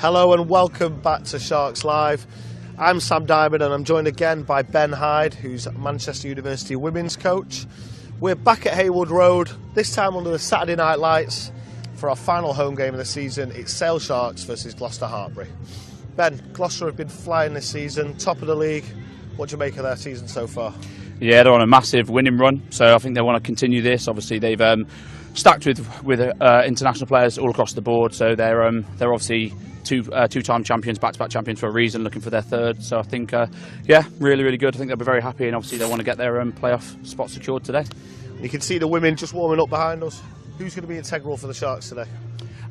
Hello and welcome back to Sharks Live. I'm Sam Diamond and I'm joined again by Ben Hyde, who's Manchester University women's coach. We're back at Haywood Road, this time under the Saturday night lights for our final home game of the season. It's Sale Sharks versus Gloucester-Hartpury. Ben, Gloucester have been flying this season, top of the league. What do you make of their season so far? Yeah, they're on a massive winning run, so I think they want to continue this. Obviously, they've stacked with international players all across the board, so they're obviously two-time champions, back-to-back champions for a reason, looking for their third. So I think, yeah, really good. I think they'll be very happy, and obviously they want to get their playoff spot secured today. You can see the women just warming up behind us. Who's going to be integral for the Sharks today?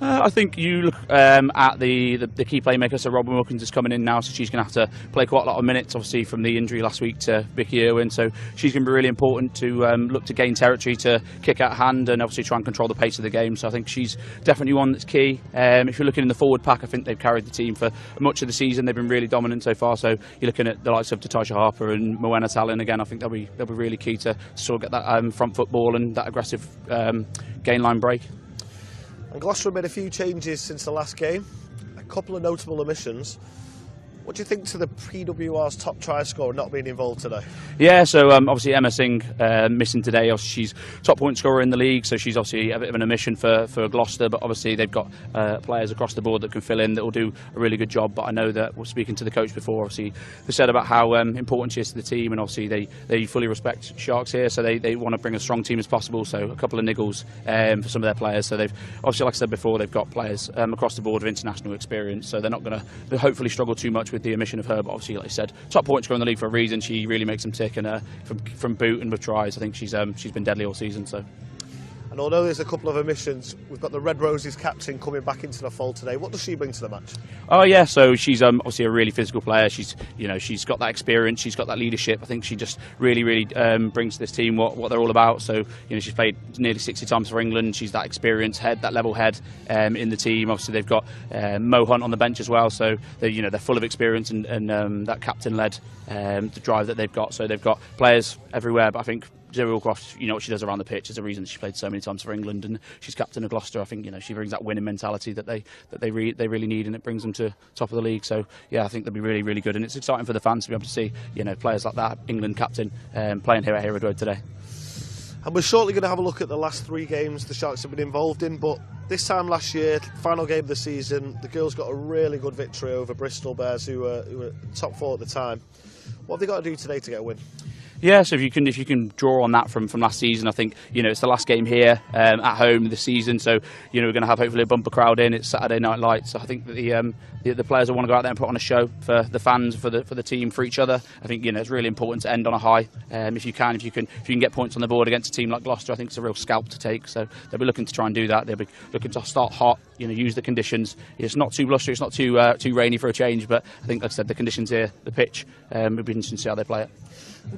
I think you look at the key playmaker, so Robin Wilkins is coming in now, so she's going to have to play quite a lot of minutes, obviously, from the injury last week to Vicky Irwin, so she's going to be really important to look to gain territory, to kick out hand and obviously try and control the pace of the game, so I think she's definitely one that's key. If you're looking in the forward pack, I think they've carried the team for much of the season. They've been really dominant so far, so you're looking at the likes of Tatasha Harper and Moena Tallon again. I think they'll be really key to sort of get that front football and that aggressive gain line break. And Gloucester made a few changes since the last game, a couple of notable omissions. What do you think to the PWR's top try scorer not being involved today? Yeah, so obviously Emma Singh missing today. Obviously she's top point scorer in the league, so she's obviously a bit of an omission for Gloucester, but obviously they've got players across the board that can fill in, that will do a really good job. But I know that, we're speaking to the coach before, obviously they said about how important she is to the team, and obviously they fully respect Sharks here, so they want to bring a strong team as possible, so a couple of niggles for some of their players. So they've obviously, like I said before, they've got players across the board of international experience, so they're not going to hopefully struggle too much with the omission of her. But obviously, like I said, top point scorer in the league for a reason. She really makes them tick, and from boot and with tries, I think she's been deadly all season. So. And although there's a couple of omissions, we've got the Red Roses captain coming back into the fold today. What does she bring to the match? Oh yeah, so she's obviously a really physical player. She's got that experience, she's got that leadership. I think she just really brings to this team what they're all about. So she's played nearly 60 times for England. She's that experienced head, that level head in the team. Obviously they've got Mo Hunt on the bench as well. So they're full of experience and that captain-led the drive that they've got. So they've got players everywhere. But I think Zoe Wilcroft, what she does around the pitch. There's a reason she played so many times for England, and she's captain of Gloucester. I think she brings that winning mentality that they really need, and it brings them to top of the league. So yeah, I think they'll be really good, and it's exciting for the fans to be able to see players like that, England captain, playing here at Haywood Road today. And we're shortly going to have a look at the last three games the Sharks have been involved in, but this time last year, final game of the season, the girls got a really good victory over Bristol Bears, who were top four at the time. What have they got to do today to get a win? Yeah, so if you can draw on that from last season, I think it's the last game here at home this season. So we're going to have hopefully a bumper crowd in. It's Saturday night lights. So I think that the players will want to go out there and put on a show for the fans, for the team, for each other. I think it's really important to end on a high. If you can get points on the board against a team like Gloucester, I think it's a real scalp to take. So they'll be looking to try and do that. They'll be looking to start hot. Use the conditions. It's not too blustery. It's not too rainy for a change. But I think, like I said, the conditions here, the pitch, it'll be interesting to see how they play it.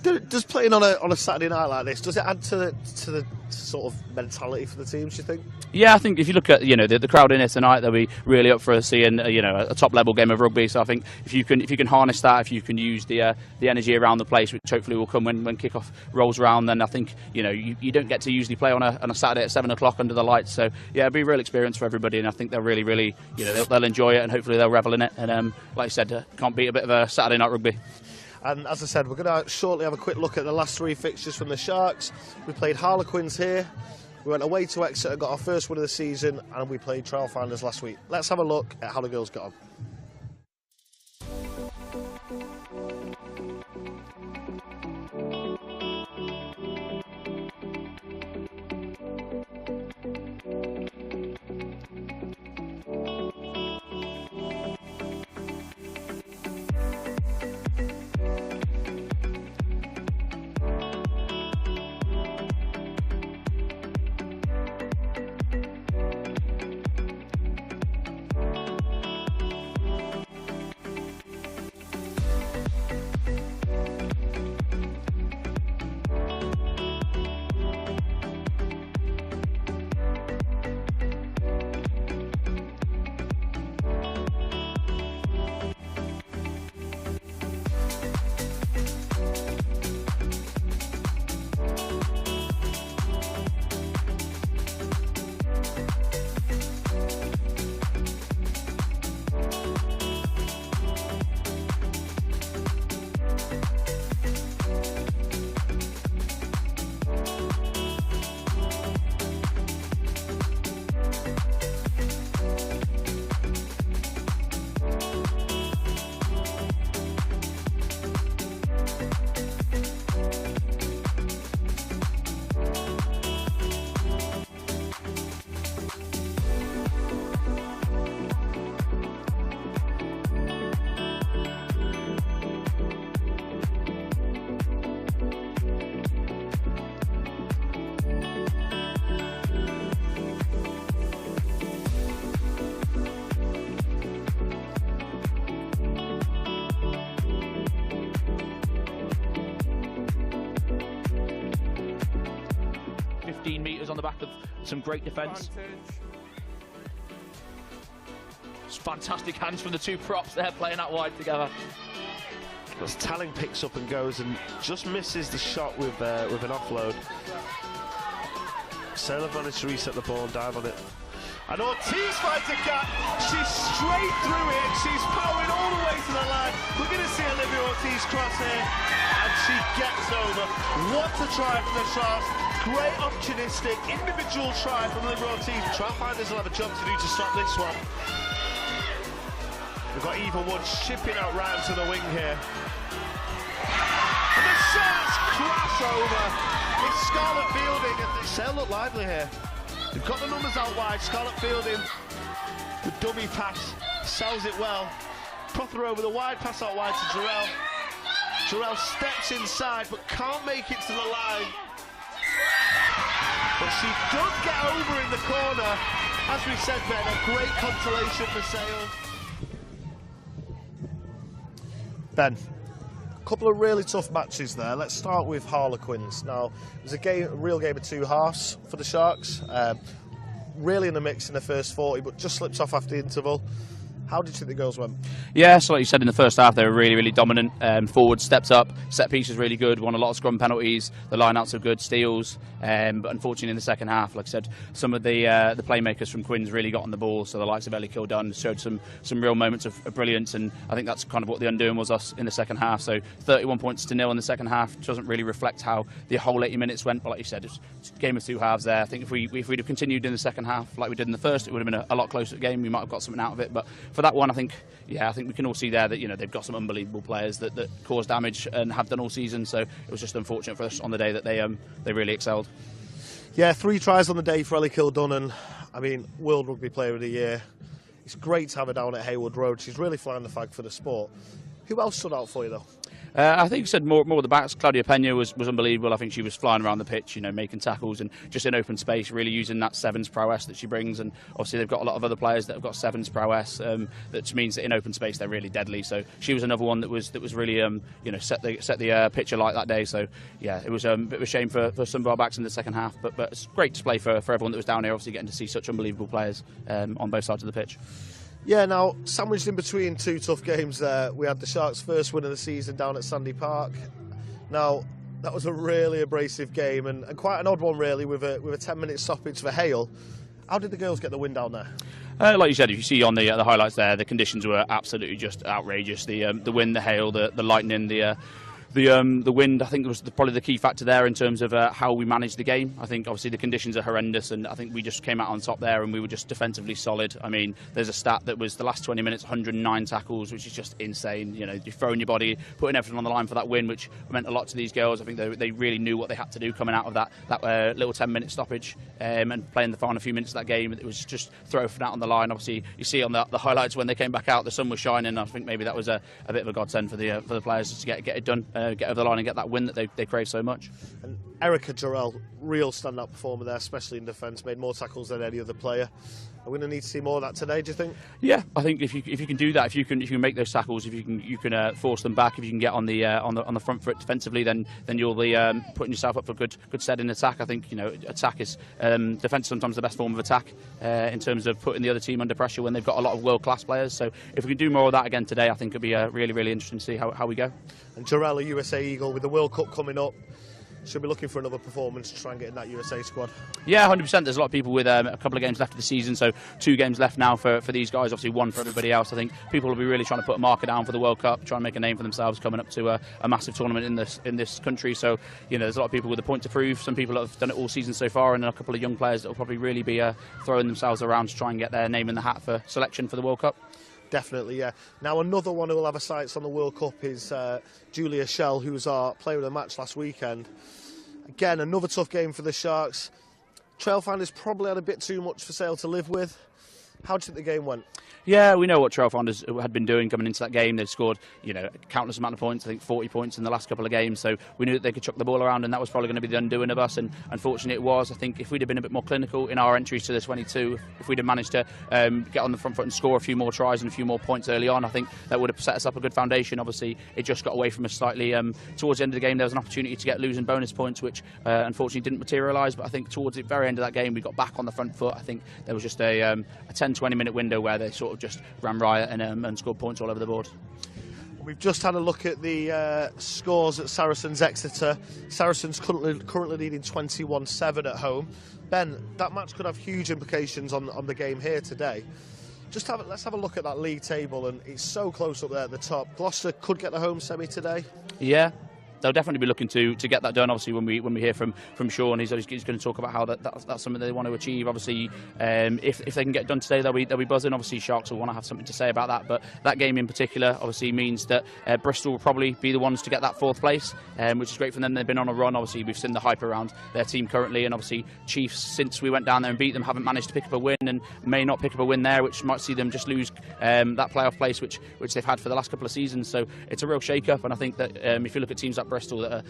Does playing on a Saturday night like this, does it add to the sort of mentality for the teams, do you think? Yeah, I think if you look at the crowd in here tonight, they'll be really up for seeing a top level game of rugby. So I think if you can harness that, if you can use the energy around the place, which hopefully will come when kick-off rolls around, then I think you don't get to usually play on a Saturday at 7 o'clock under the lights. So yeah, it'll be a real experience for everybody, and I think they'll really they'll enjoy it, and hopefully they'll revel in it. And like I said, can't beat a bit of a Saturday night rugby. And as I said, we're going to shortly have a quick look at the last three fixtures from the Sharks. We played Harlequins here, we went away to Exeter, got our first win of the season, and we played Trailfinders last week. Let's have a look at how the girls got on. 15 metres on the back of some great defence. Fantastic hands from the two props there, playing out wide together. As Talling picks up and goes and just misses the shot with an offload. Sailor managed to reset the ball and dive on it. And Ortiz finds a gap. She's straight through it. She's powering all the way to the line. We're going to see Olivia Ortiz cross here. And she gets over. What a try from the Sharks. Great opportunistic individual try from Olivia Ortiz. Trailfinders will have a job to do to stop this one. We've got Eva Wood shipping out round to the wing here. And the Sharks crash over. It's Scarlett Fielding, and the Sale look lively here. They've got the numbers out wide. Scarlett Fielding, the dummy pass, sells it well. Prothero over the wide pass out wide to Jarrell. Jarrell steps inside but can't make it to the line. But she does get over in the corner. As we said, Ben, a great consolation for Sale. Ben, a couple of really tough matches there. Let's start with Harlequins. Now, it was a real game of two halves for the Sharks. Really in the mix in the first 40, but just slips off after the interval. How did you think the goals went? Yeah, so like you said, in the first half they were really, really dominant. Forward stepped up, set piece was really good, won a lot of scrum penalties, the line-outs were good, steals. But unfortunately in the second half, like I said, some of the playmakers from Quins really got on the ball, so the likes of Ellie Kildunn showed some real moments of brilliance, and I think that's kind of what the undoing was us in the second half. So 31 points to 0 in the second half doesn't really reflect how the whole 80 minutes went, but like you said, it's a game of two halves there. I think if we'd have continued in the second half like we did in the first, it would have been a lot closer game. We might have got something out of it, but for that one, I think we can all see there that they've got some unbelievable players that cause damage and have done all season. So it was just unfortunate for us on the day that they really excelled. Yeah, 3 tries on the day for Ellie Kildunn, and I mean, World Rugby Player of the Year. It's great to have her down at Haywood Road. She's really flying the flag for the sport. Who else stood out for you though? I think you said more of the backs. Claudia Pena was unbelievable. I think she was flying around the pitch, making tackles and just in open space, really using that sevens prowess that she brings. And obviously they've got a lot of other players that have got sevens prowess. That means that in open space they're really deadly. So she was another one that was really set the pitch alight that day. So yeah, it was a bit of a shame for some of our backs in the second half, but it's great display for everyone that was down here. Obviously getting to see such unbelievable players on both sides of the pitch. Yeah, now, sandwiched in between 2 tough games there, we had the Sharks' first win of the season down at Sandy Park. Now, that was a really abrasive game and quite an odd one, really, with a 10-minute stoppage for hail. How did the girls get the win down there? Like you said, if you see on the highlights there, the conditions were absolutely just outrageous. The wind, the hail, the lightning, the wind, I think, was probably the key factor there in terms of how we managed the game. I think obviously the conditions are horrendous, and I think we just came out on top there and we were just defensively solid. I mean, there's a stat that was the last 20 minutes, 109 tackles, which is just insane. You're throwing your body, putting everything on the line for that win, which meant a lot to these girls. I think they really knew what they had to do coming out of that little 10-minute stoppage and playing the final few minutes of that game. It was just throw everything out on the line. Obviously, you see on the highlights when they came back out, the sun was shining. I think maybe that was a bit of a godsend for the players just to get it done. Get over the line and get that win that they crave so much. And Erica Jarrell, real stand-up performer there, especially in defence, made more tackles than any other player. Are we going to need to see more of that today, do you think? Yeah, I think if you can do that, if you can make those tackles, if you can force them back, if you can get on the front foot defensively, then you'll be putting yourself up for good stead in attack. I think attack is defence sometimes the best form of attack in terms of putting the other team under pressure when they've got a lot of world-class players. So if we can do more of that again today, I think it'll be really, really interesting to see how we go. And Jarrell, a USA Eagle, with the World Cup coming up, should be looking for another performance to try and get in that USA squad. Yeah, 100%. There's a lot of people with a couple of games left of the season, so 2 games left now for these guys, obviously 1 for everybody else. I think people will be really trying to put a marker down for the World Cup, try and make a name for themselves coming up to a massive tournament in this country. So there's a lot of people with a point to prove. Some people that have done it all season so far, and a couple of young players that will probably really be throwing themselves around to try and get their name in the hat for selection for the World Cup. Definitely, yeah. Now, another one who will have a sights on the World Cup is Julia Schell, who was our player of the match last weekend. Again, another tough game for the Sharks. Trailfinders probably had a bit too much for Sale to live with. How do you think the game went? Yeah, we know what Trailfinders had been doing coming into that game. They've scored, countless amount of points. I think 40 points in the last couple of games. So we knew that they could chuck the ball around, and that was probably going to be the undoing of us. And unfortunately, it was. I think if we'd have been a bit more clinical in our entries to the 22, if we'd have managed to get on the front foot and score a few more tries and a few more points early on, I think that would have set us up a good foundation. Obviously, it just got away from us slightly. Towards the end of the game, there was an opportunity to get losing bonus points, which unfortunately didn't materialise. But I think towards the very end of that game, we got back on the front foot. I think there was just a 10-20 minute window where they sort of just ran riot and scored points all over the board. We've just had a look at the scores at Saracens Exeter. Saracens currently leading 21-7 at home. Ben, that match could have huge implications on the game here today. Let's have a look at that league table, and it's so close up there at the top. Gloucester could get the home semi today. Yeah. They'll definitely be looking to get that done. Obviously, when we hear from Sean, he's going to talk about how that's something they want to achieve. Obviously, if they can get it done today, they'll be buzzing. Obviously, Sharks will want to have something to say about that. But that game in particular, obviously, means that Bristol will probably be the ones to get that fourth place, which is great for them. They've been on a run. Obviously, we've seen the hype around their team currently, and obviously, Chiefs, since we went down there and beat them, haven't managed to pick up a win, and may not pick up a win there, which might see them just lose that playoff place, which they've had for the last couple of seasons. So it's a real shake-up, and I think that if you look at teams like Bristol that are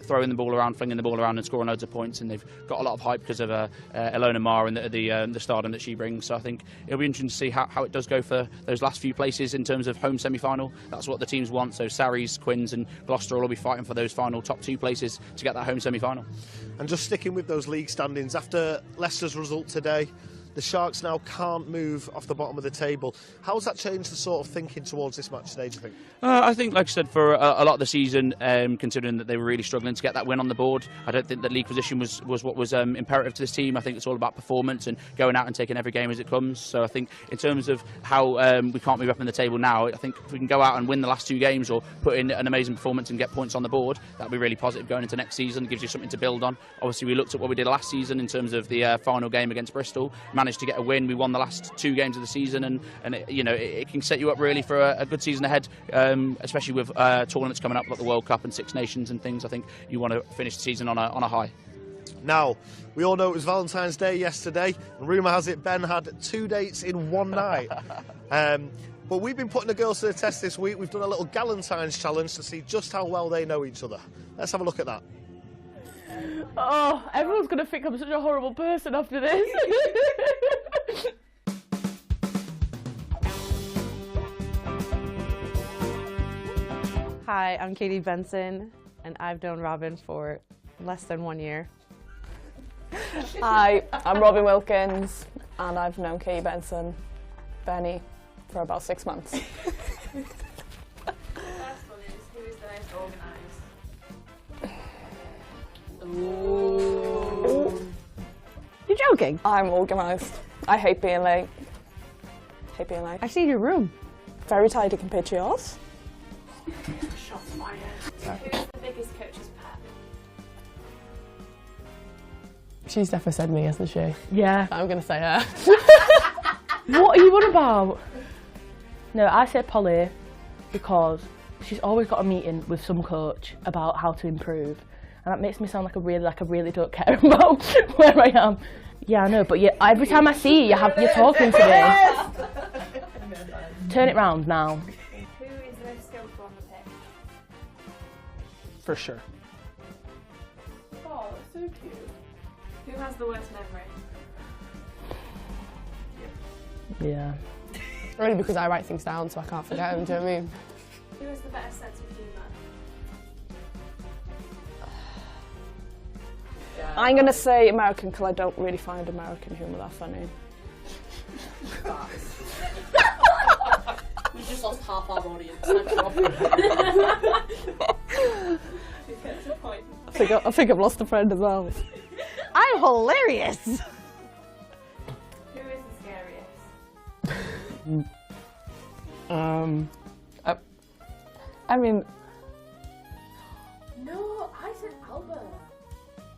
throwing the ball around, flinging the ball around and scoring loads of points, and they've got a lot of hype because of Ilona Marr and the stardom that she brings. So I think it'll be interesting to see how it does go for those last few places in terms of home semi-final. That's what the teams want. So Sarries, Quins and Gloucester will all be fighting for those final top two places to get that home semi-final. And just sticking with those league standings, after Leicester's result today, the Sharks now can't move off the bottom of the table. How has that changed the sort of thinking towards this match today, do you think? I think, like I said, for a lot of the season, considering that they were really struggling to get that win on the board, I don't think that league position was what was imperative to this team. I think it's all about performance and going out and taking every game as it comes. So I think in terms of how we can't move up in the table now, I think if we can go out and win the last two games or put in an amazing performance and get points on the board, that'll be really positive going into next season. It gives you something to build on. Obviously, we looked at what we did last season in terms of the final game against Bristol, managed to get a win. We won the last two games of the season, and it can set you up really for a good season ahead, especially with tournaments coming up like the World Cup and Six Nations and things. I think you want to finish the season on a high. Now, we all know it was Valentine's Day yesterday, and rumour has it Ben had 2 dates in one night. But we've been putting the girls to the test this week. We've done a little Gallentine's challenge to see just how well they know each other. Let's have a look at that. Oh, everyone's going to think I'm such a horrible person after this. Hi, I'm Katie Benson, and I've known Robin for less than 1 year. Hi, I'm Robin Wilkins, and I've known Katie Benny, for about 6 months. The first one is, who is the most organised? Ooh. You're joking? I'm organised. I hate being late. I see your room. Very tidy compared to yours. Shots fired. Who is the biggest coach's pet? She's definitely said me, hasn't she? Yeah. I'm going to say her. What are you on about? No, I said Polly because she's always got a meeting with some coach about how to improve. And that makes me sound like I really don't care about where I am. Yeah, I know, but every time I see you, you're talking to me. Turn it round now. Who is the most skillful on the pitch? For sure. Oh, that's so cute. Who has the worst memory? Yeah. Only because I write things down so I can't forget them, do you know what I mean? Who has the better sense of humour? I'm going to say American because I don't really find American humour that funny. We just lost half our audience. I think I've lost a friend as well. I'm hilarious. Who is the scariest? I mean, No, I said Albert.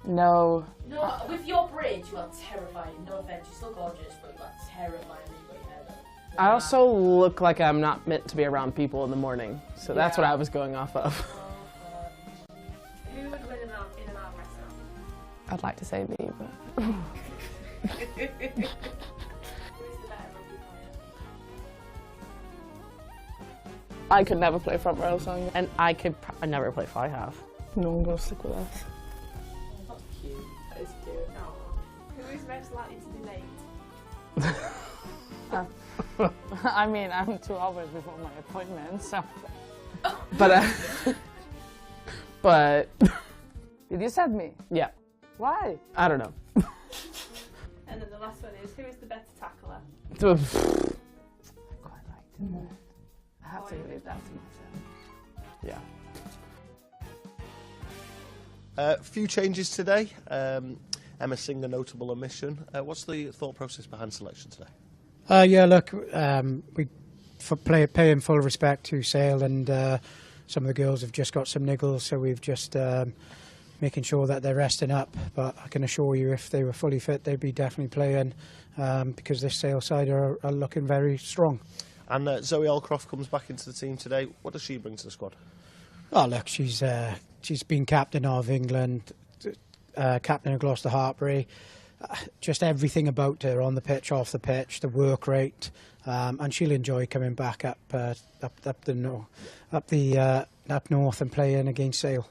no. No, with your braids, you are terrifying. No offense, you're still gorgeous, but you are terrifying when you got your hair done. I also look like I'm not meant to be around people in the morning, so that's what I was going off of. Who would win in an arm wrestle? I'd like to say me, but Who is the better runner? I could never play front row, so And I never play fly half. no one will stick with us. That's cute. That is cute. Who is most likely to be late? I mean, I'm 2 hours before my appointment, so. But Did you send me? yeah, Why? I don't know. And then the last one is, who is the better tackler? Quite like to. I have to leave that to myself. Yeah. Few changes today. Emma Singer, notable omission. What's the thought process behind selection today? Yeah, look, we pay in full respect to Sale, and some of the girls have just got some niggles, so we've just making sure that they're resting up. But I can assure you, if they were fully fit, they'd be definitely playing, because this Sale side are looking very strong. And Zoe Alcroft comes back into the team today. What does she bring to the squad? Oh, look, she's been captain of England, captain of Gloucester-Hartpury. Just everything about her on the pitch, off the pitch, the work rate, and she'll enjoy coming back up north and playing against Sale.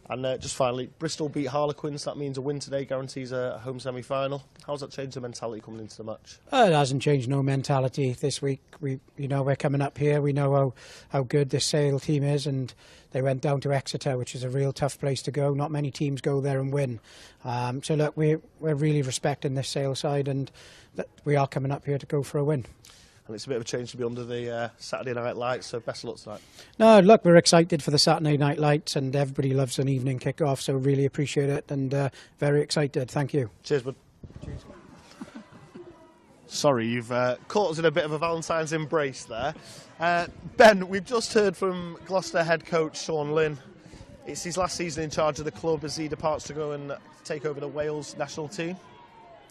And just finally, Bristol beat Harlequins. That means a win today guarantees a home semi-final. How's that changed the mentality coming into the match? It hasn't changed no mentality this week. We're coming up here. We know how good this Sale team is, and they went down to Exeter, which is a real tough place to go. Not many teams go there and win. So look, we're really respecting this Sale side, and that we are coming up here to go for a win. And it's a bit of a change to be under the Saturday night lights, so best of luck tonight. No, look, we're excited for the Saturday night lights, and everybody loves an evening kick-off, so really appreciate it, and very excited. Thank you. Cheers, bud. Cheers. Sorry, you've caught us in a bit of a Valentine's embrace there. Ben, we've just heard from Gloucester head coach Sean Lynn. It's his last season in charge of the club as he departs to go and take over the Wales national team.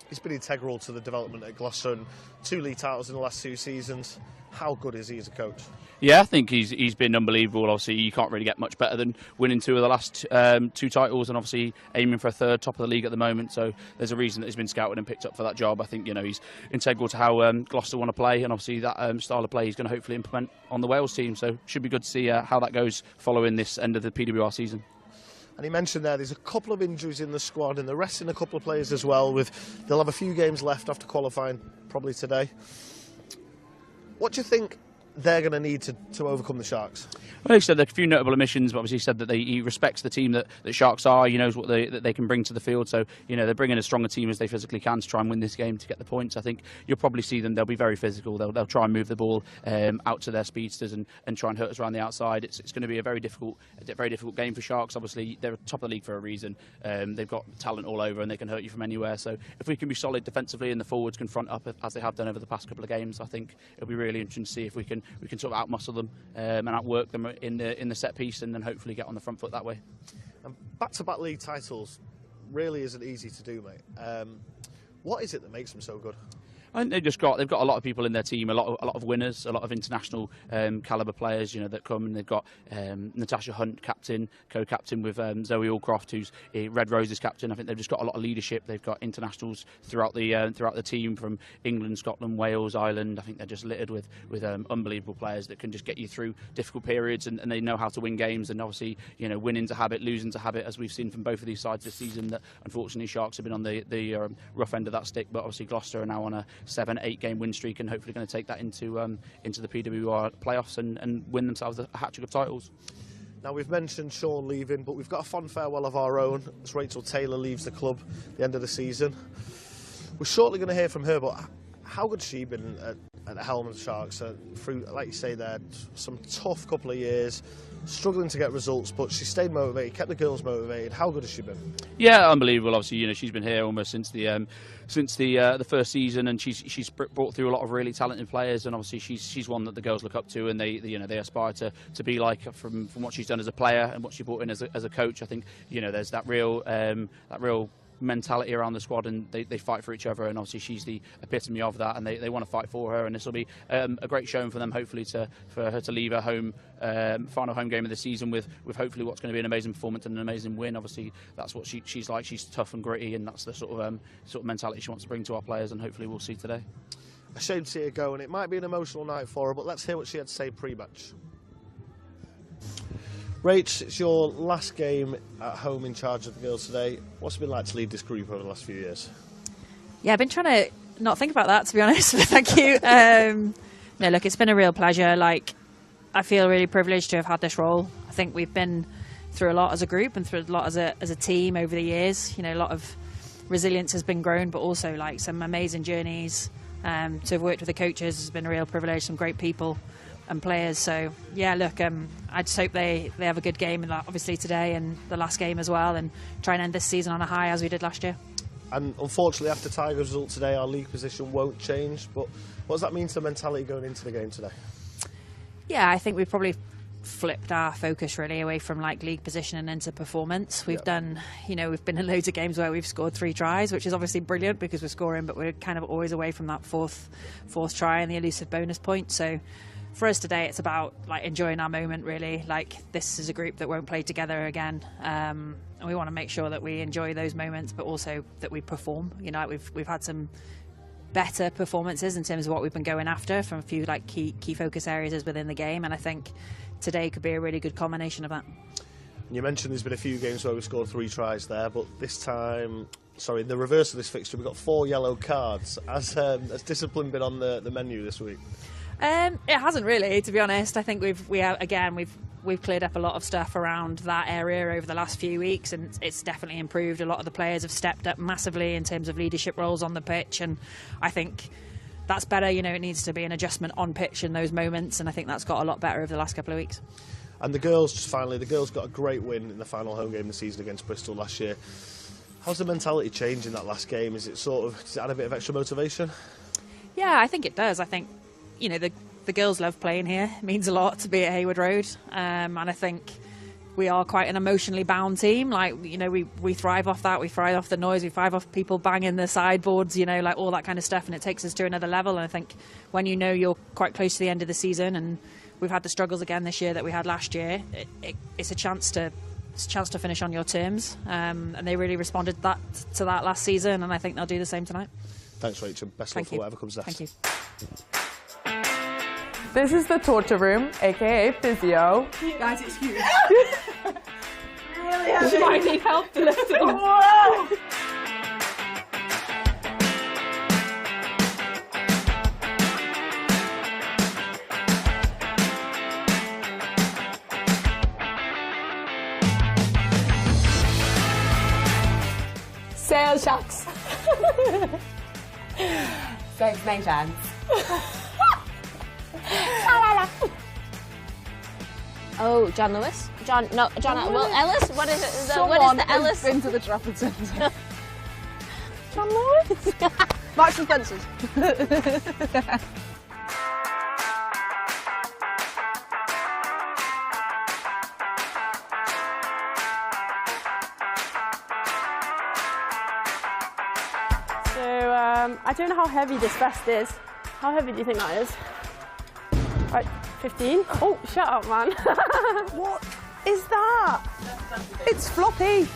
He's been integral to the development at Gloucester, and 2 league titles in the last 2 seasons. How good is he as a coach? Yeah, I think he's been unbelievable. Obviously, you can't really get much better than winning 2 of the last 2 titles, and obviously aiming for a 3rd, top of the league at the moment. So there's a reason that he's been scouted and picked up for that job. I think he's integral to how Gloucester want to play, and obviously that style of play he's going to hopefully implement on the Wales team. So should be good to see how that goes following this end of the PWR season. And he mentioned there's a couple of injuries in the squad, and they're resting a couple of players as well. They'll have a few games left after qualifying, probably today. What do you think they're going to need to overcome the Sharks? Well, he said there are a few notable omissions, but obviously he said that he respects the team that Sharks are. He knows what they can bring to the field. So, they're bringing as strong a team as they physically can to try and win this game to get the points. I think you'll probably see them. They'll be very physical. They'll try and move the ball out to their speedsters and try and hurt us around the outside. It's going to be a very difficult game for Sharks. Obviously, they're top of the league for a reason. They've got talent all over and they can hurt you from anywhere. So if we can be solid defensively and the forwards can front up as they have done over the past couple of games, I think it'll be really interesting to see if we can sort of outmuscle them and outwork them in the set piece, and then hopefully get on the front foot that way. And back-to-back league titles really isn't easy to do, mate. What is it that makes them so good? I think they've got a lot of people in their team, a lot of winners, a lot of international calibre players, that come, and they've got Natasha Hunt, captain, co-captain with Zoe Alcroft, who's Red Roses captain. I think they've just got a lot of leadership. They've got internationals throughout the team from England, Scotland, Wales, Ireland. I think they're just littered with unbelievable players that can just get you through difficult periods, and they know how to win games. And obviously, winning's a habit, losing's a habit, as we've seen from both of these sides this season. That unfortunately Sharks have been on the rough end of that stick, but obviously Gloucester are now on a 7-8 game win streak, and hopefully going to take that into the PWR playoffs and win themselves a hat-trick of titles. Now, we've mentioned Sean leaving, but we've got a fond farewell of our own as Rachel Taylor leaves the club at the end of the season. We're shortly going to hear from her, but how good's she been at the helm of the Sharks through, like you say there, some tough couple of years, struggling to get results, but she stayed motivated, kept the girls motivated. How good has she been? Yeah, unbelievable. Obviously, she's been here almost since the first season, and she's brought through a lot of really talented players, and obviously she's one that the girls look up to, and they aspire to be like from what she's done as a player and what she brought in as a coach. I think there's that real mentality around the squad, and they fight for each other, and obviously she's the epitome of that, and they want to fight for her, and this will be a great showing for them, hopefully for her to leave her home final home game of the season with hopefully what's going to be an amazing performance and an amazing win. Obviously that's what she's like. She's tough and gritty, and that's the sort of mentality she wants to bring to our players, and hopefully we'll see today. A shame to see her go, and it might be an emotional night for her, but let's hear what she had to say pre-match. Rach, it's your last game at home in charge of the girls today. What's it been like to lead this group over the last few years? Yeah, I've been trying to not think about that, to be honest. Thank you. No, look, it's been a real pleasure. Like, I feel really privileged to have had this role. I think we've been through a lot as a group and through a lot as a team over the years. You know, a lot of resilience has been grown, but also like some amazing journeys. To have worked with the coaches has been a real privilege. Some great people and players. So yeah, look, I just hope they have a good game, and obviously today and the last game as well, and try and end this season on a high as we did last year. And unfortunately, after Tiger's result today, our league position won't change. But what does that mean to the mentality going into the game today? Yeah, I think we've probably flipped our focus really away from like league position and into performance. We've done, you know, we've been in loads of games where we've scored 3 tries, which is obviously brilliant because we're scoring, but we're kind of always away from that fourth try and the elusive bonus point. So for us today, it's about like enjoying our moment really. Like, this is a group that won't play together again, and we want to make sure that we enjoy those moments, but also that we perform. You know, we've had some better performances in terms of what we've been going after from a few like key focus areas within the game, and I think today could be a really good combination of that. You mentioned there's been a few games where we scored 3 tries there, but this time, sorry, the reverse of this fixture, we've got 4 yellow cards. Has discipline been on the menu this week? It hasn't really, to be honest. I think we've cleared up a lot of stuff around that area over the last few weeks, and it's definitely improved. A lot of the players have stepped up massively in terms of leadership roles on the pitch, and I think that's better. You know, it needs to be an adjustment on pitch in those moments, and I think that's got a lot better over the last couple of weeks. And the girls, just finally, the girls got a great win in the final home game of the season against Bristol last year. How's the mentality changed in that last game? Does it add a bit of extra motivation? Yeah, I think it does. I think, you know, the girls love playing here. It means a lot to be at Hayward Road, and I think we are quite an emotionally bound team. Like, you know, we thrive off that. We thrive off the noise. We thrive off people banging the sideboards, you know, like all that kind of stuff, and it takes us to another level. And I think when you know you're quite close to the end of the season, and we've had the struggles again this year that we had last year, it's a chance to finish on your terms, and they really responded to that last season, and I think they'll do the same tonight. Thanks, Rachel. Best luck for whatever comes next. Thank you. This is the torture room, aka Physio. Guys, excuse me. Really? She might need help to lift it. Whoa! Sales shots. Thanks, no chance. Oh, John Lewis? John Ellis? What is it? What is the Ellis? Been to the Trafford Centre. John Lewis? Marks and Spencer's. So, I don't know how heavy this vest is. How heavy do you think that is? Right, 15. Oh, shut up, man. What is that? It's floppy.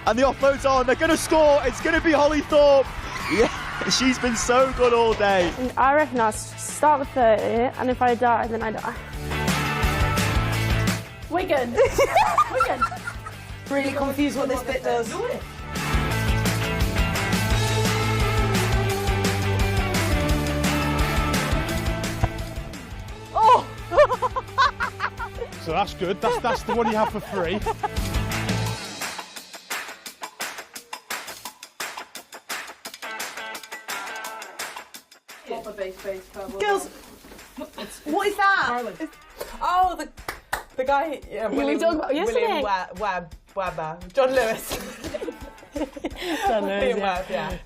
And the offload's on. They're going to score. It's going to be Holly Thorpe. Yeah, she's been so good all day. I reckon I'll start with 30, and if I die, then I die. Wigan. Wigan. Really confused what this bit does. Oh! So that's good. That's the one you have for free. Girls, what is that? Oh, the guy. Yeah, we talked about yesterday. William Webber. John Lewis. John Lewis, William yeah. Webb, yeah.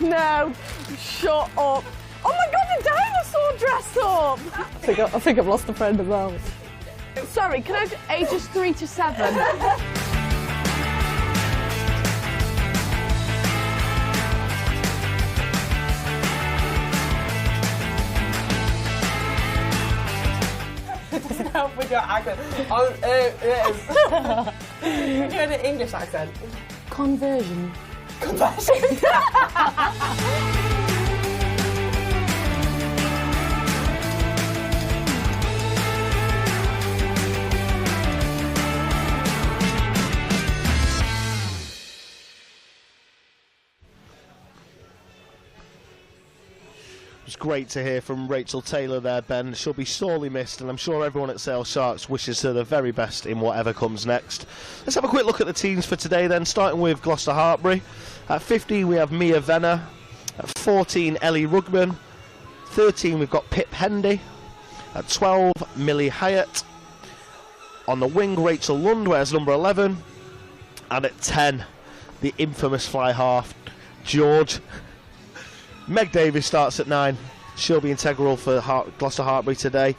No, shut up. Oh my god, a dinosaur dressed up! I think I've lost a friend as well. Sorry, can I have ages 3 to 7? yourself with your accent. You're doing an English accent. Conversion. Conversion. It's great to hear from Rachel Taylor there, Ben. She'll be sorely missed, and I'm sure everyone at Sale Sharks wishes her the very best in whatever comes next. Let's have a quick look at the teams for today then, starting with Gloucester-Hartpury. At 15 we have Mia Venner. At 14 Ellie Rugman. 13 we've got Pip Hendy. At 12 Millie Hyatt. On the wing Rachel Lund wears number 11. And at 10 the infamous fly half George. Meg Davies starts at 9. She'll be integral for Gloucester-Hartpury today.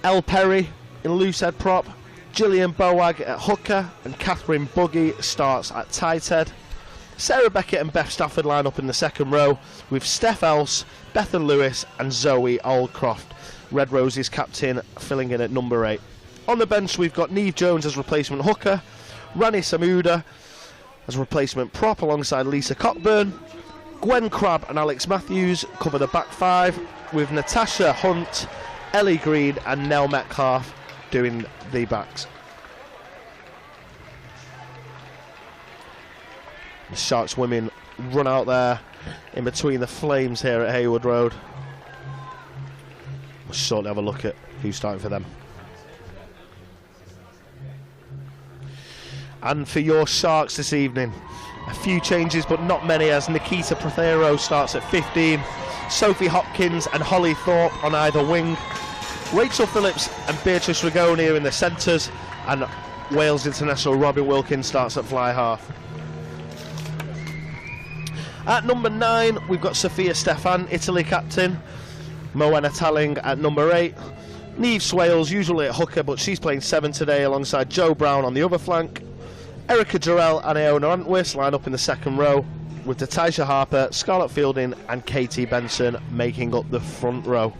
Elle Perry in loose head prop. Gillian Boag at hooker. And Catherine Buggy starts at tight head. Sarah Beckett and Beth Stafford line up in the second row with Steph Else, Bethan Lewis and Zoe Aldcroft. Red Roses captain filling in at number 8. On the bench we've got Neve Jones as replacement hooker. Rani Samuda as replacement prop alongside Lisa Cockburn. Gwen Crabb and Alex Matthews cover the back 5 with Natasha Hunt, Ellie Green and Nell Metcalf doing the backs. The Sharks women run out there in between the flames here at Haywood Road. We'll shortly have a look at who's starting for them. And for your Sharks this evening, a few changes but not many, as Nikita Prothero starts at 15, Sophie Hopkins and Holly Thorpe on either wing, Rachel Phillips and Beatrice Rigoni are in the centres, and Wales international Robin Wilkins starts at fly half. At number 9 we've got Sophia Stefan, Italy captain, Moana Talling at number 8, Neve Swales usually at hooker but she's playing 7 today alongside Joe Brown on the other flank. Erica Jarrell and Iona Antwis line up in the second row with Tatisha Harper, Scarlett Fielding and Katie Benson making up the front row.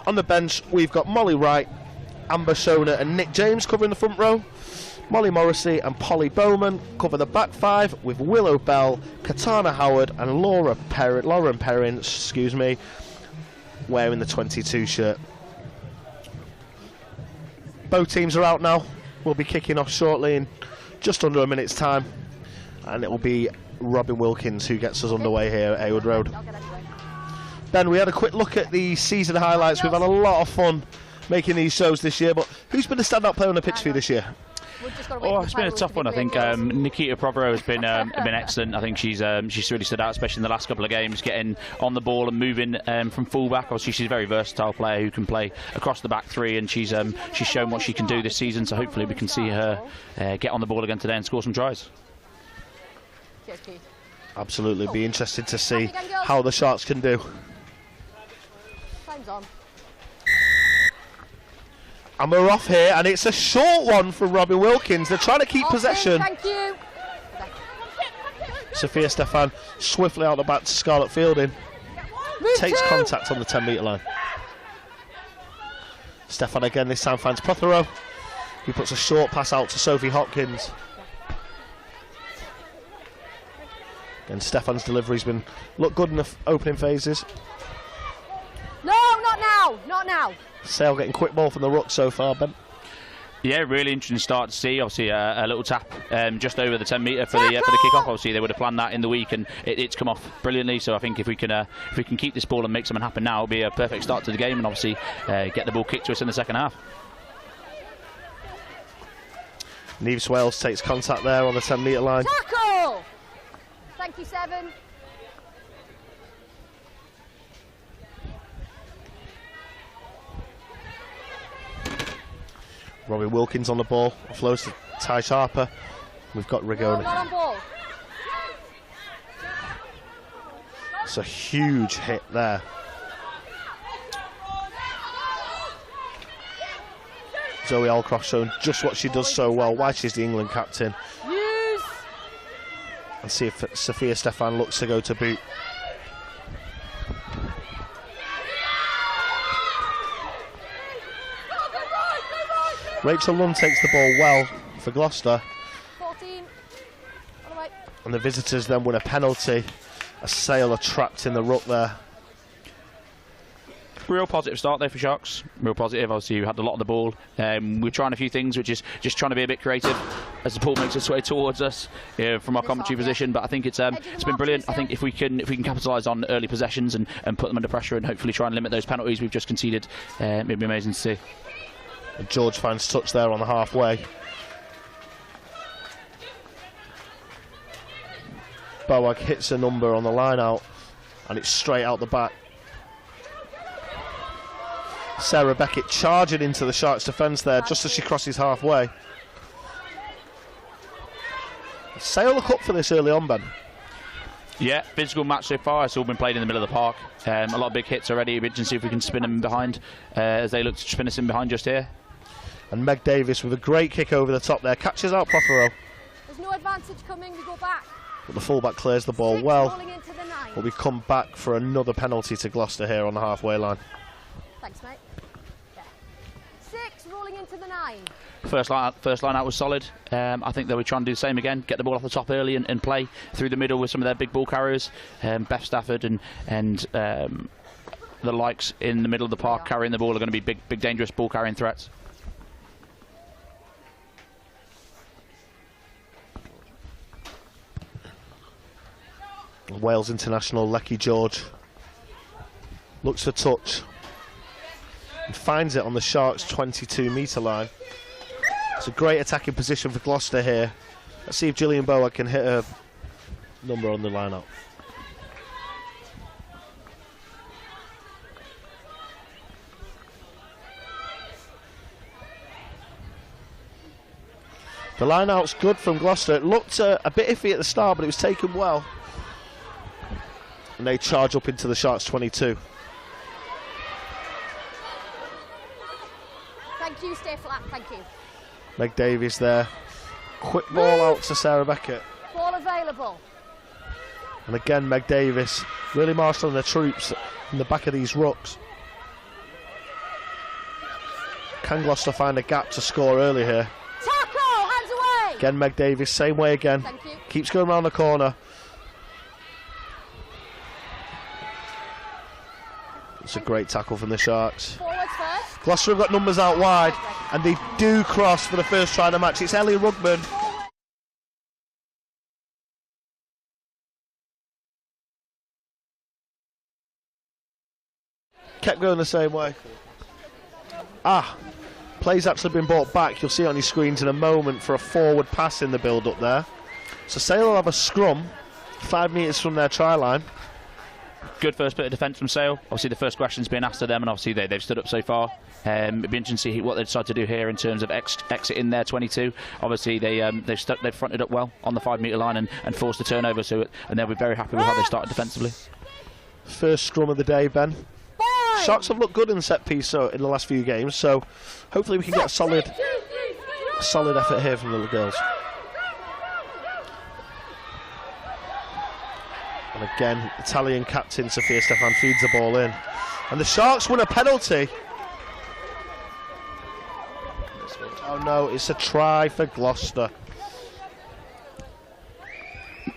On the bench we've got Molly Wright, Amber Shona and Nick James covering the front row. Molly Morrissey and Polly Bowman cover the back 5 with Willow Bell, Katana Howard and Lauren Perrin, wearing the 22 shirt. Both teams are out now. We'll be kicking off shortly in just under a minute's time, and it will be Robin Wilkins who gets us underway here at Haywood Road. Ben, we had a quick look at the season highlights. We've had a lot of fun making these shows this year, but who's been the standout player on the pitch for you this year? Oh, it's been a tough one. I think Nikita Prothero has been excellent. I think she's really stood out, especially in the last couple of games, getting on the ball and moving from fullback. Obviously, she's a very versatile player who can play across the back 3, and she's shown what she can do this season. So hopefully, we can see her get on the ball again today and score some tries. Absolutely, be interested to see how the Sharks can do. Time's on. And we're off here, and it's a short one from Robin Wilkins. They're trying to keep possession. Thank you. Sophia Stefan swiftly out the back to Scarlett Fielding. Takes contact on the 10-metre line. Stefan again, this time finds Prothero, who puts a short pass out to Sophie Hopkins. And Stefan's delivery's been looked good in the opening phases. No, not now, not now. Sale getting quick ball from the ruck so far, Ben. Yeah, really interesting start to see. Obviously, a little tap just over the 10-metre for the kick-off. Obviously, they would have planned that in the week, and it's come off brilliantly. So I think if we can keep this ball and make something happen now, it'll be a perfect start to the game, and obviously get the ball kicked to us in the second half. Neve Swales takes contact there on the 10-metre line. Tackle! Thank you, 7. Robin Wilkins on the ball, flows to Ty Harper. We've got Rigoni. Not on ball. It's a huge hit there. Zoe Aldcroft showing just what she does so well, why she's the England captain. And see if Sophia Stefan looks to go to boot. Rachel Lunn takes the ball well for Gloucester. 14. All the way. And the visitors then win a penalty. A Sale are trapped in the ruck there. Real positive start there for Sharks. Real positive. Obviously, we had a lot of the ball. We're trying a few things, which is just trying to be a bit creative as the ball makes its way towards us from our commentary position. But I think it's been brilliant. I think if we can capitalise on early possessions and put them under pressure and hopefully try and limit those penalties we've just conceded, it'd be amazing to see. And George finds touch there on the halfway. Boag hits a number on the line out, and it's straight out the back. Sarah Beckett charging into the Sharks defence there just as she crosses halfway. Sale look up for this early on, Ben. Yeah, physical match so far. It's all been played in the middle of the park. A lot of big hits already. We can see if we can spin them behind as they look to spin us in behind just here. And Meg Davis with a great kick over the top there. Catches out Prothero. There's no advantage coming, we go back. But the fullback clears the ball 6 well. rolling into the 9. But we come back for another penalty to Gloucester here on the halfway line. Thanks, mate. Yeah. 6 rolling into the 9. First line out was solid. I think they'll be trying to do the same again. Get the ball off the top early and play through the middle with some of their big ball carriers. Beth Stafford and the likes in the middle of the park carrying the ball are going to be big dangerous ball carrying threats. Wales international Lecky George looks for touch and finds it on the Sharks' 22-metre line. It's a great attacking position for Gloucester here. Let's see if Gillian Boag can hit a number on the line out. The line out's good from Gloucester. It looked a bit iffy at the start, but it was taken well. And they charge up into the Sharks' 22. Thank you, stay flat, thank you. Meg Davies there. Quick ball out to Sarah Beckett. Ball available. And again, Meg Davis really marshalling the troops in the back of these rucks. Can Gloucester find a gap to score early here? Tackle, hands away. Again, Meg Davis, same way again. Thank you. Keeps going around the corner. It's a great tackle from the Sharks. Forwards first. Gloucester have got numbers out wide, and they do cross for the first try of the match. It's Ellie Rugman. Kept going the same way. Play's actually been brought back. You'll see it on your screens in a moment for a forward pass in the build-up there. So Sale will have a scrum 5 metres from their try line. Good first bit of defence from Sale. Obviously the first question's been asked of them, and obviously they've stood up so far. It'd be interesting to see what they decide to do here in terms of exiting their 22. Obviously they've fronted up well on the 5 metre line and forced a turnover, and they'll be very happy with how they started defensively. First scrum of the day, Ben. Sharks have looked good in the set piece in the last few games, so hopefully we can get a solid effort here from the little girls. And again, Italian captain Sophia Stefan feeds the ball in. And the Sharks win a penalty. Oh no, it's a try for Gloucester.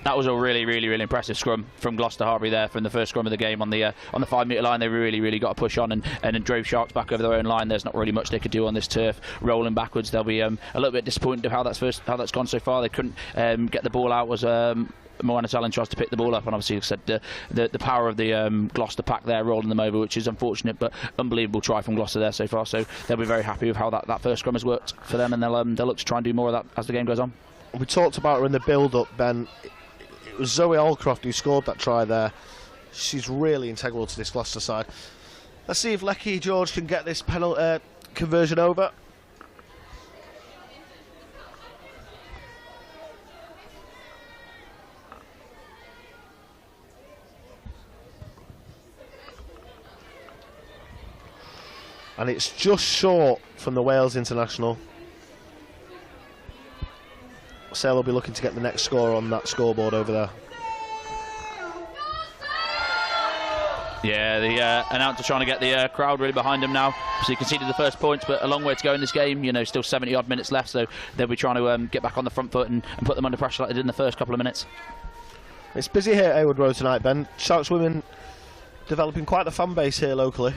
That was a really impressive scrum from Gloucester-Hartpury there from the first scrum of the game on the 5 metre line. They really got a push on and drove Sharks back over their own line. There's not really much they could do on this turf. Rolling backwards, they'll be a little bit disappointed of how that's gone so far. They couldn't get the ball out. Was Moana Allen tries to pick the ball up, and obviously said the power of the Gloucester pack there rolling them over, which is unfortunate, but unbelievable try from Gloucester there so far. So they'll be very happy with how that first scrum has worked for them, and they'll look to try and do more of that as the game goes on. We talked about her in the build-up, Ben. It was Zoe Allcroft who scored that try there. She's really integral to this Gloucester side. Let's see if Lecky George can get this penalty conversion over. And it's just short from the Wales international. Sale will be looking to get the next score on that scoreboard over there. Yeah, the announcer trying to get the crowd really behind him now. So he conceded the first points, but a long way to go in this game. You know, still 70-odd minutes left, so they'll be trying to get back on the front foot and put them under pressure like they did in the first couple of minutes. It's busy here at Haywood Road tonight, Ben. Sharks women developing quite a fan base here locally.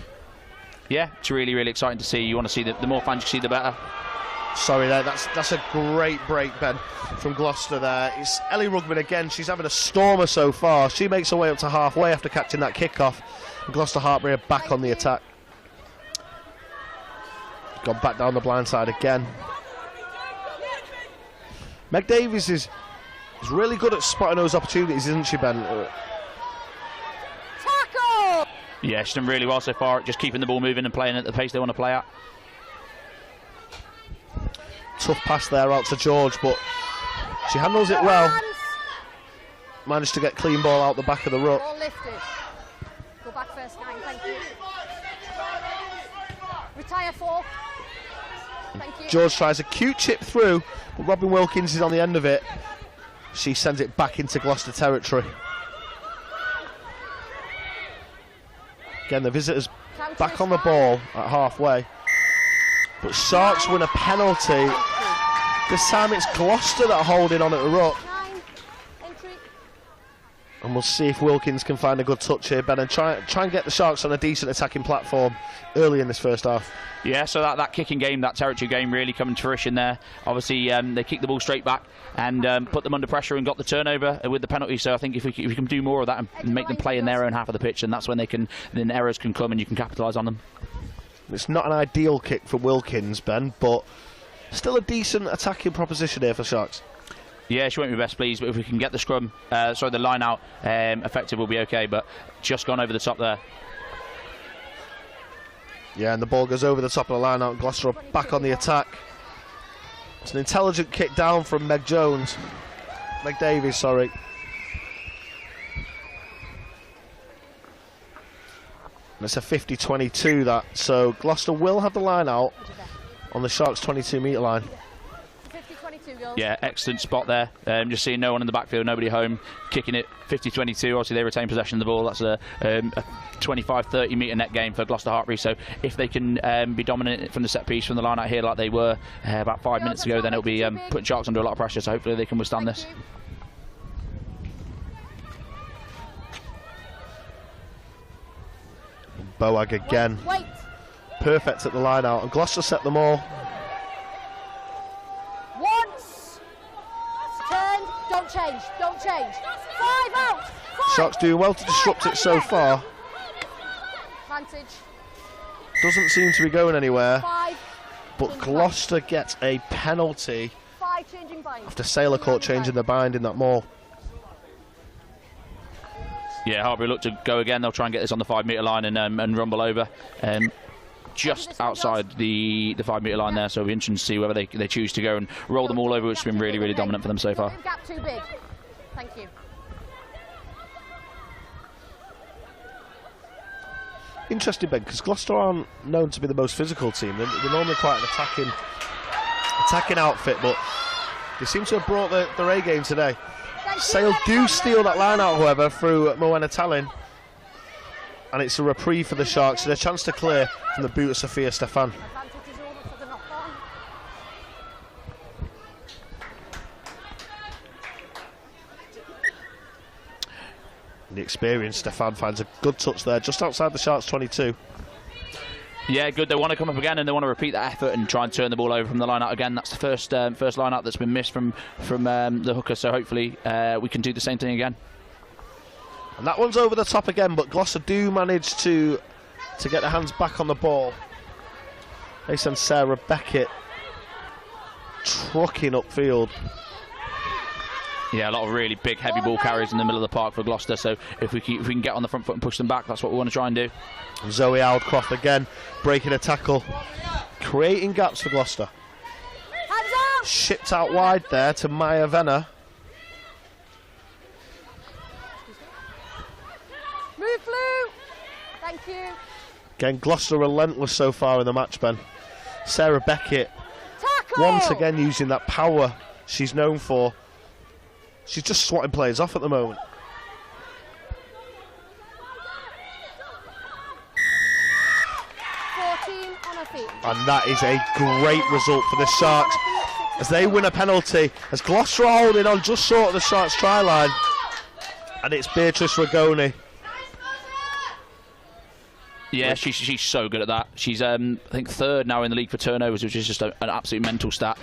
Yeah, it's really, really exciting to see. You want to see the more fans you see, the better. Sorry there, that's a great break, Ben, from Gloucester there. It's Ellie Rugman again. She's having a stormer so far. She makes her way up to halfway after catching that kick-off. And Gloucester-Hartpury are back on the attack. Gone back down the blind side again. Meg Davies is really good at spotting those opportunities, isn't she, Ben? Tackle! Yeah, she's done really well so far at just keeping the ball moving and playing at the pace they want to play at. Tough pass there out to George, but she handles it well. Managed to get clean ball out the back of the ruck. Ball lifted. Go back first 9, thank you. Retire 4. Thank you. George tries a cute chip through, but Robin Wilkins is on the end of it. She sends it back into Gloucester territory. Again, the visitors back on the ball at halfway. But Sharks win a penalty. This time it's Gloucester that are holding on at the ruck. And we'll see if Wilkins can find a good touch here, Ben, and try and get the Sharks on a decent attacking platform early in this first half. Yeah, so that kicking game, that territory game really coming to fruition there. Obviously, they kicked the ball straight back and put them under pressure and got the turnover with the penalty. So I think if we can do more of that and make them play in their own half of the pitch, then that's when then errors can come and you can capitalise on them. It's not an ideal kick for Wilkins, Ben, but still a decent attacking proposition here for Sharks. Yeah, she won't be best pleased, but if we can get the scrum, the line out effective, we'll be okay. But just gone over the top there. Yeah, and the ball goes over the top of the line out. Gloucester are back on the attack. It's an intelligent kick down from Meg Davies, sorry. And it's a 50-22 that, so Gloucester will have the line out on the Sharks' 22-metre line. Yeah, excellent spot there. Just seeing no one in the backfield, nobody home, kicking it 50-22. Obviously, they retain possession of the ball. That's a 25-30 metre net game for Gloucester-Hartpury. So if they can be dominant from the set piece from the line out here like they were about 5 minutes ago, then it'll be putting Sharks under a lot of pressure. So hopefully they can withstand this. Boag again. Perfect at the line out, and Gloucester set them all. Once. Turn. Don't change. 5 out. 5. Sharks doing well to disrupt it so far. Advantage. Doesn't seem to be going anywhere. 5. But Gloucester gets a penalty 5 changing bind. after Sailor Court changing the bind in that maul. Yeah, Hartpury look to go again. They'll try and get this on the 5-metre line and rumble over. Just outside the 5-metre line there, so it'll be interesting to see whether they choose to go and roll them all over, which has been really, really dominant for them so far. Gap too big. Thank you. Interesting, Ben, because Gloucester aren't known to be the most physical team. They're normally quite an attacking outfit, but they seem to have brought their A game today. Sale do steal that line out, however, through Moena Tallinn. And it's a reprieve for the Sharks and a chance to clear from the boot of Sophia Stefan. The experienced Stefan finds a good touch there, just outside the Sharks' 22. Yeah, good. They want to come up again and they want to repeat that effort and try and turn the ball over from the line out again. That's the first line out that's been missed from the hooker, so hopefully we can do the same thing again. And that one's over the top again, but Gloucester do manage to get their hands back on the ball. They send Sarah Beckett trucking upfield. Yeah, a lot of really big, heavy ball carries in the middle of the park for Gloucester, so if we can get on the front foot and push them back, that's what we want to try and do. Zoe Aldcroft again, breaking a tackle, creating gaps for Gloucester. Shipped out wide there to Maya Venner. Move, Blue. Thank you. Again, Gloucester relentless so far in the match, Ben. Sarah Beckett, tackle! Once again using that power she's known for. She's just swatting players off at the moment. And that is a great result for the Sharks as they win a penalty, as Gloucester are holding on just short of the Sharks try line. And it's Beatrice Rigoni. Yeah, she's so good at that. She's, I think, third now in the league for turnovers, which is just an absolute mental stat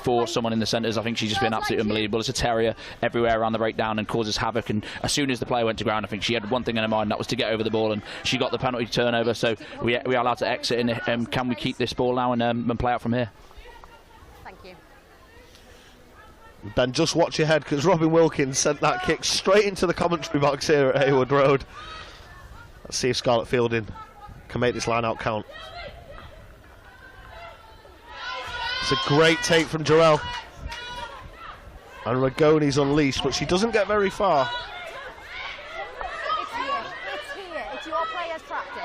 for someone in the centres. I think she's just been absolutely unbelievable. As a terrier, everywhere around the breakdown and causes havoc. And as soon as the player went to ground, I think she had one thing in her mind, that was to get over the ball, and she got the penalty turnover. So we are allowed to exit. And can we keep this ball now and play out from here? Thank you. Ben, just watch your head, because Robin Wilkins sent that kick straight into the commentary box here at Haywood Road. Let's see if Scarlett Fielding can make this line out count. It's a great take from Jarell. And Rigoni's unleashed, but she doesn't get very far. It's here. It's here. It's your player's practice.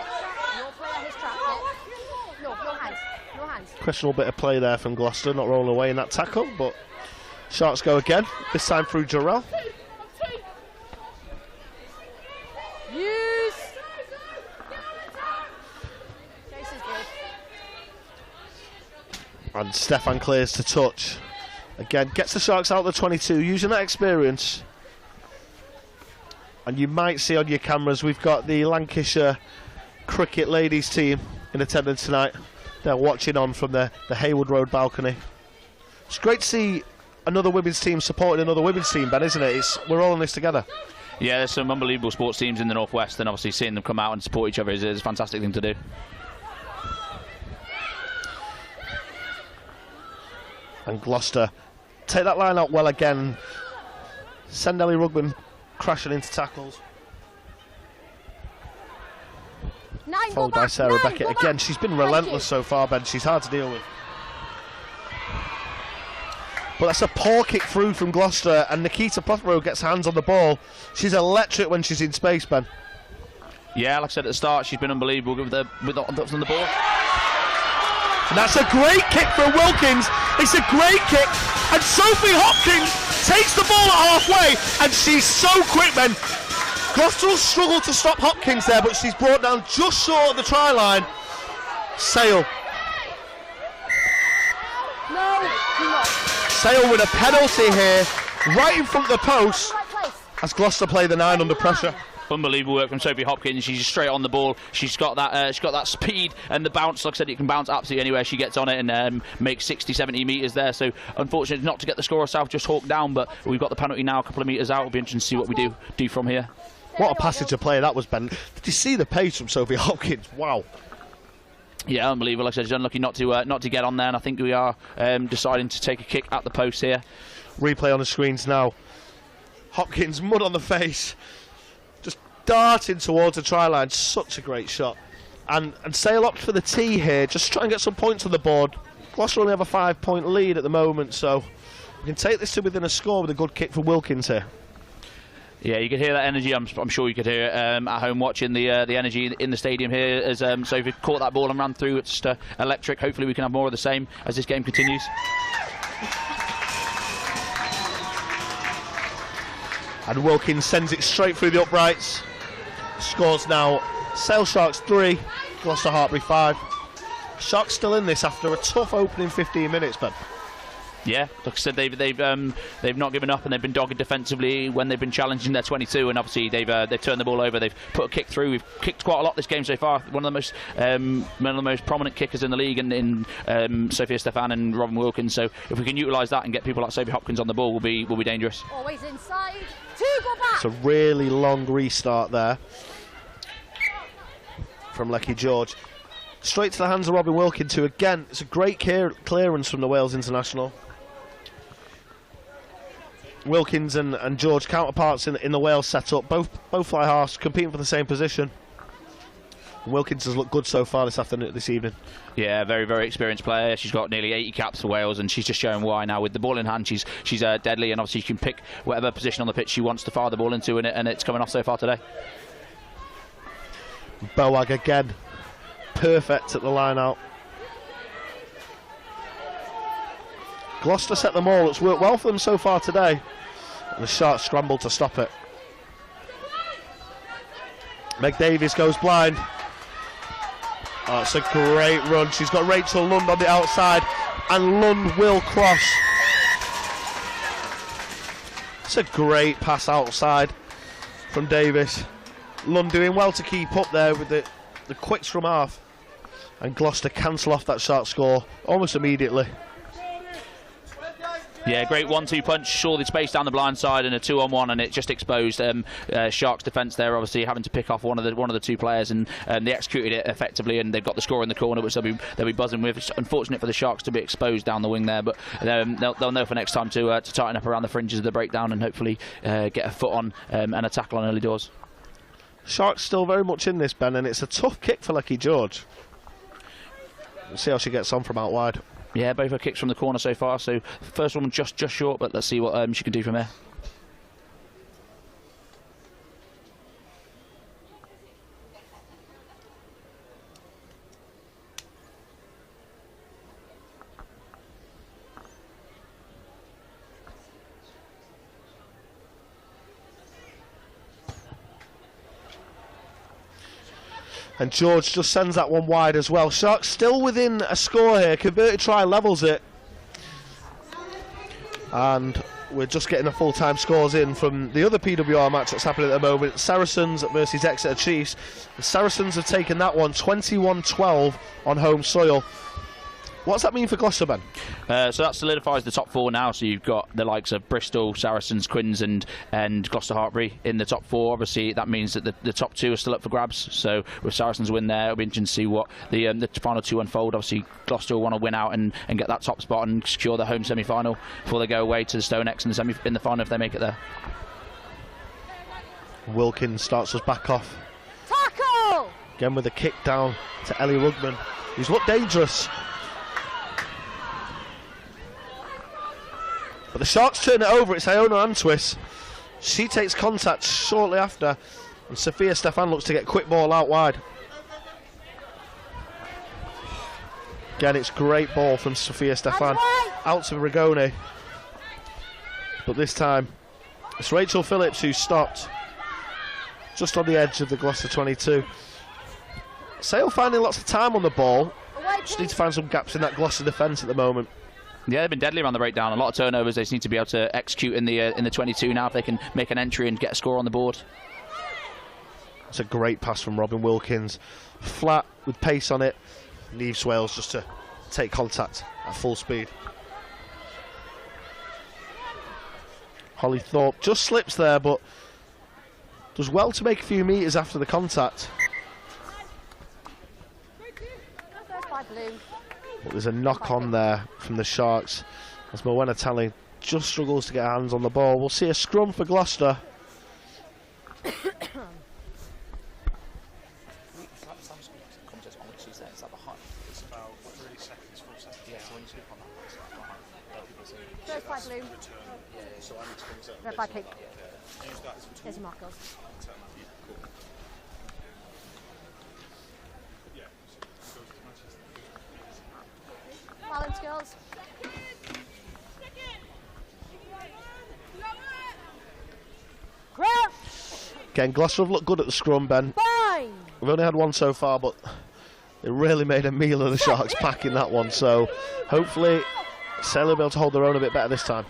Your player has trapped it. No, no hands. No hands. Questionable bit of play there from Gloucester, not rolling away in that tackle, but Sharks go again, this time through Jarell. Use. Chase is good. And Stefan clears to touch. Again, gets the Sharks out of the 22, using that experience. And you might see on your cameras, we've got the Lancashire cricket ladies team in attendance tonight. They're watching on from the Haywood Road balcony. It's great to see another women's team supporting another women's team, Ben, isn't it? We're all in this together. Yeah, there's some unbelievable sports teams in the Northwest, and obviously seeing them come out and support each other is a fantastic thing to do. And Gloucester take that line out well again. Send Ellie Rugman crashing into tackles. Followed by Sarah Beckett. Again, she's been relentless so far, Ben. She's hard to deal with. But that's a poor kick through from Gloucester, and Nikita Prothero gets hands on the ball. She's electric when she's in space, Ben. Yeah, like I said at the start, she's been unbelievable with the on the ball. And that's a great kick from Wilkins. It's a great kick, and Sophie Hopkins takes the ball at halfway, and she's so quick, Ben. Gloucester will struggle to stop Hopkins there, but she's brought down just short of the try line. Sale. Sale with a penalty here, right in front of the post, as Gloucester play the 9 under pressure. Unbelievable work from Sophie Hopkins. She's straight on the ball. She's got that speed and the bounce. Like I said, it can bounce absolutely anywhere she gets on it and make 60-70 metres there. So unfortunately not to get the score herself, just hawked down, but we've got the penalty now a couple of metres out. It'll be interesting to see what we do from here. What a passage of play that was, Ben. Did you see the pace from Sophie Hopkins? Wow. Yeah, unbelievable. Like I said, she's unlucky not to get on there, and I think we are deciding to take a kick at the post here. Replay on the screens now. Hopkins, mud on the face, just darting towards the try line. Such a great shot. And Sale opts for the tee here, just try and get some points on the board. Gloucester only have a 5-point lead at the moment, so we can take this to within a score with a good kick for Wilkins here. Yeah, you could hear that energy. I'm sure you could hear it at home watching the energy in the stadium here as Sophie caught that ball and ran through. It's just electric. Hopefully we can have more of the same as this game continues. And Wilkins sends it straight through the uprights. Scores now. Sale Sharks 3, Gloucester-Hartpury 5. Sharks still in this after a tough opening 15 minutes, Ben. Yeah, like I said, they've not given up and they've been dogged defensively when they've been challenging their 22, and obviously they've turned the ball over. They've put a kick through. We've kicked quite a lot this game so far. One of the most prominent kickers in the league, and in Sophia Stefan and Robin Wilkins. So if we can utilise that and get people like Sophie Hopkins on the ball, we'll be dangerous. Always inside. 2, go back. It's a really long restart there from Lecky George. Straight to the hands of Robin Wilkins, who again, it's a great clearance from the Wales international. Wilkins and George, counterparts in the Wales setup, both fly halves, competing for the same position. And Wilkins has looked good so far this evening. Yeah, very, very experienced player. She's got nearly 80 caps for Wales, and she's just showing why now. With the ball in hand, she's deadly, and obviously she can pick whatever position on the pitch she wants to fire the ball into, and it's coming off so far today. Boag again, perfect at the line out. Gloucester set them all. It's worked well for them so far today. And the Sharks scrambled to stop it. Meg Davies goes blind. Oh, it's a great run. She's got Rachel Lund on the outside, and Lund will cross. It's a great pass outside from Davis. Lund doing well to keep up there with the quick scrum half. And Gloucester cancel off that Sharks score almost immediately. Yeah, great 1-2 punch, saw the space down the blind side and a 2-on-1, and it just exposed Sharks' defence there, obviously having to pick off one of the two players, and they executed it effectively, and they've got the score in the corner, which they'll be buzzing with. It's unfortunate for the Sharks to be exposed down the wing there, but they'll know for next time to tighten up around the fringes of the breakdown and hopefully get a foot on and a tackle on early doors. Sharks still very much in this, Ben, and it's a tough kick for Lecky George. We'll see how she gets on from out wide. Yeah, both her kicks from the corner so far, so the first one just short, but let's see what she can do from there. And George just sends that one wide as well. Sharks still within a score here. Converted try levels it. And we're just getting the full-time scores in from the other PWR match that's happening at the moment. Saracens versus Exeter Chiefs. The Saracens have taken that one 21-12 on home soil. What's that mean for Gloucester, Ben? So that solidifies the top four now. So you've got the likes of Bristol, Saracens, Quins and Gloucester-Hartpury in the top four. Obviously, that means that the top two are still up for grabs. So with Saracens win there, it'll be interesting to see what the final two unfold. Obviously, Gloucester will want to win out and get that top spot and secure the home semi-final before they go away to the Stonex in the final if they make it there. Wilkins starts us back off. Tackle! Again with a kick down to Ellie Rugman, who's looked dangerous. But the Sharks turn it over. It's Iona Antwis. She takes contact shortly after, and Sophia Stefan looks to get quick ball out wide. Again, it's great ball from Sophia Stefan out to Rigoni. But this time, it's Rachel Phillips who's stopped just on the edge of the Gloucester 22. Sale finding lots of time on the ball. Just need to find some gaps in that Gloucester defence at the moment. Yeah, they've been deadly around the breakdown. A lot of turnovers. They just need to be able to execute in the 22 now if they can make an entry and get a score on the board. It's a great pass from Robin Wilkins. Flat with pace on it. Leaves Wales just to take contact at full speed. Holly Thorpe just slips there, but does well to make a few metres after the contact. But there's a knock on there from the Sharks as Moena Talley just struggles to get her hands on the ball. We'll see a scrum for Gloucester. First by blue. Red by pink. There's your markers. Balance, girls. Again, Gloucester have looked good at the scrum, Ben. Fine. We've only had one so far, but they really made a meal of the Sharks packing that one. So hopefully Sale will be able to hold their own a bit better this time.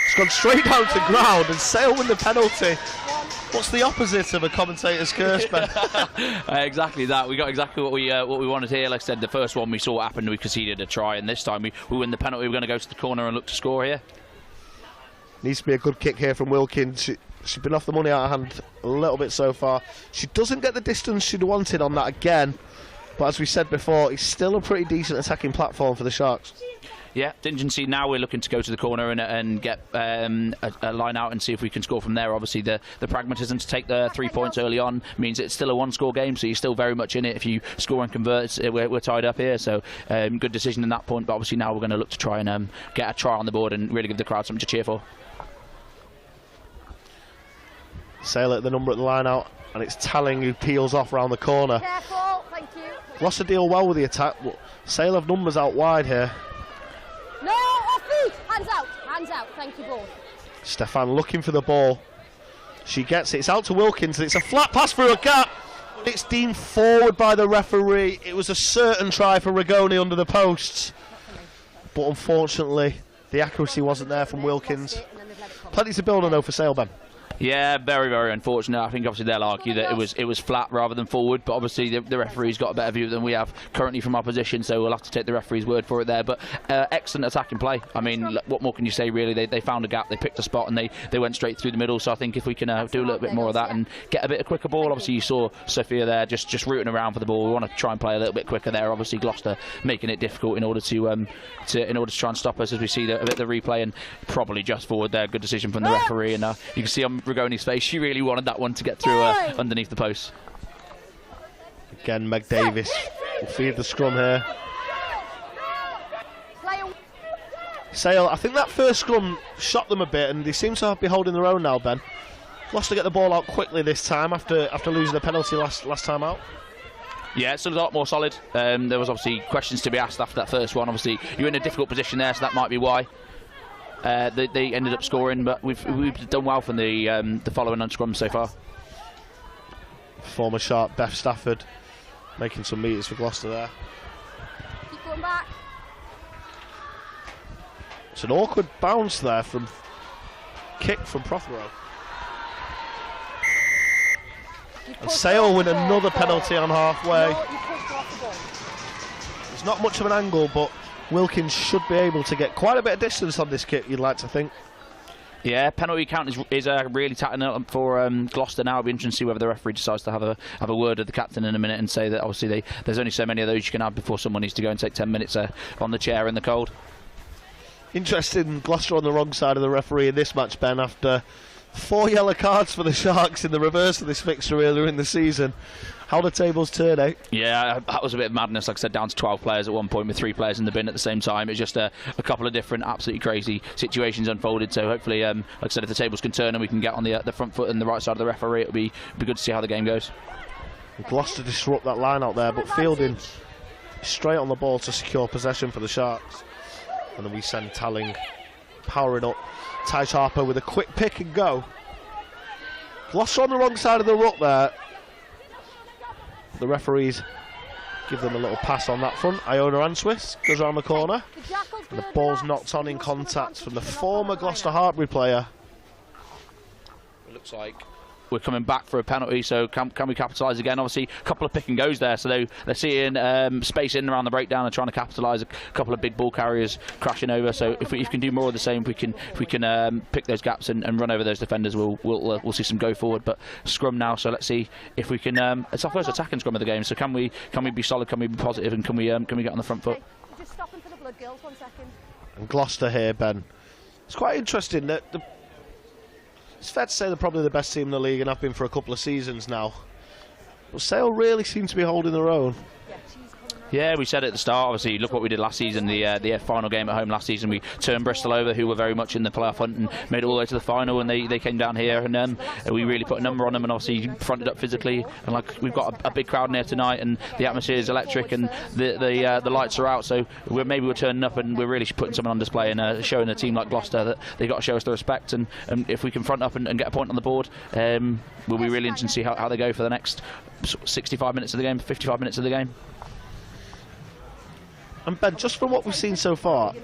It's gone straight down to ground, and Sale win the penalty. What's the opposite of a commentator's curse, Ben? Exactly that. We got exactly what we wanted here. Like I said, the first one we saw what happened, we conceded a try, and this time we win the penalty. We're going to go to the corner and look to score here. Needs to be a good kick here from Wilkins. She's been off the money out of hand a little bit so far. She doesn't get the distance she'd wanted on that again, but as we said before, it's still a pretty decent attacking platform for the Sharks. Yeah, contingency now. We're looking to go to the corner and get a line out and see if we can score from there. Obviously, the pragmatism to take the 3 points early on means it's still a one-score game, so you're still very much in it. If you score and convert, we're tied up here. So good decision in that point. But obviously now we're going to look to try and get a try on the board and really give the crowd something to cheer for. Sale at the number at the line out, and it's Talling who peels off round the corner. Careful, thank you. Gloucester deal well with the attack, but Sale have numbers out wide here. No, off feet! Hands out, thank you both. Stefan looking for the ball. She gets it, it's out to Wilkins, and it's a flat pass through a gap. It's deemed forward by the referee. It was a certain try for Rigoni under the posts, but unfortunately the accuracy wasn't there from Wilkins. Plenty to build on though for Sale, Ben. Yeah, very, very unfortunate. I think obviously they'll argue that it was flat rather than forward, but obviously the referee's got a better view than we have currently from our position, so we'll have to take the referee's word for it there. But excellent attacking play. I mean, what more can you say really? They found a gap, they picked a spot, and they went straight through the middle. So I think if we can do a little bit more of that and get a bit of quicker ball. Obviously you saw Sophia there just rooting around for the ball. We want to try and play a little bit quicker there. Obviously Gloucester making it difficult in order to try and stop us as we see a bit of the replay, and probably just forward there. Good decision from the referee, and you can see on Rigoni's face she really wanted that one to get through underneath the post. Again, Meg Davis will feed the scrum here. Sale, I think that first scrum shot them a bit, and they seem to be holding their own now, Ben. Gloucester get the ball out quickly this time after losing the penalty last time out. Yeah, it's a lot more solid. There was obviously questions to be asked after that first one. Obviously, you're in a difficult position there, so that might be why. They ended up scoring, but we've done well from the following on scrum so far. Former Sharp Beth Stafford making some meters for Gloucester there. Keep going back. It's an awkward bounce there from kick from Prothero. And Sale win another penalty on halfway. It's not much of an angle, but Wilkins should be able to get quite a bit of distance on this kick, you'd like to think. Yeah, penalty count is really tightening up for Gloucester now. It'll be interesting to see whether the referee decides to have a word with the captain in a minute and say that obviously there's only so many of those you can have before someone needs to go and take 10 minutes on the chair in the cold. Interesting, Gloucester on the wrong side of the referee in this match, Ben, after 4 yellow cards for the Sharks in the reverse of this fixture earlier in the season. How the tables turn, eh? Yeah, that was a bit of madness. Like I said, down to 12 players at one point with 3 players in the bin at the same time. It's just a couple of different absolutely crazy situations unfolded. So hopefully, like I said, if the tables can turn and we can get on the front foot and the right side of the referee, it'll be good to see how the game goes. Gloucester disrupt that line out there, but fielding straight on the ball to secure possession for the Sharks. And then we send Talling powering up. Tysh Harper with a quick pick and go. Gloucester on the wrong side of the ruck there. The referees give them a little pass on that front. Iona Answis goes around the corner. And the ball's knocked on in contact from the former Gloucester-Hartpury player. It looks like we're coming back for a penalty, so can we capitalise again? Obviously, a couple of pick and goes there, so they're seeing space in around the breakdown and trying to capitalise. A couple of big ball carriers crashing over. So if we can do more of the same, if we can pick those gaps and run over those defenders, we'll see some go forward. But scrum now, so let's see if we can. It's our first attacking scrum of the game, so can we be solid? Can we be positive? And can we get on the front foot? Just stopping for the blood, girls. 1 second. And Gloucester here, Ben. It's quite interesting that it's fair to say they're probably the best team in the league and have been for a couple of seasons now. But Sale really seem to be holding their own. Yeah, we said at the start, obviously, look what we did last season, the final game at home last season. We turned Bristol over, who were very much in the playoff hunt, and made it all the way to the final, and they came down here, and we really put a number on them, and obviously fronted up physically. And like we've got a big crowd in here tonight, and the atmosphere is electric, and the lights are out, so maybe we're turning up, and we're really putting something on display, and showing a team like Gloucester that they've got to show us the respect, and if we can front up and get a point on the board, we'll be really interested to see how they go for the next 65 minutes of the game, 55 minutes of the game. And Ben, just from what we've seen so far,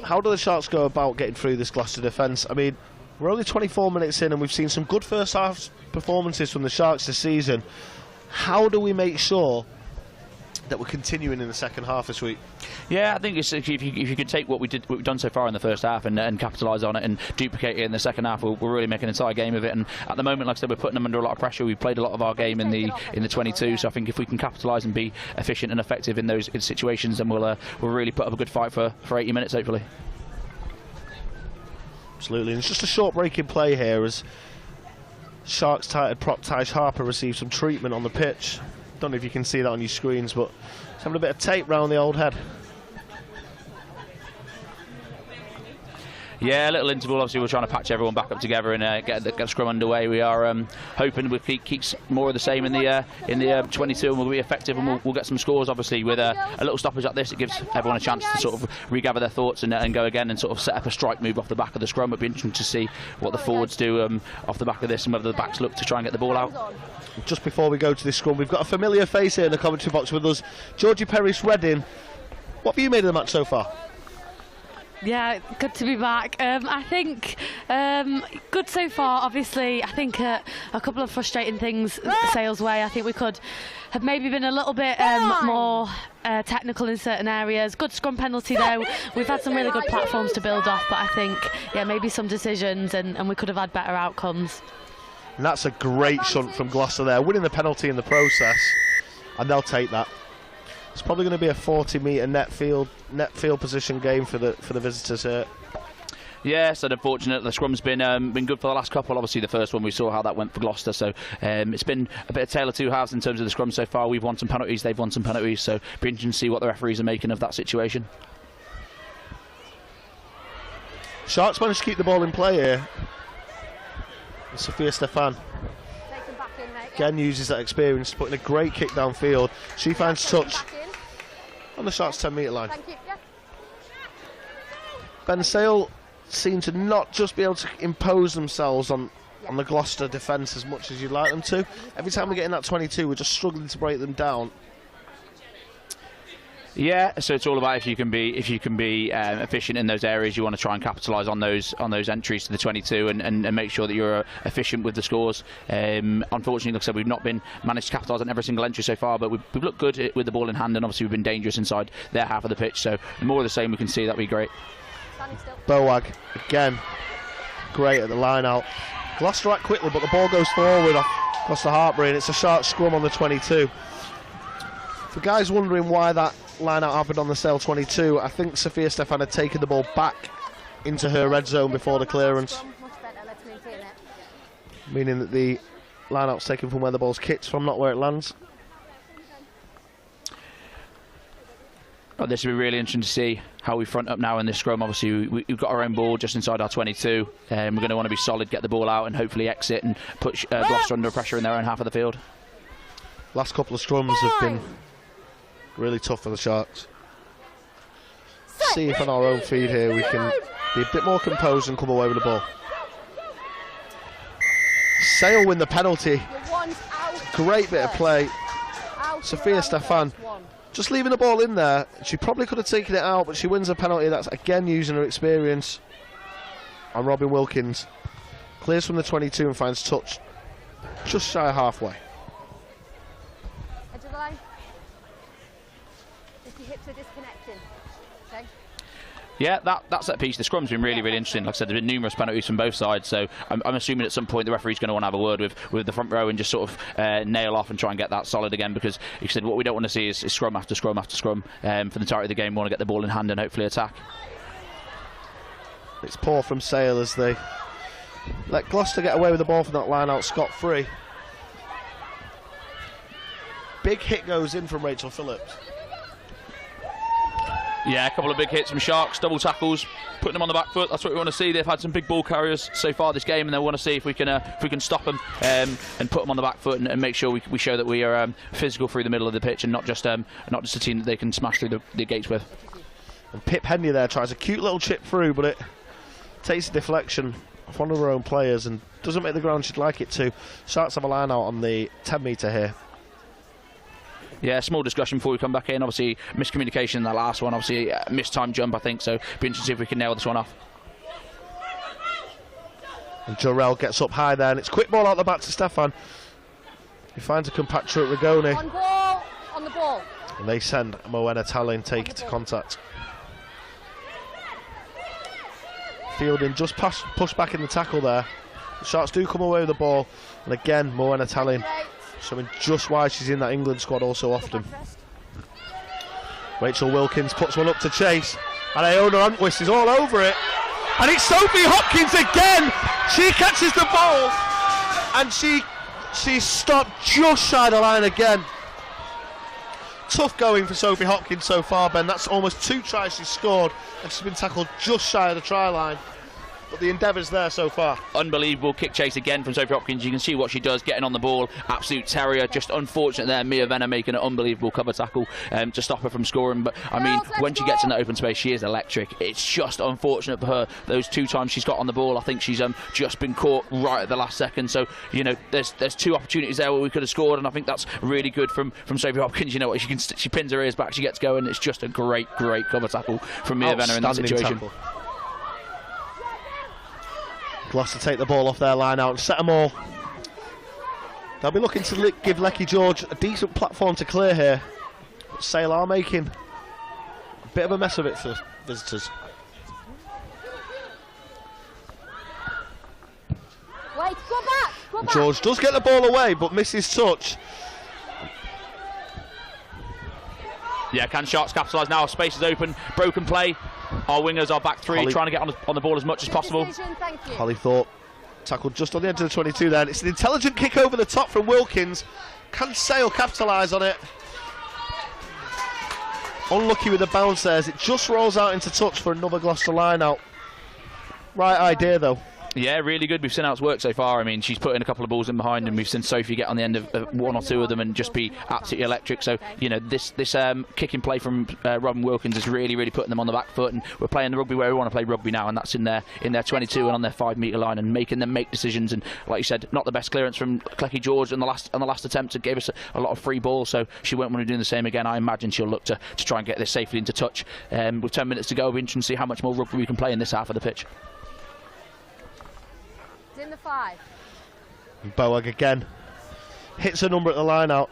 how do the Sharks go about getting through this Gloucester defence? I mean, we're only 24 minutes in and we've seen some good first half performances from the Sharks this season. How do we make sure that we're continuing in the second half this week? Yeah, I think if you could take what we've done so far in the first half and capitalise on it and duplicate it in the second half, we're really making an entire game of it. And at the moment, like I said, we're putting them under a lot of pressure. We've played a lot of our game in the 22, so I think if we can capitalise and be efficient and effective in those situations, then we'll really put up a good fight for 80 minutes, hopefully. Absolutely, and it's just a short break in play here as Sharks tighted prop Tysh Harper received some treatment on the pitch. Don't know if you can see that on your screens, but he's having a bit of tape round the old head. Yeah, a little interval. Obviously, we're trying to patch everyone back up together and get the scrum underway. We are hoping we keep more of the same in the 22, and we'll be effective, and we'll get some scores. Obviously, with a little stoppage like this, it gives everyone a chance to sort of regather their thoughts and go again and sort of set up a strike move off the back of the scrum. It'd be interesting to see what the forwards do off the back of this, and whether the backs look to try and get the ball out. Just before we go to this scrum, we've got a familiar face here in the commentary box with us, Georgie Perris-Redding. What have you made of the match so far? Yeah, good to be back. I think good so far. Obviously, I think a couple of frustrating things Sale's way. I think we could have maybe been a little bit more technical in certain areas. Good scrum penalty though. We've had some really good platforms to build off, but I think maybe some decisions and we could have had better outcomes. And that's a great shunt from Gloucester there, winning the penalty in the process, and they'll take that. It's probably going to be a 40-metre net field position game for the visitors here. Yes, and unfortunately the scrum's been good for the last couple. Obviously the first one we saw how that went for Gloucester, so it's been a bit of tale of two halves in terms of the scrum so far. We've won some penalties, they've won some penalties, so it'll be interesting to see what the referees are making of that situation. Sharks managed to keep the ball in play here. And Sophia Stefan again uses that experience, putting a great kick downfield. She finds touch on the Sharks 10-metre line. Ben Sale seem to not just be able to impose themselves on the Gloucester defence as much as you'd like them to. Every time we get in that 22, we're just struggling to break them down. Yeah, so it's all about if you can be efficient in those areas. You want to try and capitalise on those entries to the 22 and make sure that you're efficient with the scores. Unfortunately, like I said, we've not been managed to capitalise on every single entry so far, but we've looked good with the ball in hand, and obviously we've been dangerous inside their half of the pitch. So the more of the same we can see, that'd be great. Boag again, great at the line out. Gloucester act quickly, but the ball goes forward off Gloucester-Hartpury, and it's a sharp scrum on the 22. For guys wondering why that line out happened on the Sale 22, I think Sophia Stefan had taken the ball back into her red zone before the clearance, meaning that the line out's taken from where the ball's kicked from, not where it lands. But this will be really interesting to see how we front up now in this scrum. Obviously we've got our own ball just inside our 22, and we're going to want to be solid, get the ball out and hopefully exit and put Gloucester under pressure in their own half of the field. Last couple of scrums have been really tough for the Sharks. See if on our own feed here we can be a bit more composed and come away with the ball. Sale win the penalty. Great bit of play. Sophia Stefan just leaving the ball in there. She probably could have taken it out, but she wins a penalty. That's again using her experience. And Robin Wilkins clears from the 22 and finds touch just shy of halfway. Edge of the line. If your hips are disconnecting. Okay. Yeah, that set piece, the scrum's been really interesting. Like I said, there have been numerous penalties from both sides, so I'm assuming at some point the referee's going to want to have a word with the front row and just sort of nail off and try and get that solid again, because he said what we don't want to see is scrum after scrum after scrum. For the entirety of the game, we want to get the ball in hand and hopefully attack. It's poor from Sale as they let Gloucester get away with the ball from that line out scot-free. Big hit goes in from Rachel Phillips. Yeah, a couple of big hits from Sharks, double tackles, putting them on the back foot. That's what we want to see. They've had some big ball carriers so far this game, and they want to see if we can stop them and put them on the back foot and make sure we show that we are physical through the middle of the pitch and not just a team that they can smash through the gates with. And Pip Henry there tries a cute little chip through, but it takes a deflection off one of her own players and doesn't make the ground she'd like it to. Sharks have a line out on the 10 metre here. Yeah, small discussion before we come back in. Obviously, miscommunication in that last one. Obviously, mistimed jump, I think. So, be interesting to see if we can nail this one off. And Jorel gets up high there, and it's quick ball out the back to Stefan. He finds a compatriot Rigoni. On ball, on the ball. And they send Moena Tallinn take it to contact. Fielding just pushed back in the tackle there. The Sharks do come away with the ball, and again, Moena Tallinn showing just why she's in that England squad all so often. Rachel Wilkins puts one up to chase, and Iona Antwist is all over it. And it's Sophie Hopkins again! She catches the ball, and she's stopped just shy of the line again. Tough going for Sophie Hopkins so far, Ben. That's almost 2 tries she's scored, and she's been tackled just shy of the try line. but the endeavour's there so far. Unbelievable kick chase again from Sophie Hopkins. You can see what she does, getting on the ball. Absolute terrier. Just unfortunate there. Mia Venner making an unbelievable cover tackle to stop her from scoring. But I mean, when she gets in that open space, she is electric. It's just unfortunate for her. Those 2 times she's got on the ball, I think she's just been caught right at the last second. So you know, there's 2 opportunities there where we could have scored, and I think that's really good from Sophie Hopkins. You know what? She pins her ears back. She gets going. It's just a great cover tackle from Mia Venner in that situation. Tackle. Gloucester take the ball off their line out and set them all. They'll be looking to give Lecky George a decent platform to clear here. But Sale are making a bit of a mess of it for visitors. Wait, go back. George does get the ball away, but misses touch. Yeah, can Sharks capitalise now? Space is open, broken play. Our wingers are back 3, trying to get on the ball as much as possible. Holly Thorpe tackled just on the edge of the 22 then. It's an intelligent kick over the top from Wilkins. Can Sale capitalise on it? Unlucky with the bounce there as it just rolls out into touch for another Gloucester line out. Right idea though. Yeah, really good. We've seen how it's worked so far. I mean, she's put in a couple of balls in behind, and we've seen Sophie get on the end of 1 or 2 of them and just be absolutely electric. So, you know, this kicking play from Robin Wilkins is really putting them on the back foot, and we're playing the rugby where we want to play rugby now, and that's in their 22 and on their 5 metre line, and making them make decisions. And like you said, not the best clearance from Lecky George on the last attempt. It gave us a lot of free ball, so she won't want to do the same again. I imagine she'll look to try and get this safely into touch. With 10 minutes to go, it'll be interesting to see how much more rugby we can play in this half of the pitch. In the 5. Boag again hits a number at the line out.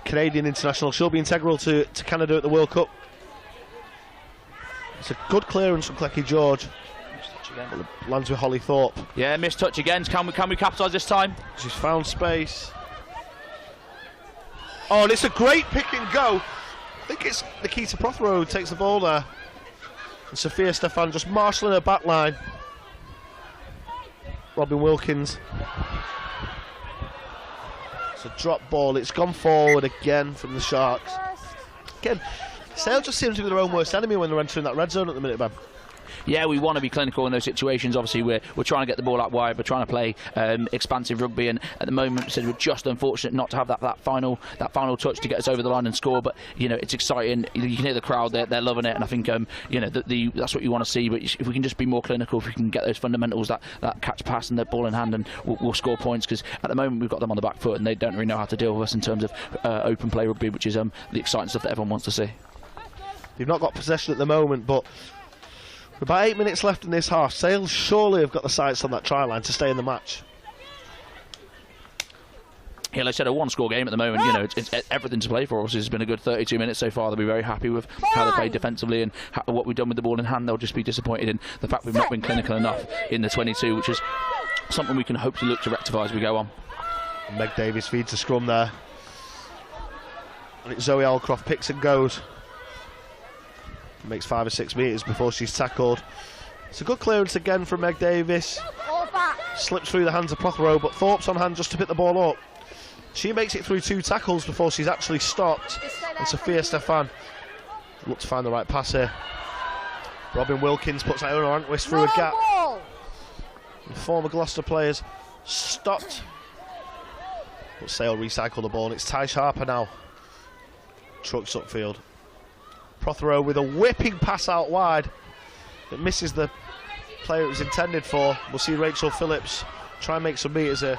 Canadian international, she'll be integral to Canada at the World Cup. It's a good clearance from Lecky George. Lands with Holly Thorpe. Yeah, missed touch again. Can we capitalise this time? She's found space. Oh, and it's a great pick and go. I think it's Nikita Prothero who takes the ball there, and Sophia Stefan just marshalling her back line. Robin Wilkins. It's a drop ball. It's gone forward again from the Sharks. Again, Sale just seems to be their own worst enemy when they're entering that red zone at the minute, Ben. Yeah, we want to be clinical in those situations. Obviously, we're trying to get the ball out wide. We're trying to play expansive rugby, and at the moment, so we're just unfortunate not to have that final touch to get us over the line and score. But you know, it's exciting. You can hear the crowd; they're loving it, and I think you know that's what you want to see. But if we can just be more clinical, if we can get those fundamentals, that catch, pass, and the ball in hand, and we'll score points. Because at the moment, we've got them on the back foot, and they don't really know how to deal with us in terms of open play rugby, which is the exciting stuff that everyone wants to see. They've not got possession at the moment, but with about 8 minutes left in this half, Sale surely have got the sights on that try line to stay in the match. Yeah, like I said, a 1-score game at the moment. You know, it's everything to play for us. It's been a good 32 minutes so far. They'll be very happy with how they played defensively and what we've done with the ball in hand. They'll just be disappointed in the fact we've not been clinical enough in the 22, which is something we can hopefully look to rectify as we go on. Meg Davies feeds a scrum there, and it's Zoe Alcroft picks and goes. Makes 5 or 6 metres before she's tackled. It's a good clearance again from Meg Davies. Slips through the hands of Prothero, but Thorpe's on hand just to pick the ball up. She makes it through 2 tackles before she's actually stopped. And Sophia Stefan look to find the right pass here. Robin Wilkins puts Iona Anquist through a gap. The former Gloucester players stopped, but Sale recycle the ball, and it's Tysh Harper now. Trucks upfield. Prothero with a whipping pass out wide that misses the player it was intended for. We'll see Rachel Phillips try and make some meters here.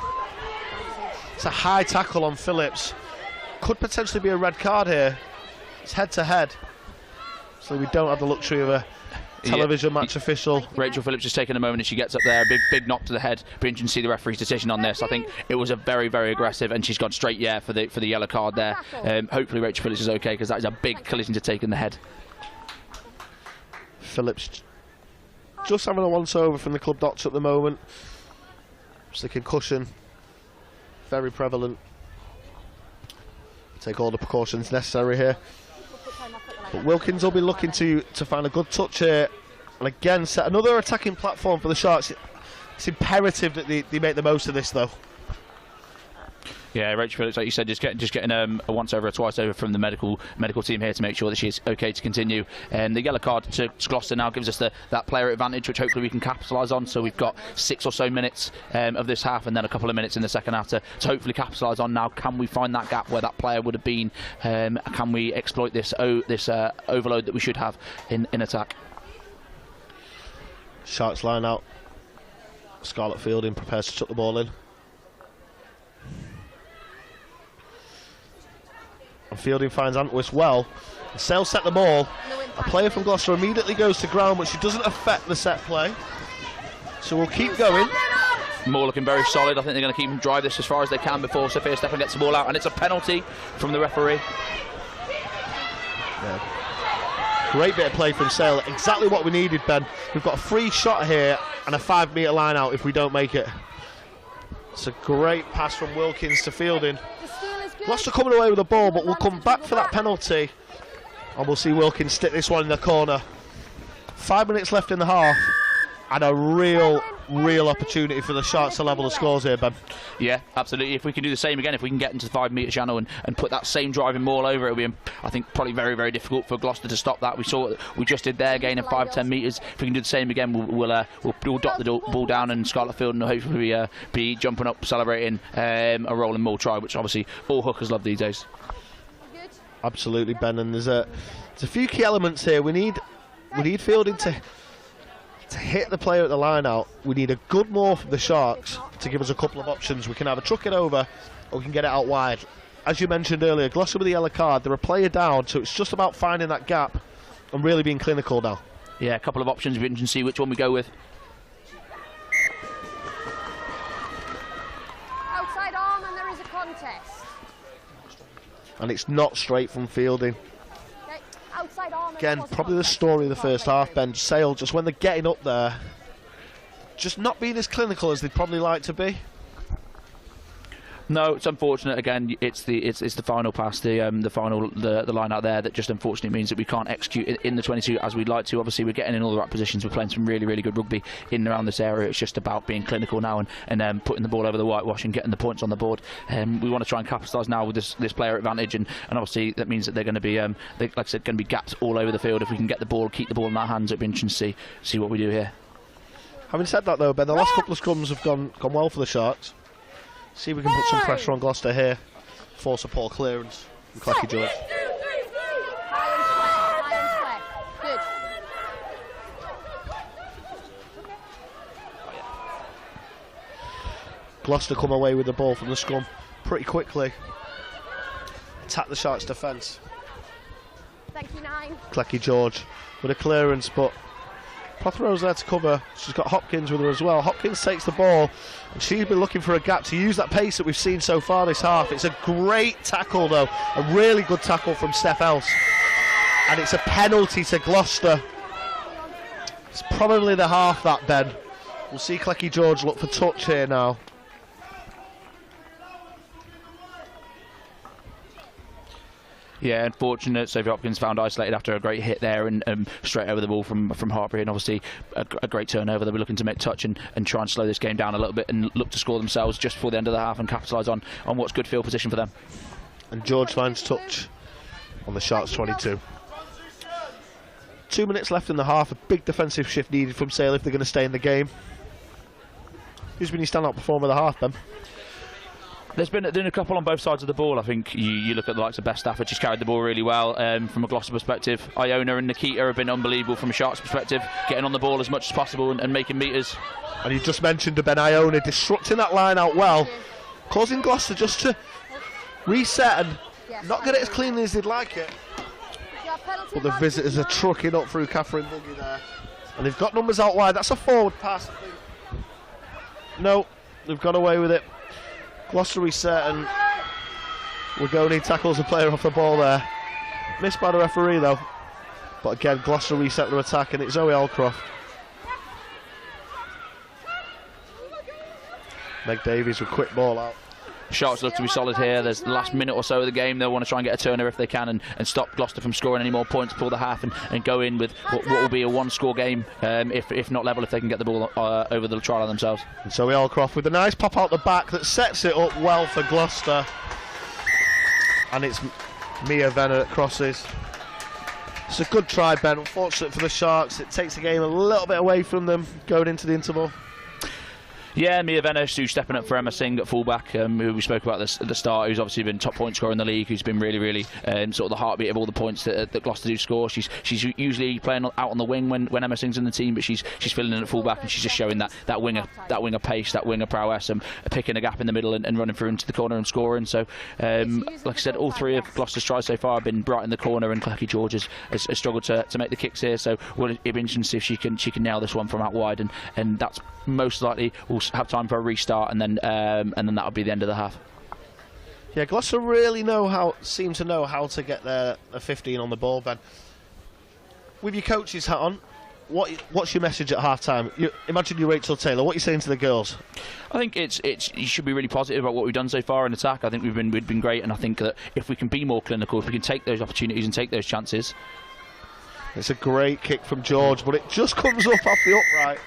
It's a high tackle on Phillips. Could potentially be a red card here. It's head to head, so we don't have the luxury of a television match official. Rachel Phillips just taking a moment and she gets up there, big knock to the head. Be interesting to see the referee's decision on this. I think it was a very aggressive, and she's gone straight for the yellow card there. Hopefully Rachel Phillips is okay, because that is a big collision to take in the head. Phillips just having a once over from the club doctor at the moment. It's the concussion, very prevalent. Take all the precautions necessary here. But Wilkins will be looking to find a good touch here, and again set another attacking platform for the Sharks. It's imperative that they make the most of this, though. Yeah, Rachel Phillips, like you said, just getting a once over, a twice over from the medical team here to make sure that she's okay to continue. The yellow card to Gloucester now gives us that player advantage, which hopefully we can capitalise on. So we've got 6 or so minutes of this half, and then a couple of minutes in the second half to hopefully capitalise on. Now, can we find that gap where that player would have been? Can we exploit this overload that we should have in attack? Sharks line out. Scarlett Fielding prepares to chuck the ball in. And Fielding finds Antwist well. Sale set the ball. A player from Gloucester immediately goes to ground, but she doesn't affect the set play. So we'll keep going. Moore looking very solid. I think they're going to keep them drive this as far as they can before Sophia Stefan gets the ball out, and it's a penalty from the referee. Yeah. Great bit of play from Sale. Exactly what we needed, Ben. We've got a free shot here and a 5-metre line out if we don't make it. It's a great pass from Wilkins to Fielding. Gloucester coming away with the ball, but we'll come back for that penalty, and we'll see Wilkins stick this one in the corner. 5 minutes left in the half, and a real opportunity for the Sharks to level the scores here, Ben. Yeah, absolutely. If we can do the same again, if we can get into the 5-metre channel and put that same driving maul over, it'll be, I think, probably very, very difficult for Gloucester to stop that. We saw what we just did there, gaining 5-10 metres. If we can do the same again, we'll dot the ball down, and Scarlett Field will hopefully be jumping up, celebrating a rolling maul try, which obviously all hookers love these days. Absolutely, Ben. And there's a few key elements here. We need Fielding to hit the player at the line out. We need a good maul from the Sharks to give us a couple of options. We can either truck it over or we can get it out wide. As you mentioned earlier, Gloucester with the yellow card, they're a player down, so it's just about finding that gap and really being clinical now. Yeah, a couple of options. We can see which one we go with. Outside arm, and there is a contest. And it's not straight from Fielding. Outside arm. Again, probably the story of the first half, Ben. Sale, just when they're getting up there, just not being as clinical as they'd probably like to be. No, it's unfortunate. Again, it's the final pass, the line out there that just unfortunately means that we can't execute in the 22 as we'd like to. Obviously, we're getting in all the right positions. We're playing some really, really good rugby in and around this area. It's just about being clinical now and putting the ball over the whitewash and getting the points on the board. We want to try and capitalise now with this player advantage, and obviously that means that they're going to be, like I said, going to be gaps all over the field. If we can get the ball, keep the ball in our hands, it'd be interesting to see what we do here. Having said that, though, Ben, the last couple of scrums have gone well for the Sharks. See if we can put some pressure on Gloucester here. Force a poor clearance from Clacky George. Good. Gloucester come away with the ball from the scrum pretty quickly. Attack the Sharks' defence. Thank you, 9. Clacky George with a clearance, but Prothero's there to cover. She's got Hopkins with her as well. Hopkins takes the ball, and she's been looking for a gap to use that pace that we've seen so far this half. It's a great tackle, though. A really good tackle from Steph Else. And it's a penalty to Gloucester. It's probably the half, that, Ben. We'll see Clacky George look for touch here now. Yeah, unfortunate. Sophie Hopkins found isolated after a great hit there and straight over the ball from Hartpury, and obviously a great turnover. They were looking to make touch and try and slow this game down a little bit and look to score themselves just before the end of the half and capitalise on what's good field position for them. And George finds touch on the Sharks 22. 2 minutes left in the half. A big defensive shift needed from Sale if they're going to stay in the game. Who's been your standout performer of the half, Ben? There's been a couple on both sides of the ball. I think you look at the likes of Best Stafford, she's carried the ball really well from a Gloucester perspective. Iona and Nikita have been unbelievable from a Sharks perspective, getting on the ball as much as possible and making metres. And you just mentioned Ben Iona disrupting that line out well, causing Gloucester just to reset and not get it as cleanly as they'd like it. But the visitors are trucking up through Catherine Buggy there. And they've got numbers out wide. That's a forward pass, I think. No, they've got away with it. Gloucester reset, and Wagoni tackles the player off the ball there. Missed by the referee, though. But again, Gloucester reset their attack, and it's Zoe Alcroft. Meg Davies with quick ball out. Sharks look to be solid here. There's the last minute or so of the game. They'll want to try and get a turner if they can and stop Gloucester from scoring any more points before the half and go in with what will be a one-score game, if not level, if they can get the ball over the try line themselves. And so we all cross with a nice pop out the back that sets it up well for Gloucester. And it's Mia Venner that crosses. It's a good try, Ben. Unfortunate for the Sharks, it takes the game a little bit away from them going into the interval. Yeah, Mia Venner, who's stepping up for Emma Singh at fullback, who we spoke about at the start, who's obviously been top point scorer in the league, who's been really sort of the heartbeat of all the points that Gloucester do score. She's usually playing out on the wing when Emma Singh's in the team, but she's filling in at fullback, and she's just showing that winger pace, that winger prowess, and picking a gap in the middle and running through into the corner and scoring. So, like I said, all three of Gloucester's tries so far have been right in the corner, and Clacky George has struggled to make the kicks here. So it'll be interesting to see if she can nail this one from out wide, and that's most likely we'll have time for a restart, and then that'll be the end of the half. Yeah, Gloucester really seem to know how to get their 15 on the ball, Ben. With your coach's hat on, what's your message at half time? Imagine you're Rachel Taylor. What are you saying to the girls? I think you should be really positive about what we've done so far in attack. I think we've been great, and I think that if we can be more clinical, if we can take those opportunities and take those chances. It's a great kick from George, but it just comes up off the upright.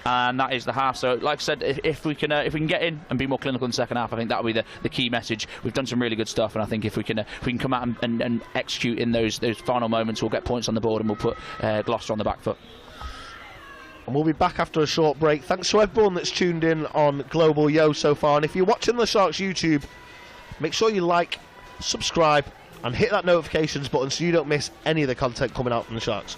And that is the half. So, like I said, if we can get in and be more clinical in the second half, I think that'll be the key message. We've done some really good stuff, and I think if we can come out and execute in those final moments, we'll get points on the board and we'll put Gloucester on the back foot. And we'll be back after a short break. Thanks to everyone that's tuned in on Global Yo so far. And if you're watching the Sharks YouTube, make sure you like, subscribe, and hit that notifications button so you don't miss any of the content coming out from the Sharks.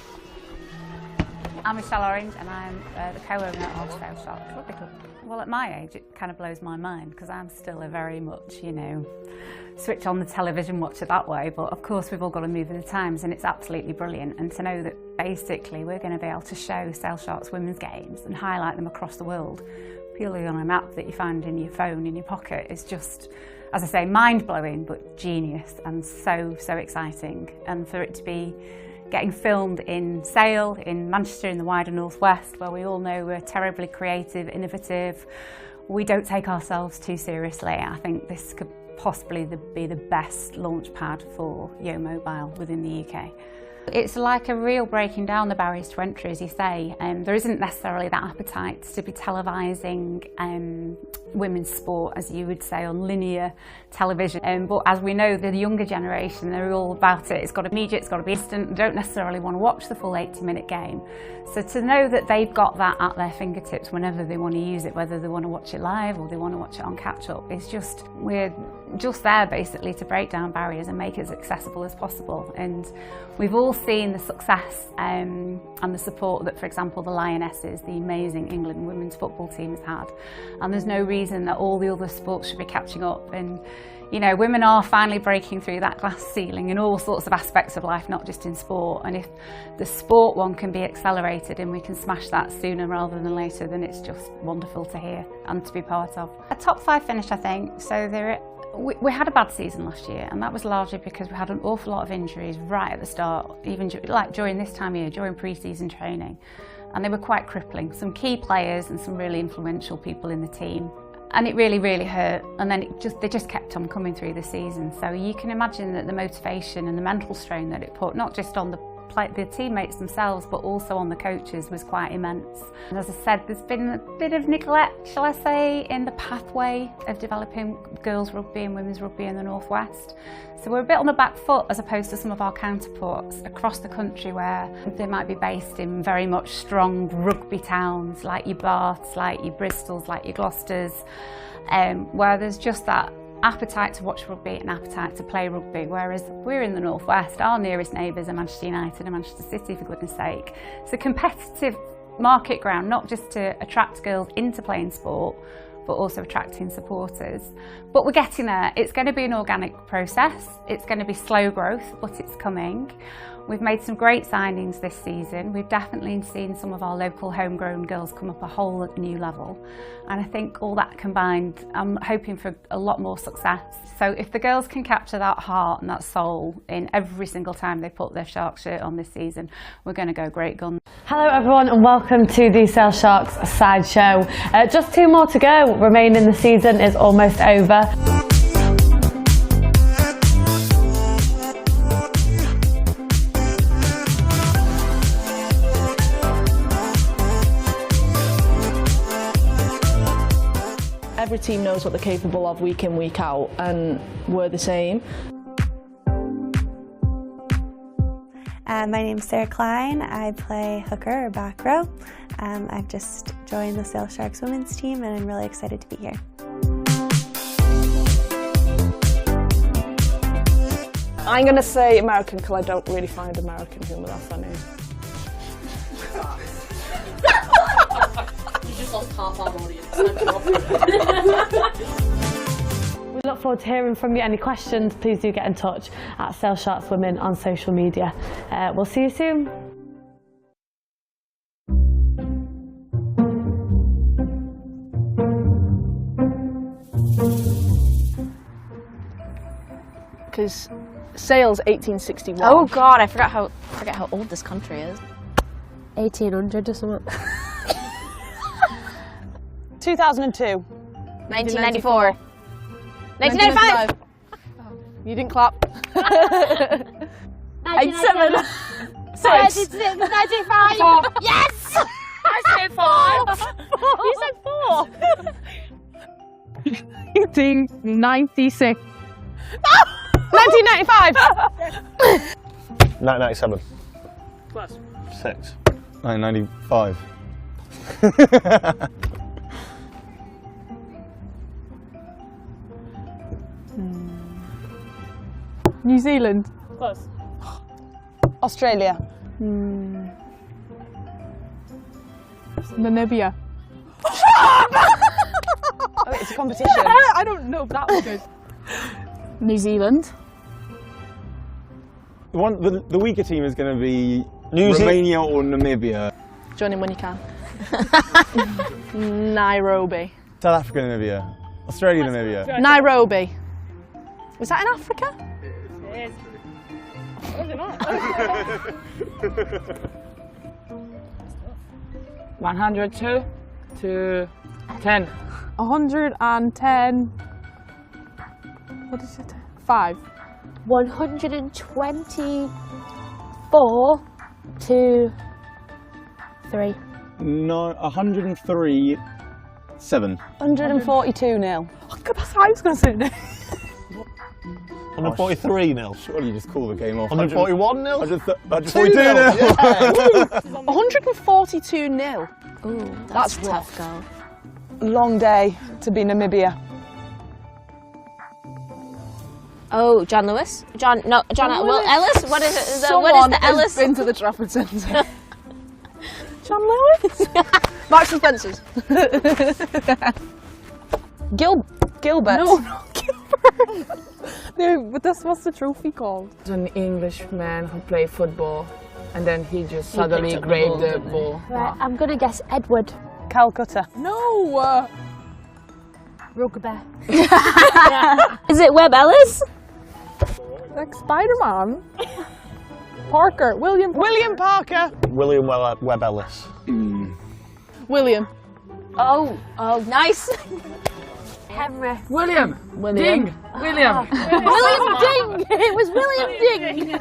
I'm Michelle Orange, and I'm the co-owner of Sale Sharks Rugby Club. Well, at my age, it kind of blows my mind because I'm still a very much, switch on the television watcher that way. But of course, we've all got to move with the times, and it's absolutely brilliant. And to know that basically we're going to be able to show Sale Sharks women's games and highlight them across the world purely on a map that you find in your phone, in your pocket, is just, as I say, mind-blowing, but genius and so exciting. And for it to be getting filmed in Sale, in Manchester, in the wider Northwest, where we all know we're terribly creative, innovative. We don't take ourselves too seriously. I think this could possibly be the best launch pad for Yo Mobile within the UK. It's like a real breaking down the barriers to entry, as you say. There isn't necessarily that appetite to be televising women's sport, as you would say, on linear television. But as we know, the younger generation, they're all about it. It's got to be immediate, it's got to be instant. They don't necessarily want to watch the full 80-minute game. So to know that they've got that at their fingertips whenever they want to use it, whether they want to watch it live or they want to watch it on catch-up, is just, we're just there basically to break down barriers and make it as accessible as possible. And we've all seen the success and the support that, for example, the Lionesses, the amazing England women's football team, has had. And there's no reason that all the other sports should be catching up. And women are finally breaking through that glass ceiling in all sorts of aspects of life, not just in sport. And if the sport one can be accelerated and we can smash that sooner rather than later, then it's just wonderful to hear and to be part of. A top 5 finish, I think. So we had a bad season last year, and that was largely because we had an awful lot of injuries right at the start, even during this time of year, during pre-season training. And they were quite crippling. Some key players and some really influential people in the team. And it really, really hurt. And then they just kept on coming through the season. So you can imagine that the motivation and the mental strain that it put, not just on the teammates themselves, but also on the coaches, was quite immense. And as I said, there's been a bit of neglect, shall I say, in the pathway of developing girls rugby and women's rugby in the Northwest. So we're a bit on the back foot as opposed to some of our counterparts across the country, where they might be based in very much strong rugby towns, like your Baths, like your Bristols, like your Gloucesters, where there's just that appetite to watch rugby and appetite to play rugby, whereas we're in the Northwest. Our nearest neighbours are Manchester United and Manchester City, for goodness sake. It's a competitive market ground, not just to attract girls into playing sport, but also attracting supporters. But we're getting there. It's going to be an organic process. It's going to be slow growth, but it's coming. We've made some great signings this season. We've definitely seen some of our local homegrown girls come up a whole new level. And I think all that combined, I'm hoping for a lot more success. So if the girls can capture that heart and that soul in every single time they put their Sharks shirt on this season, we're going to go great guns. Hello everyone and welcome to the Sale Sharks Sideshow. Just 2 more to go, remaining the season is almost over. Every team knows what they're capable of week in, week out, and we're the same. My name's Sarah Klein. I play hooker or back row. I've just joined the Sale Sharks women's team and I'm really excited to be here. I'm going to say American because I don't really find American humour that funny. You just lost half our audience. We look forward to hearing from you. Any questions, please do get in touch at Sale Sharks Women on social media. We'll see you soon. Because Sale's 1861. Oh God, I forget how old this country is. 1800 or something. 2002. 1994. 1995. You didn't clap. 87. 1995. Yes! I said 4. You said 4. 1996. 1995. 1997. Plus. 6. 1995. New Zealand. Close. Australia. Namibia. Oh, it's a competition. I don't know if that was good. New Zealand. The weaker team is going to be Romania or Namibia. Join in when you can. Nairobi. South Africa, Namibia. Australia, Namibia. Nairobi. Was that in Africa? It is. Was it not? 102 to 10. 110. What did you say? 5. 124 to 3. No, 103, 7. 142 nil. Oh, God, that's how I was going to say it. 143 nil. Surely you just call the game off. 141 nil. 142 nil. 142 nil. Ooh, That's a rough. tough goal. Long day to be Namibia. Oh, John Lewis? John Ellis? What is it? Someone What is the Ellis? has been to the Trafford Centre. John Lewis? Marks and Spencer's. Gilbert. No, not Gilbert. No, but that's what's the trophy called? It's an Englishman who played football and then he just He suddenly picked up the grabbed ball, the didn't he? ball. Right, I'm going to guess Edward. Calcutta. No! Rugby. Is it Webb Ellis? Like Spider-Man. Parker. William Parker. William Webb Ellis. William. Oh, nice. Henry. William. Ding. William. William Ding. It was William Ding.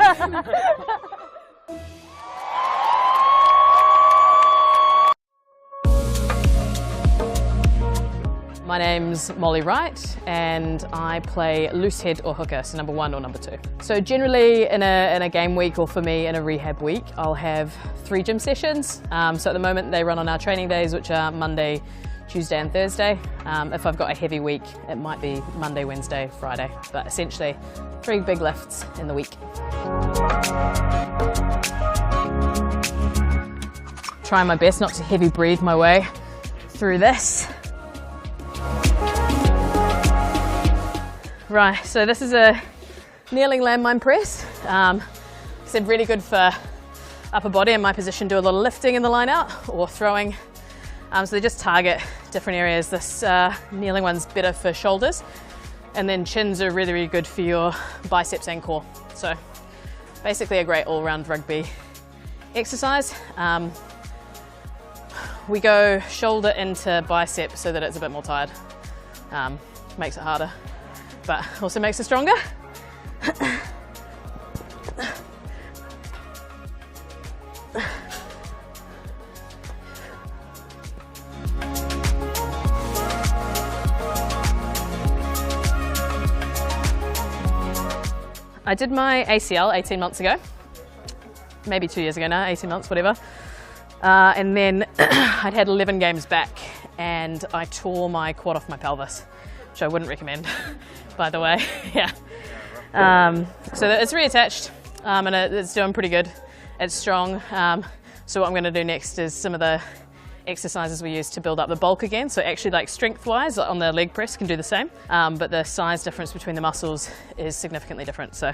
My name's Molly Wright and I play loose head or hooker, so number 1 or number 2. So generally in a game week, or for me in a rehab week, I'll have 3 gym sessions. So at the moment they run on our training days, which are Monday, Tuesday and Thursday. If I've got a heavy week, it might be Monday, Wednesday, Friday, but essentially 3 big lifts in the week. Trying my best not to heavy breathe my way through this. Right, so this is a kneeling landmine press. said, really good for upper body. In my position, do a lot of lifting in the line out or throwing. So they just target different areas. This kneeling one's better for shoulders. And then chins are really, really good for your biceps and core. So basically a great all-round rugby exercise. We go shoulder into bicep so that it's a bit more tired. Makes it harder, but also makes it stronger. I did my ACL 18 months ago, maybe 2 years ago now, 18 months, whatever. And then I'd had 11 games back and I tore my quad off my pelvis, which I wouldn't recommend, by the way. Yeah. So it's reattached and it's doing pretty good. It's strong. So what I'm going to do next is some of the exercises we use to build up the bulk again. So actually, like strength-wise, on the leg press can do the same, but the size difference between the muscles is significantly different. So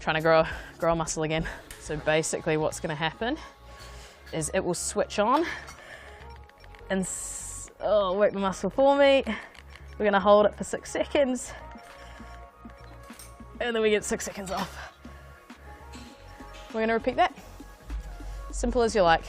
trying to grow a muscle again. So basically what's going to happen is it will switch on and work the muscle for me. We're going to hold it for 6 seconds and then we get 6 seconds off. We're going to repeat that. Simple as you like.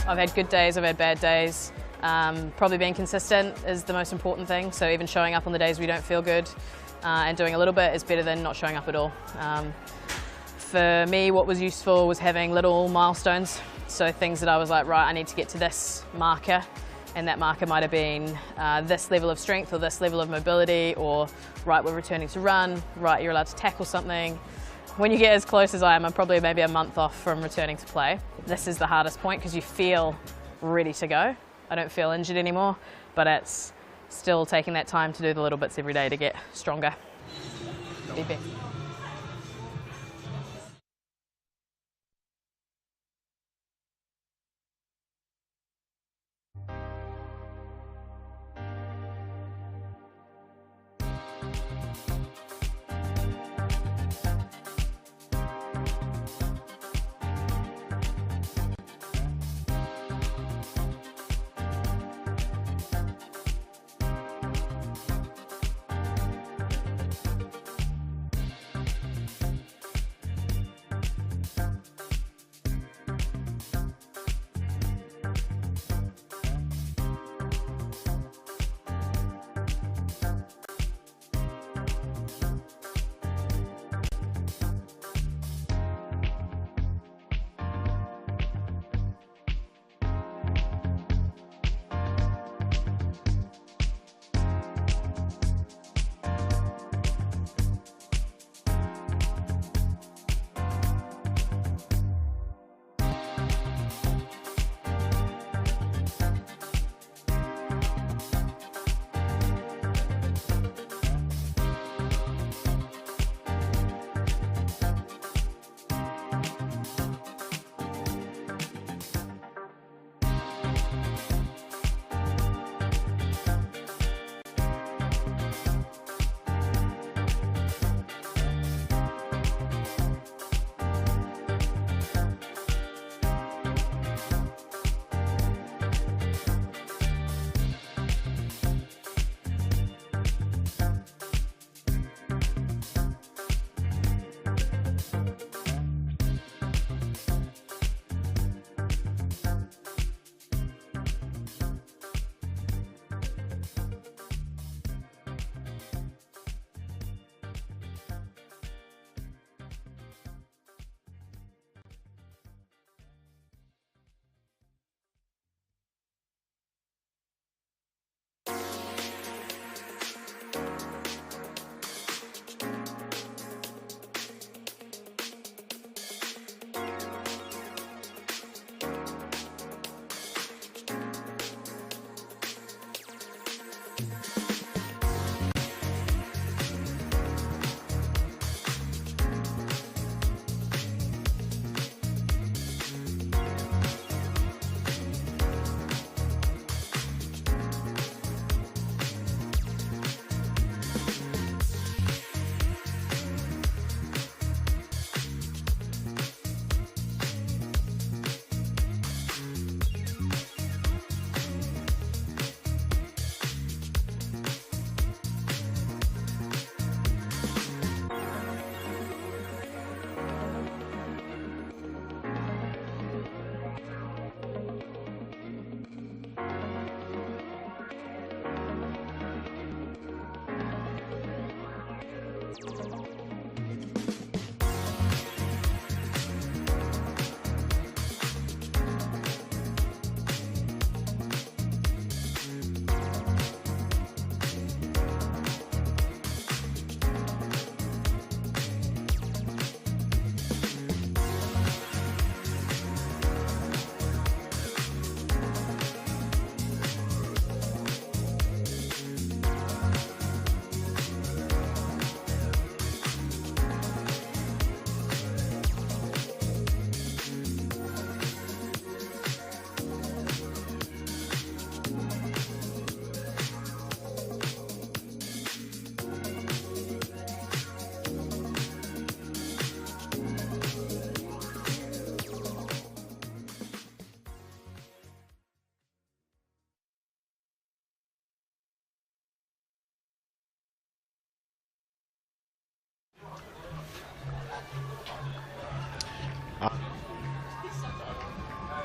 I've had good days, I've had bad days. Probably being consistent is the most important thing. So even showing up on the days we don't feel good and doing a little bit is better than not showing up at all. For me, what was useful was having little milestones. So things that I was like, right, I need to get to this marker. And that marker might have been this level of strength or this level of mobility, or right, we're returning to run, right, you're allowed to tackle something. When you get as close as I am, I'm probably maybe a month off from returning to play. This is the hardest point because you feel ready to go. I don't feel injured anymore, but it's still taking that time to do the little bits every day to get stronger. Be better.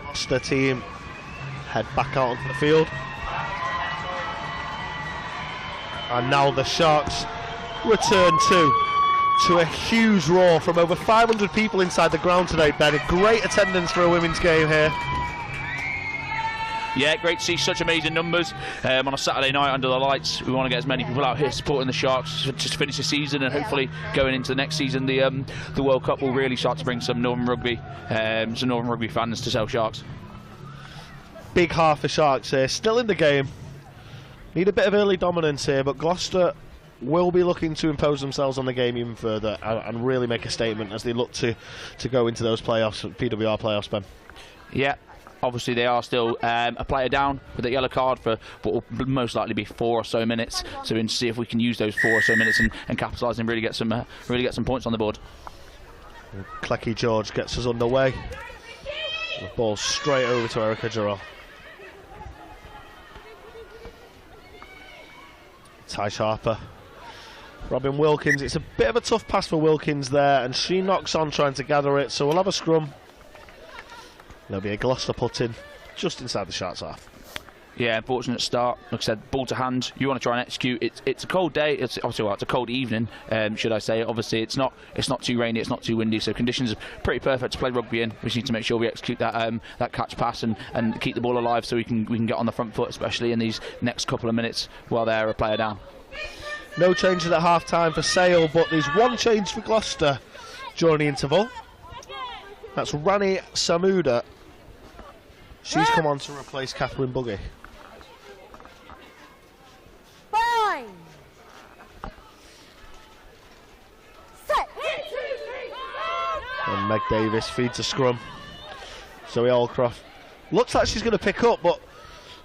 Gloucester team head back out onto the field. And now the Sharks return to a huge roar from over 500 people inside the ground today, Ben. A great attendance for a women's game here. Yeah, great to see such amazing numbers on a Saturday night under the lights. We want to get as many people out here supporting the Sharks just to finish the season, and hopefully going into the next season, the World Cup will really start to bring some Northern Rugby fans to Sale Sharks. Big half for Sharks here, still in the game. Need a bit of early dominance here, but Gloucester will be looking to impose themselves on the game even further and really make a statement as they look to go into those playoffs, PWR playoffs, Ben. Yeah. Obviously, they are still a player down with a yellow card for what will most likely be 4 or so minutes. So we can see if we can use those 4 or so minutes and capitalise and really get some points on the board. Clecky George gets us underway. The ball straight over to Erica Jarrell. Tysh Harper. Robin Wilkins. It's a bit of a tough pass for Wilkins there, and she knocks on trying to gather it. So we'll have a scrum. There'll be a Gloucester put in just inside the Sharks half. Yeah, unfortunate start. Like I said, ball to hand. You want to try and execute. It's a cold day. It's obviously it's a cold evening, should I say? Obviously, it's not too rainy. It's not too windy. So conditions are pretty perfect to play rugby in. We just need to make sure we execute that catch pass and keep the ball alive so we can get on the front foot, especially in these next couple of minutes while they're a player down. No changes at half time for Sale, but there's one change for Gloucester during the interval. That's Rani Samuda. She's come on to replace Catherine Buggy. Fine. Set. And Meg Davis feeds a scrum. Zoe Allcroft looks like she's going to pick up, but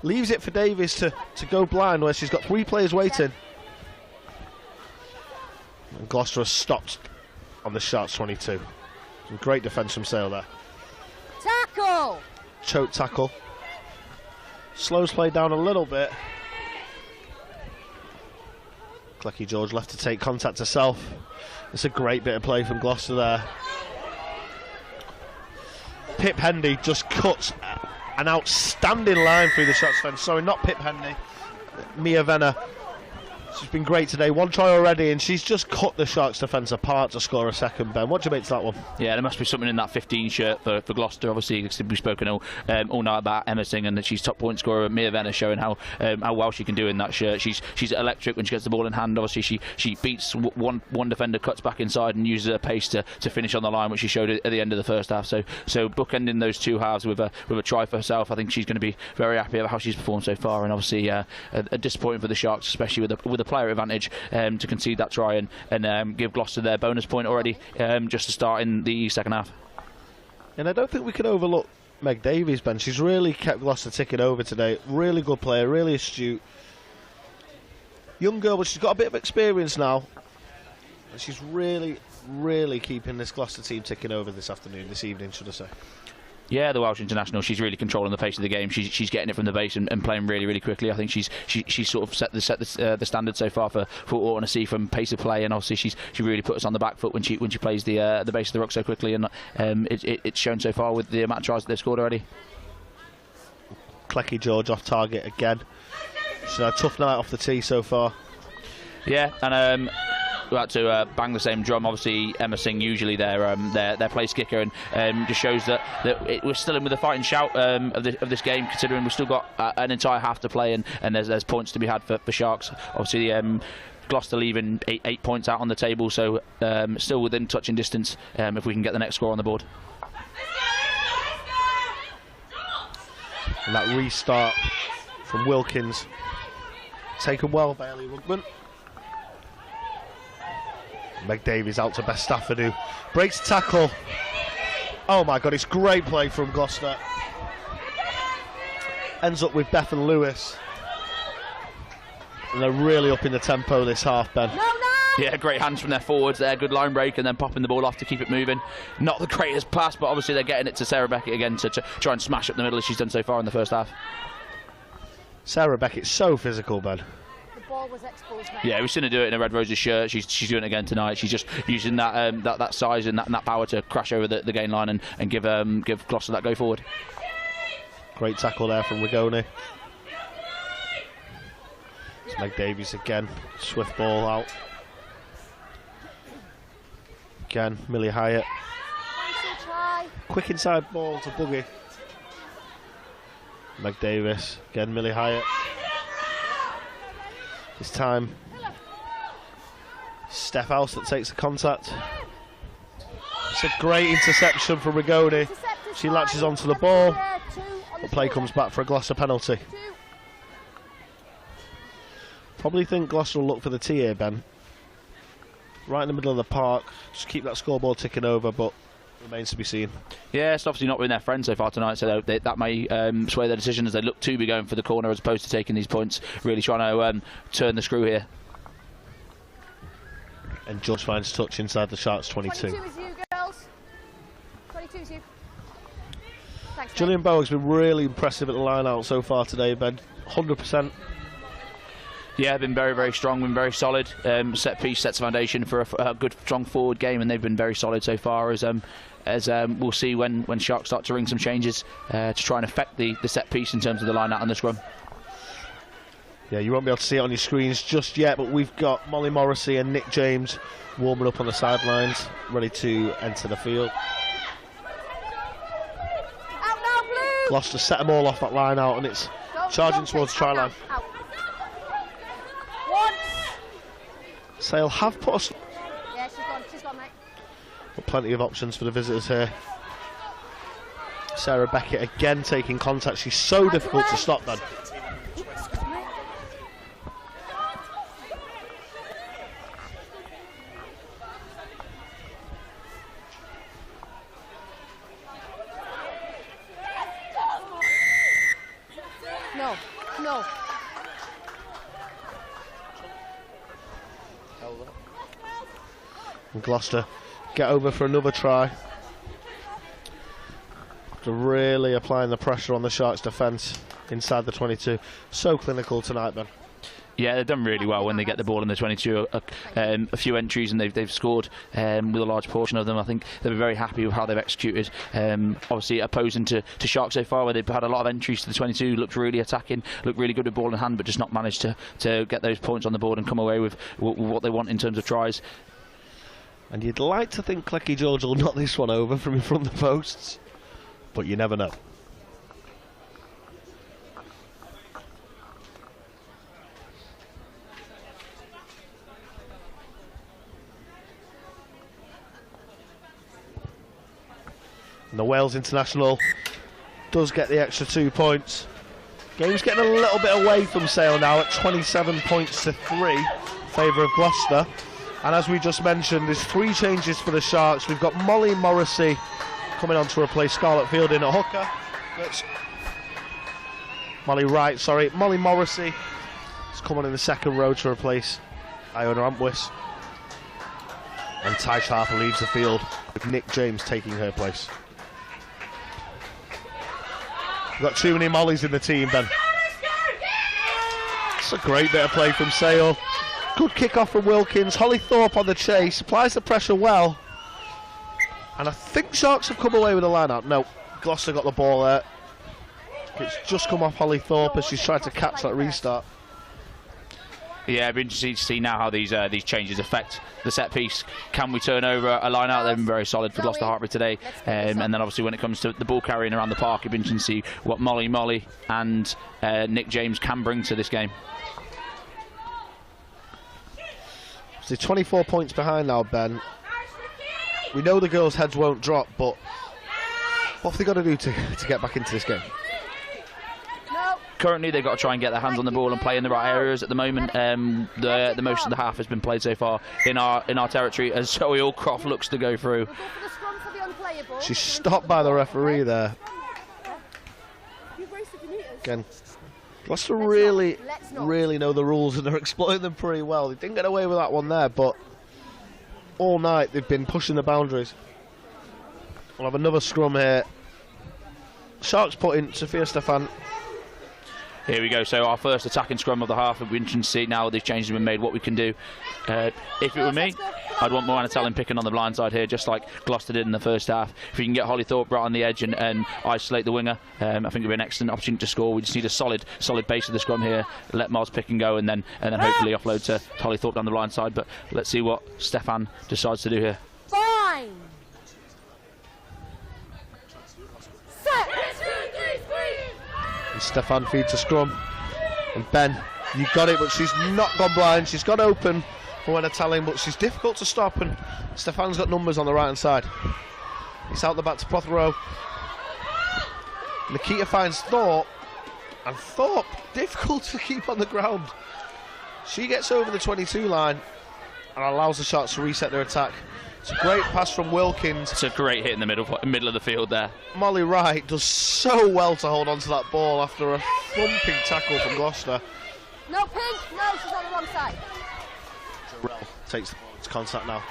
leaves it for Davis to go blind where she's got 3 players waiting. And Gloucester has stopped on the Sharks 22. Some great defence from Sale there. Tackle. Choke tackle. Slows play down a little bit. Clecky George left to take contact herself. It's a great bit of play from Gloucester there. Pip Hendy just cuts an outstanding line through the Sharks fence. Sorry, not Pip Hendy. Mia Venner. She's been great today. 1 try already, and she's just cut the Sharks defence apart to score a second, Ben. What do you make to that one? Yeah, there must be something in that 15 shirt for Gloucester. Obviously, we've spoken all night about Emma Singh and that she's top point scorer. Mia Venner showing how well she can do in that shirt. She's electric when she gets the ball in hand. Obviously, she beats one defender, cuts back inside, and uses her pace to finish on the line, which she showed at the end of the first half. So bookending those 2 halves with a try for herself, I think she's going to be very happy about how she's performed so far. And obviously, a disappointing for the Sharks, especially with a player advantage to concede that try and give Gloucester their bonus point already just to start in the second half. And I don't think we can overlook Meg Davies, Ben. She's really kept Gloucester ticking over today. Really good player, really astute. Young girl, but she's got a bit of experience now. And she's really keeping this Gloucester team ticking over this evening, should I say. Yeah, the Welsh international. She's really controlling the pace of the game. She's getting it from the base and playing really quickly. I think she's sort of set the standard so far for what we want to see from pace of play, and obviously she really put us on the back foot when she plays the base of the ruck so quickly, and it's shown so far with the amount of tries that they've scored already. Clecky George off target again. She's had a tough night off the tee so far. Yeah, and we had to bang the same drum. Obviously, Emma Singh usually their place kicker, and just shows that we're still in with a fighting shout of this game, considering we've still got an entire half to play, and there's points to be had for Sharks. Obviously, Gloucester leaving 8 points out on the table, so still within touching distance if we can get the next score on the board. And that restart from Wilkins taken well by Ellie Rugman. Meg Davies out to Beth Stafford, who breaks tackle. Oh my God, it's great play from Gloucester. Ends up with Bethan Lewis. And they're really up in the tempo this half, Ben. Yeah, great hands from their forwards there, good line break, and then popping the ball off to keep it moving. Not the greatest pass, but obviously they're getting it to Sarah Beckett again to try and smash up the middle as she's done so far in the first half. Sarah Beckett's so physical, Ben. Ball was exposed, mate. Yeah, we've seen her do it in a Red Roses shirt. She's doing it again tonight. She's just using that size and that power to crash over the gain line and give Gloucester that go forward. Great tackle there from Rigoni. It's Meg Davies again. Swift ball out. Again, Millie Hyatt. Quick inside ball to Buggy. Meg Davis. Again, Millie Hyatt. This time, Steph House that takes the contact. It's a great interception from Rigoni. She latches onto the ball. The play comes back for a Gloucester penalty. Probably think Gloucester will look for the tee here, Ben. Right in the middle of the park. Just keep that scoreboard ticking over, but remains to be seen. Yeah, it's obviously not been their friend so far tonight, so that may sway their decision as they look to be going for the corner as opposed to taking these points. Really trying to turn the screw here. And George finds touch inside the Sharks 22. 22 is you, girls. 22 is you. Thanks, Gillian Bowen's been really impressive at the line out so far today, Ben. 100%. Yeah, been very, very strong, been very solid. Set piece sets the foundation for a good, strong forward game, and they've been very solid so far. As we'll see when Sharks start to ring some changes to try and affect the set piece in terms of the line out and the scrum. Yeah, you won't be able to see it on your screens just yet, but we've got Molly Morrissey and Nick James warming up on the sidelines, ready to enter the field. Out now, Blue! Gloucester set them all off that line out, and it's charging towards try line. Sale have put us. Yeah, she's gone, mate. Plenty of options for the visitors here. Sarah Beckett again taking contact. She's so difficult to stop, then. No. And Gloucester get over for another try. After really applying the pressure on the Sharks' defence inside the 22. So clinical tonight, Ben. Yeah, they've done really well when they get the ball in the 22. A few entries and they've scored with a large portion of them. I think they've been very happy with how they've executed. Obviously opposing to Sharks so far, where they've had a lot of entries to the 22, looked really attacking, looked really good with ball in hand, but just not managed to get those points on the board and come away with what they want in terms of tries. And you'd like to think Clecky George will knock this one over from in front of the posts, but you never know. And the Wales international does get the extra 2 points. Game's getting a little bit away from Sale now at 27 points to 3 in favour of Gloucester. And as we just mentioned, there's 3 changes for the Sharks. We've got Molly Morrissey coming on to replace Scarlett Fielding at hooker. Molly Morrissey is coming in the second row to replace Iona Ampwis. And Ty Sharper leaves the field with Nick James taking her place. We've got too many Mollies in the team, Ben. It's a great bit of play from Sale. Good kick-off from Wilkins. Holly Thorpe on the chase. Applies the pressure well. And I think Sharks have come away with a line-out. No, Gloucester got the ball there. It's just come off Holly Thorpe as she's tried to catch that restart. Yeah, it'd be interesting to see now how these changes affect the set piece. Can we turn over a line out? They've been very solid for Gloucester-Hartpury today. And then obviously when it comes to the ball carrying around the park, it'd be interesting to see what Molly and Nick James can bring to this game. So 24 points behind now, Ben. We know the girls' heads won't drop, but what have they got to do to get back into this game? Currently, they've got to try and get their hands on the ball and play in the right areas at the moment. The most of the half has been played so far in our territory as Zoe Allcroft looks to go through. She's stopped by the referee there. Again, Gloucester really know the rules and they're exploiting them pretty well. They didn't get away with that one there, but all night they've been pushing the boundaries. We'll have another scrum here. Sharks put in Sophia Stefan. Here we go. So our first attacking scrum of the half. It'll be interesting to see now these changes have been made, what we can do. If it were me, I'd want Moana Tallinn picking on the blind side here, just like Gloucester did in the first half. If we can get Holly Thorpe right on the edge and isolate the winger, I think it'll be an excellent opportunity to score. We just need a solid base of the scrum here. Let Miles pick and go, and then hopefully offload to Holly Thorpe down the blind side. But let's see what Stefan decides to do here. Fine. And Stefan feeds a scrum. And Ben, you got it, but she's not gone blind. She's got open for Moana Tallinn, but she's difficult to stop. And Stefan's got numbers on the right hand side. It's out the back to Prothero. Nikita finds Thorpe, and Thorpe difficult to keep on the ground. She gets over the 22 line and allows the Sharks to reset their attack. It's a great pass from Wilkins. It's a great hit in the middle of the field there. Molly Wright does so well to hold on to that ball after a thumping tackle from Gloucester. No pink, no, she's on the wrong side. Jarrell takes the ball into contact now.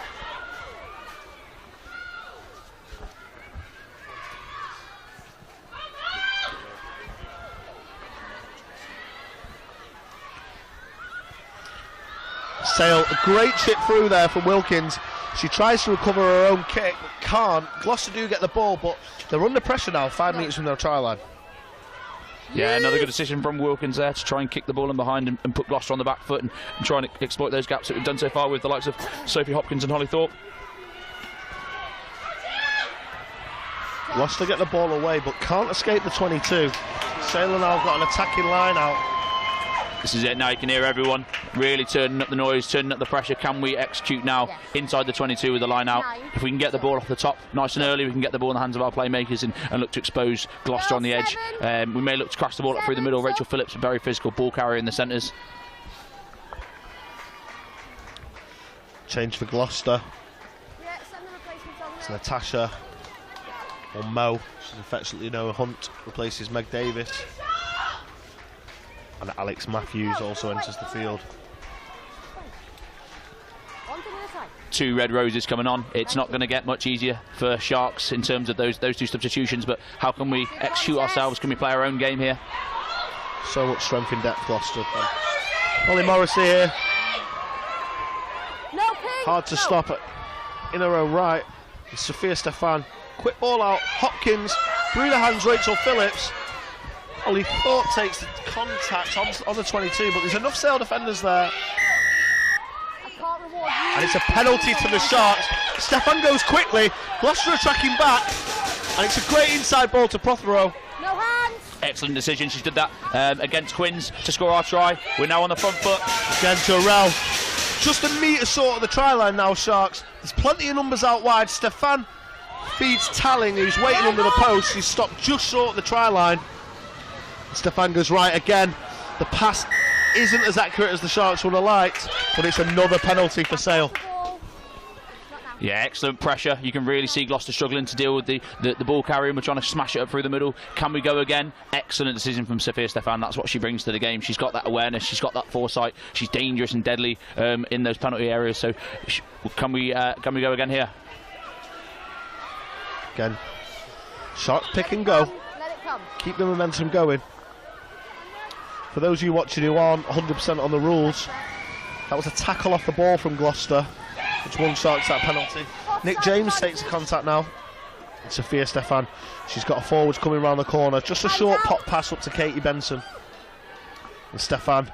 Sale, a great chip through there from Wilkins. She tries to recover her own kick, but can't. Gloucester do get the ball, but they're under pressure now, 5 metres from their try line. Yeah, another good decision from Wilkins there to try and kick the ball in behind and put Gloucester on the back foot and try and exploit those gaps that we've done so far with the likes of Sophie Hopkins and Holly Thorpe. Gloucester get the ball away, but can't escape the 22. Sailor now got an attacking line out. This is it now, you can hear everyone really turning up the noise, turning up the pressure. Can we execute now inside the 22 with the line out? If we can get the ball off the top nice and early, we can get the ball in the hands of our playmakers and look to expose Gloucester on the edge. We may look to crash the ball up through the middle. Rachel Phillips, a very physical ball carrier in the centres. Change for Gloucester. It's Natasha, or Mo, she's affectionately known, Hunt, replaces Meg Davis. And Alex Matthews also enters the field. 2 red roses coming on. It's not going to get much easier for Sharks in terms of those 2 substitutions, but how can we execute ourselves? Can we play our own game here? So much strength in depth, Gloucester. Molly Morrissey here. Hard to stop it in her own right. It's Sophia Stefan. Quick ball out. Hopkins through the hands. Rachel Phillips. Holly Thorpe takes the contact on the 22, but there's enough Sale defenders there. And it's a penalty to the Sharks. Stefan goes quickly. Gloucester are tracking back. And it's a great inside ball to Prothero. No hands. Excellent decision. She's did that against Quins to score our try. We're now on the front foot. Again, Jarrell. Just a metre short of the try line now, Sharks. There's plenty of numbers out wide. Stefan feeds Talling, who's waiting under the post. She's stopped just short of the try line. Stefan goes right again. The pass isn't as accurate as the Sharks would have liked, but it's another penalty for Sale. Yeah, excellent pressure. You can really see Gloucester struggling to deal with the ball carrier. We're trying to smash it up through the middle. Can we go again? Excellent decision from Sophia Stefan. That's what she brings to the game. She's got that awareness. She's got that foresight. She's dangerous and deadly in those penalty areas. So can we go again here? Again, Sharks pick and go. Keep the momentum going. For those of you watching who aren't 100% on the rules, that was a tackle off the ball from Gloucester, which won Sharks that penalty. Nick James takes a contact now. And Sophia Stefan, she's got a forwards coming round the corner. Just a short pop pass up to Katie Benson. And Stefan,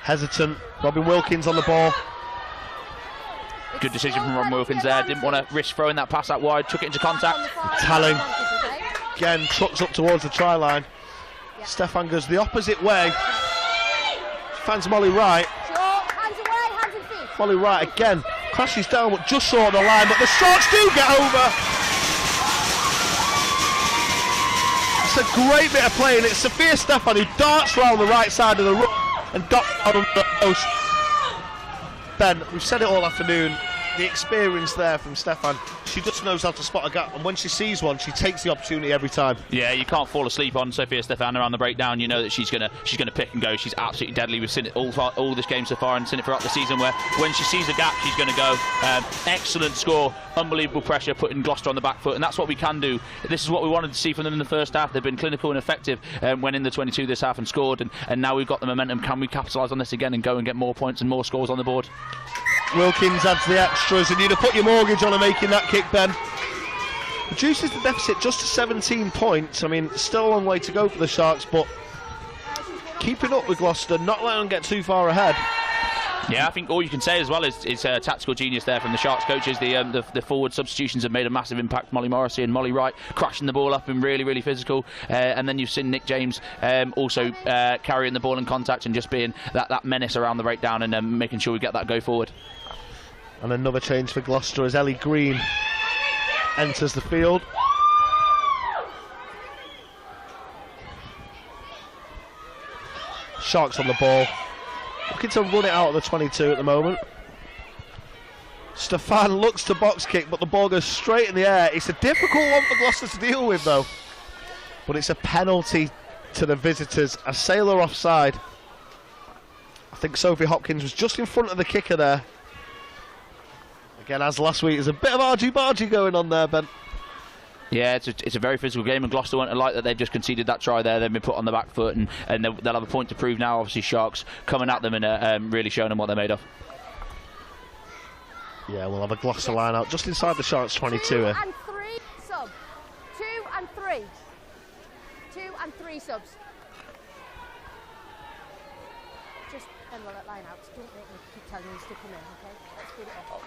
hesitant. Robin Wilkins on the ball. Good decision from Robin Wilkins there. Didn't want to risk throwing that pass out wide. Took it into contact. Talling again trucks up towards the try line. Stefan goes the opposite way. Finds Molly Wright. Molly Wright again crashes down, but just short of the line. But the Sharks do get over. It's a great bit of play, and it's Sophia Stefan who darts round the right side of the run and dots on the post. Ben, we've said it all afternoon. the experience there from Stefan. She just knows how to spot a gap, and when she sees one, she takes the opportunity every time. Yeah, you can't fall asleep on Sofia Stefan around the breakdown. You know that she's gonna pick and go. She's absolutely deadly. We've seen it all this game so far, and seen it throughout the season. Where when she sees a gap, she's going to go. Excellent score, unbelievable pressure, putting Gloucester on the back foot, and that's what we can do. This is what we wanted to see from them in the first half. They've been clinical and effective when in the 22 this half and scored, and now we've got the momentum. Can we capitalise on this again and go and get more points and more scores on the board? Wilkins adds the extras, and you'd have put your mortgage on her making that kick, Ben. Reduces the deficit just to 17 points. I mean, still a long way to go for the Sharks, but keeping up with Gloucester, not letting them get too far ahead. Yeah, I think all you can say as well is tactical genius there from the Sharks coaches. The forward substitutions have made a massive impact. Molly Morrissey and Molly Wright crashing the ball up and really, really physical. And then you've seen Nick James also carrying the ball in contact and just being that menace around the breakdown and making sure we get that go forward. And another change for Gloucester as Ellie Green enters the field. Sharks on the ball. Looking to run it out of the 22 at the moment. Stefan looks to box kick, but the ball goes straight in the air. It's a difficult one for Gloucester to deal with, though. But it's a penalty to the visitors. A sailor offside. I think Sophie Hopkins was just in front of the kicker there. Again, as last week, there's a bit of argy-bargy going on there, Ben. Yeah, it's a very physical game, and Gloucester won't like that they've just conceded that try there. They've been put on the back foot, and they'll have a point to prove now. Obviously, Sharks coming at them and really showing them what they're made of. Yeah, we'll have a Gloucester line out just inside the Sharks 22 here. 2 and 3 sub. 2 and 3. 2 and 3 subs. Just then we'll let line out. Don't make me keep telling you to come in, okay? Let's speed it up.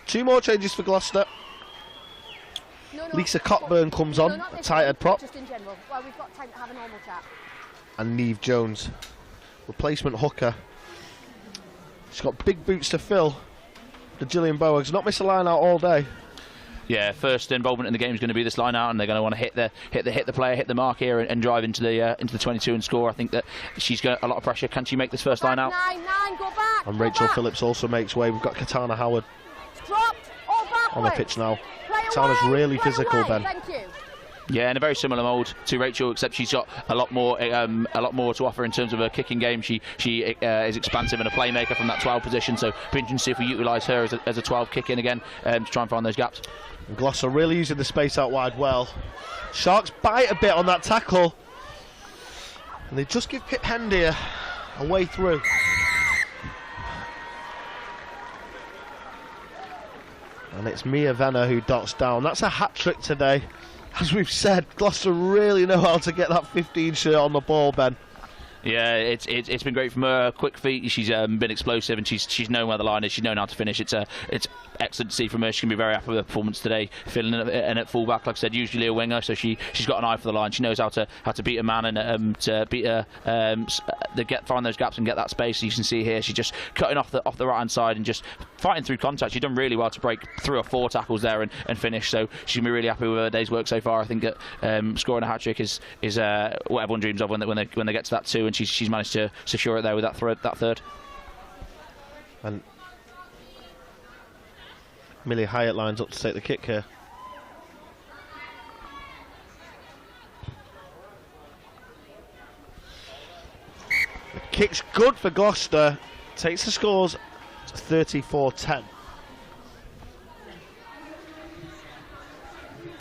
2 more changes for Gloucester. Lisa Cockburn comes on, a tight head prop. Just in general. Well, we've got time to have a normal chat. And Neve Jones, replacement hooker. She's got big boots to fill. The Gillian Boag's not missed a line out all day. Yeah, first involvement in the game is going to be this line out, and they're going to want to hit the player, hit the mark here, and drive into the 22 and score. I think that she's got a lot of pressure. Can she make this first line out? 9, go back. And Rachel Phillips also makes way. We've got Katana Howard on the pitch now. Katana's really physical, Ben. Thank you. Yeah, in a very similar mould to Rachel, except she's got a lot more to offer in terms of her kicking game. She is expansive and a playmaker from that 12 position. So, be interesting to see if we utilise her as a 12 kick in again to try and find those gaps. And Gloucester really using the space out wide well. Sharks bite a bit on that tackle, and they just give Pip Hendy a way through. And it's Mia Venner who dots down. That's a hat-trick today. As we've said, Gloucester really know how to get that 15 shirt on the ball, Ben. Yeah, it's been great from her. Quick feet. She's been explosive, and she's known where the line is. She's known how to finish. It's excellent to see from her. She can be very happy with her performance today. Filling in at fullback, like I said, usually a winger, so she's got an eye for the line. She knows how to beat a man and to beat her, find those gaps and get that space. You can see here she's just cutting off the right hand side and just fighting through contact. She's done really well to break 3 or 4 tackles there and finish. So she's gonna be really happy with her day's work so far. I think that scoring a hat trick is what everyone dreams of when they get to that 2. And she's managed to secure it there with that third. And Millie Hyatt lines up to take the kick here. The kick's good for Gloucester. Takes the scores to 34-10.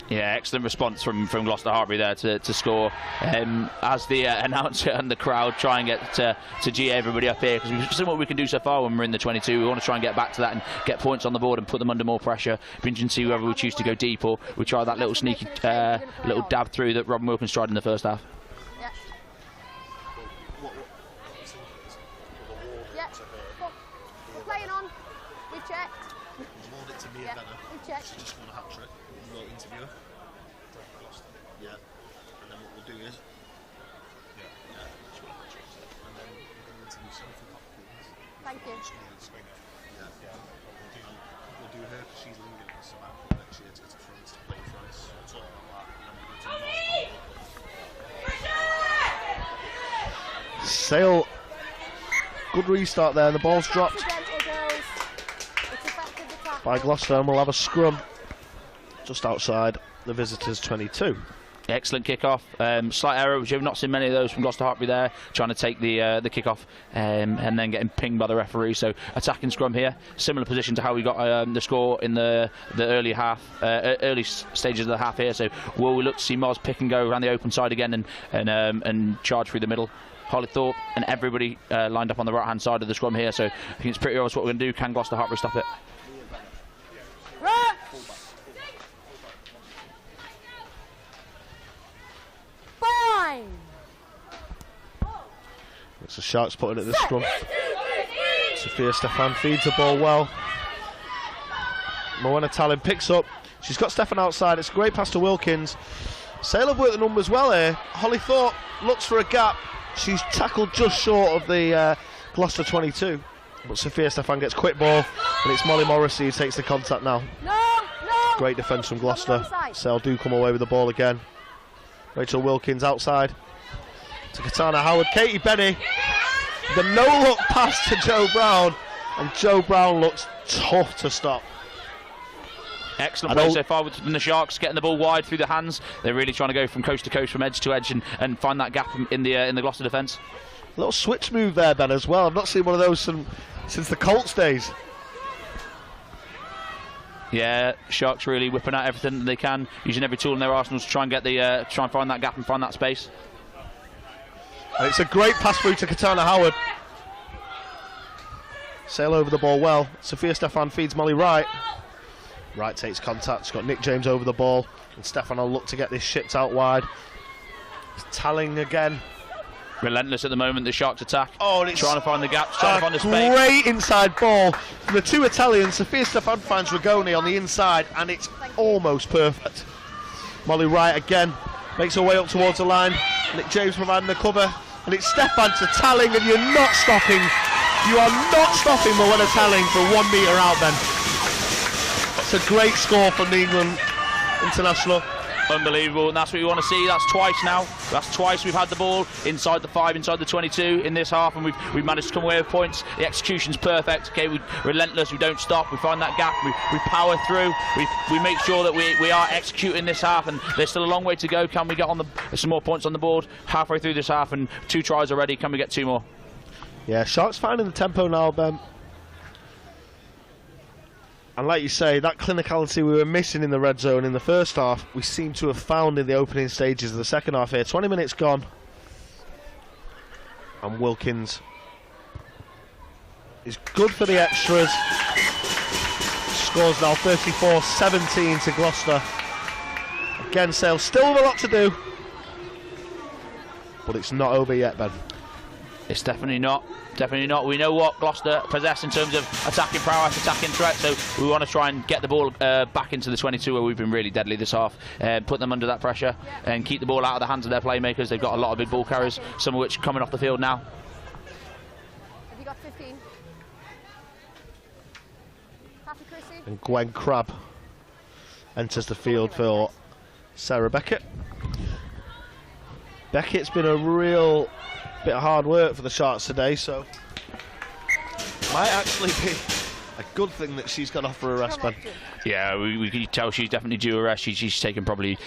Yeah, excellent response from Gloucester-Hartpury there to score. As the announcer and the crowd try and get to G everybody up here, because we've seen what we can do so far when we're in the 22. We want to try and get back to that and get points on the board and put them under more pressure. Be interesting to see whether we choose to go deep or we try that little sneaky little dab through that Robin Wilkins tried in the first half. Yeah. We're playing on. We've checked. We've checked. She just won a hat trick. We'll interview her. Yeah. And then what we'll do is. She won a hat trick. And then we'll interview Sophie Hopkins. Thank you. We'll do her because she's leading us about next year to get to France to play for us. So we'll talk about that. And then we'll go to Sale. Good restart there. The ball's dropped. It's a by Gloucester, and we'll have a scrum just outside the visitors' 22. Excellent kick-off. Slight error, which you've not seen many of those from Gloucester-Hartpury there, trying to take the kick-off and then getting pinged by the referee. So attacking scrum here, similar position to how we got the score in the early half, early stages of the half here. So will we look to see Moz pick and go around the open side again and charge through the middle? Holly Thorpe and everybody lined up on the right-hand side of the scrum here. So I think it's pretty obvious what we're going to do. Can Gloucester-Hartpury stop it? It's the Sharks putting it at the scrum. Sophia Stefan feeds the ball well. Moana Tallinn picks up. She's got Stefan outside. It's a great pass to Wilkins. Sale have worked the numbers well here. Holly Thorpe looks for a gap. She's tackled just short of the Gloucester 22. But Sophia Stefan gets quick ball, and it's Molly Morrissey who takes the contact now. Great defence from Gloucester. Sale do come away with the ball again. Rachel Wilkins outside to Katana Howard. Katie Benny, the no-look pass to Joe Brown, and Joe Brown looks tough to stop. Excellent play so far from the Sharks, getting the ball wide through the hands. They're really trying to go from coast to coast, from edge to edge, and find that gap in the Gloucester defence. A little switch move there, Ben, as well. I've not seen one of those since the Colts days. Yeah, Sharks really whipping out everything that they can, using every tool in their arsenal to try and find that gap and find that space. And it's a great pass through to Katana Howard. Sail over the ball well. Sophia Stefan feeds Molly Wright. Wright takes contact. She's got Nick James over the ball, and Stefan will look to get this shipped out wide. Talling again. Relentless at the moment, the Sharks attack. Oh, and it's trying to find the gaps, trying to find the space. Great inside ball from the two Italians. Sophia Stefan finds Rigoni on the inside, and it's almost perfect. Molly Wright again makes her way up towards the line. Nick James providing the cover, and it's Stefan to Talling, and you're not stopping. You are not stopping Moana Talling for 1 metre out, then. It's a great score from the England international. Unbelievable, and that's what we want to see. That's twice now. That's twice we've had the ball inside the 5, inside the 22 in this half, and we've managed to come away with points. The execution's perfect. Okay, we're relentless. We don't stop. We find that gap. We power through. We make sure that we are executing this half, and there's still a long way to go. Can we get on some more points on the board halfway through this half? And 2 tries already. Can we get 2 more? Yeah, Sharks finding the tempo now, Ben. And like you say, that clinicality we were missing in the red zone in the first half, we seem to have found in the opening stages of the second half here. 20 minutes gone. And Wilkins is good for the extras. Scores now 34-17 to Gloucester. Again, Sale still with a lot to do. But it's not over yet, Ben. It's definitely not. Definitely not. We know what Gloucester possess in terms of attacking prowess, attacking threat, so we want to try and get the ball back into the 22 where we've been really deadly this half, put them under that pressure and keep the ball out of the hands of their playmakers. They've got a lot of big ball carriers, some of which are coming off the field now. Have you got 15? And Gwen Crabb enters the field for Sarah Beckett. Beckett's been a real bit of hard work for the Sharks today, so might actually be a good thing that she's got off for a rest, Ben. Yeah, we can tell she's definitely due a rest. She's taken probably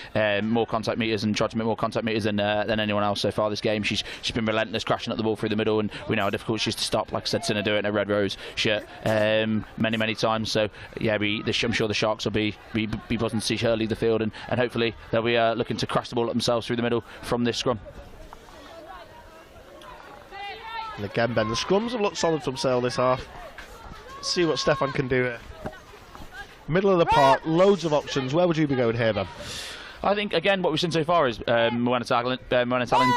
more contact meters and tried to make more contact meters than anyone else so far this game. She's been relentless, crashing up the ball through the middle, and we know how difficult she is to stop. Like I said, seen her do it in a red rose shirt many times. So yeah, I'm sure the Sharks will be buzzing to see her lead the field, and hopefully they'll be looking to crash the ball at themselves through the middle from this scrum. And again, Ben, the scrums have looked solid from Sale this half. Let's see what Stefan can do here. Middle of the park, loads of options. Where would you be going here, Ben? I think, again, what we've seen so far is Moana Tallinn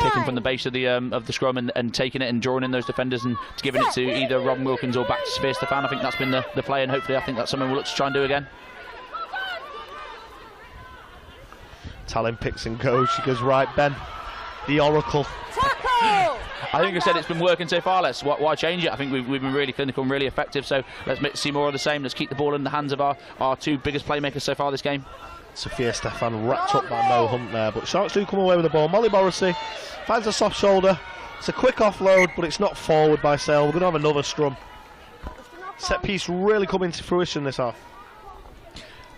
picking from the base of the scrum and taking it and drawing in those defenders and giving it to either Robin Wilkins or back to Sophia Stefan. I think that's been the play, and hopefully I think that's something we'll look to try and do again. Tallinn picks and goes. She goes right, Ben. The Oracle. I think I said it's been working so far. Why change it? I think we've been really clinical and really effective, so let's see more of the same. Let's keep the ball in the hands of our 2 biggest playmakers so far this game. Sophia Stefan wrapped up by Mo Hunt there, but Sharks do come away with the ball. Molly Morrissey finds a soft shoulder. It's a quick offload, but it's not forward by Sale. We're going to have another scrum. Set piece really coming to fruition this half.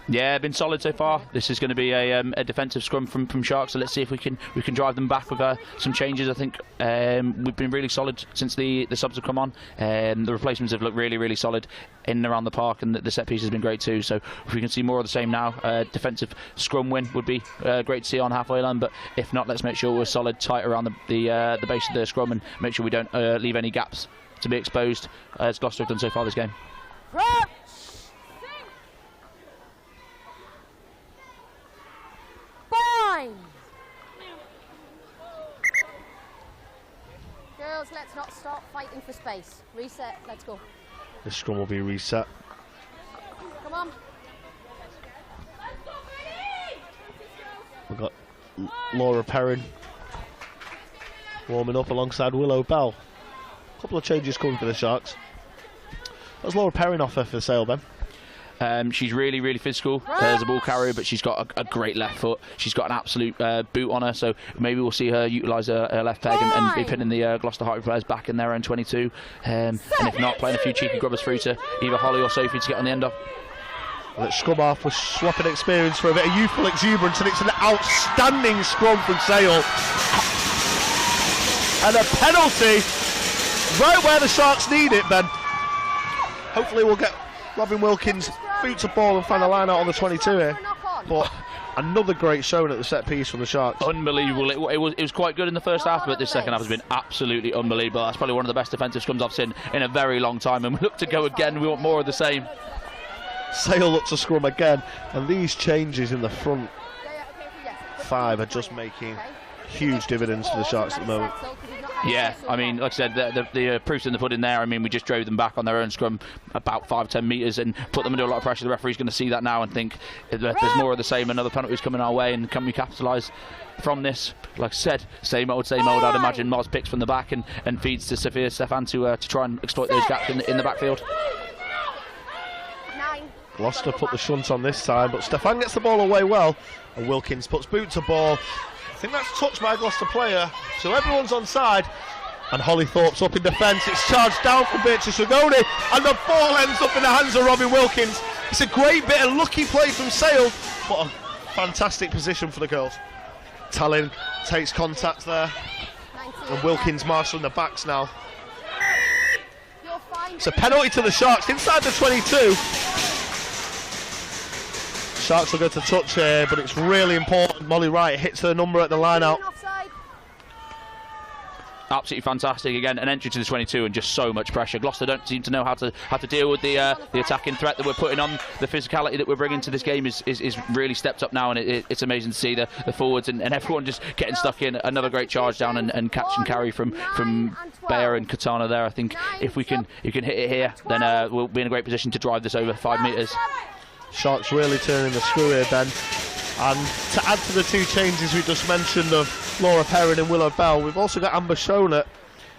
Yeah, been solid so far. This is going to be a defensive scrum from Sharks, so let's see if we can drive them back with some changes. I think we've been really solid since the subs have come on. The replacements have looked really solid in and around the park, and the set piece has been great too. So if we can see more of the same now, defensive scrum win would be great to see on halfway line. But if not, let's make sure we're solid, tight around the base of the scrum, and make sure we don't leave any gaps to be exposed, as Gloucester have done so far this game. Girls, let's not stop fighting for space. Reset, let's go. The scrum will be reset. Come on. We've got Laura Perrin warming up alongside Willow Bell. A couple of changes coming for the Sharks. What's Laura Perrin offer for Sale, Ben? She's really physical as a ball carrier, but she's got a great left foot. She's got an absolute boot on her, so maybe we'll see her utilise her left peg and be pinning the Gloucester-Hartpury players back in their own 22. And if not, playing a few cheeky grubbers through to either Holly or Sophie to get on the end of. Let's scrum off with swapping experience for a bit of youthful exuberance, and it's an outstanding scrum from Sale. And a penalty right where the Sharks need it, Ben. Hopefully we'll get Robin Wilkins boot to ball and find a line out on the 22 here. But another great showing at the set piece from the Sharks. Unbelievable. It was quite good in the first half, but this second half has been absolutely unbelievable. That's probably one of the best defensive scrums I've seen in a very long time, and we look to go again. We want more of the same. Sale look to scrum again, and these changes in the front five are just making huge dividends for the Sharks at the moment. Yeah, I mean, like I said, the proof's in the pudding there. I mean, we just drove them back on their own scrum about 5-10 metres and put them under a lot of pressure. The referee's going to see that now and think there's more of the same. Another penalty's coming our way, and can we capitalise from this? Like I said, same old. I'd imagine Moz picks from the back and feeds to Sophia Stefan to try and exploit those gaps in the backfield. Gloucester put the shunt on this time, but Stefan gets the ball away well, and Wilkins puts boot to ball. I think that's touched by a Gloucester player, so everyone's on side, and Holly Thorpe's up in defence. It's charged down from Beatrice Rigoni, and the ball ends up in the hands of Robin Wilkins. It's a great bit of lucky play from Sale, but a fantastic position for the girls. Tallinn takes contact there, and Wilkins marshalling the backs now. It's a penalty to the Sharks inside the 22. Sharks will go to touch here, but it's really important. Molly Wright hits her number at the line out. Absolutely fantastic. Again, an entry to the 22 and just so much pressure. Gloucester don't seem to know how to deal with the attacking threat that we're putting on. The physicality that we're bringing to this game is really stepped up now, and it's amazing to see the forwards and everyone just getting stuck in. Another great charge down and catch and carry from Bayer and Katana there. I think if we can hit it here, then we'll be in a great position to drive this over 5 metres. Sharks really turning the screw here, Ben. And to add to the two changes we just mentioned of Laura Perrin and Willow Bell, we've also got Amber Shona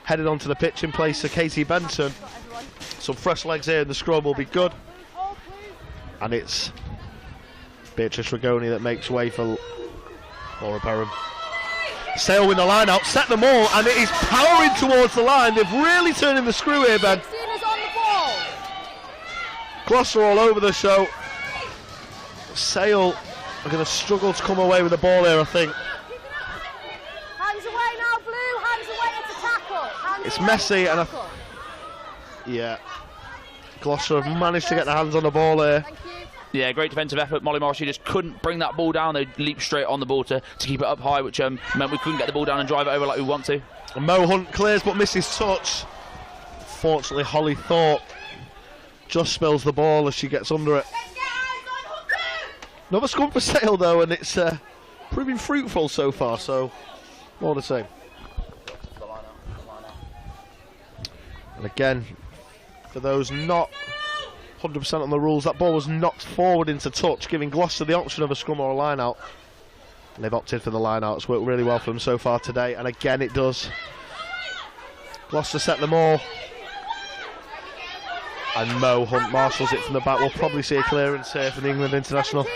headed onto the pitch in place of Katie Benson. Some fresh legs here in the scrum will be good. And it's Beatrice Rigoni that makes way for Laura Perrin. Sale win the line out, set them all, and it is powering towards the line. They've really turning the screw here, Ben. Gloucester all over the show. Sale are going to struggle to come away with the ball here, I think. Hands away now, Blue. Hands away, it's a tackle. It's messy, and yeah. Gloucester have managed to get their hands on the ball here. Yeah, great defensive effort. Molly Morrissey just couldn't bring that ball down. They leaped straight on the ball to keep it up high, which meant we couldn't get the ball down and drive it over like we want to. And Mo Hunt clears but misses touch. Fortunately, Holly Thorpe just spills the ball as she gets under it. Another scrum for Sale though, and it's proving fruitful so far, so more the same. And again, for those not 100% on the rules, that ball was knocked forward into touch, giving Gloucester the option of a scrum or a line out. And they've opted for the line out. It's worked really well for them so far today, and again it does. Gloucester set them all. And Mo Hunt marshals it from the back. We'll probably see a clearance here for the England international.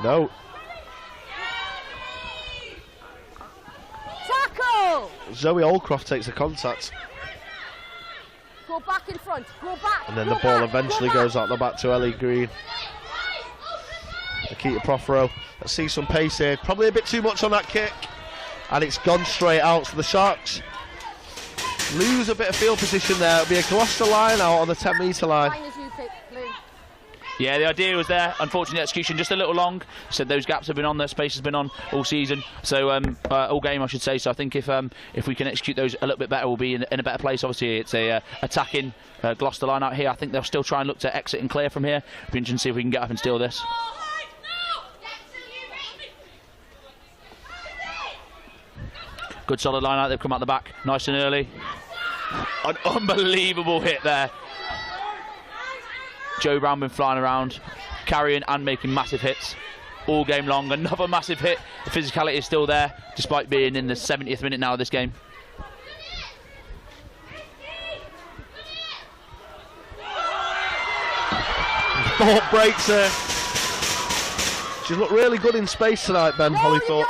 No. Tackle! Zoe Allcroft takes the contact. Go back in front. Go back. And then the ball eventually goes out the back to Ellie Green. Nikita Prothero. Let's see some pace here. Probably a bit too much on that kick. And it's gone straight out. So the Sharks lose a bit of field position there. It'll be a Gloucester line out on the 10-metre line. Yeah, the idea was there. Unfortunately, execution just a little long. So those gaps have been on, their space has been on all season. So all game, I should say. So I think if we can execute those a little bit better, we'll be in a better place. Obviously, it's a attacking Gloucester line out here. I think they'll still try and look to exit and clear from here. It'll be interesting to see if we can get up and steal this. Good solid line out. They've come out the back nice and early. An unbelievable hit there. Joe Brown been flying around, carrying and making massive hits all game long. Another massive hit. The physicality is still there, despite being in the 70th minute now of this game. Thorpe breaks her. She's looked really good in space tonight, Ben, Holly Thorpe.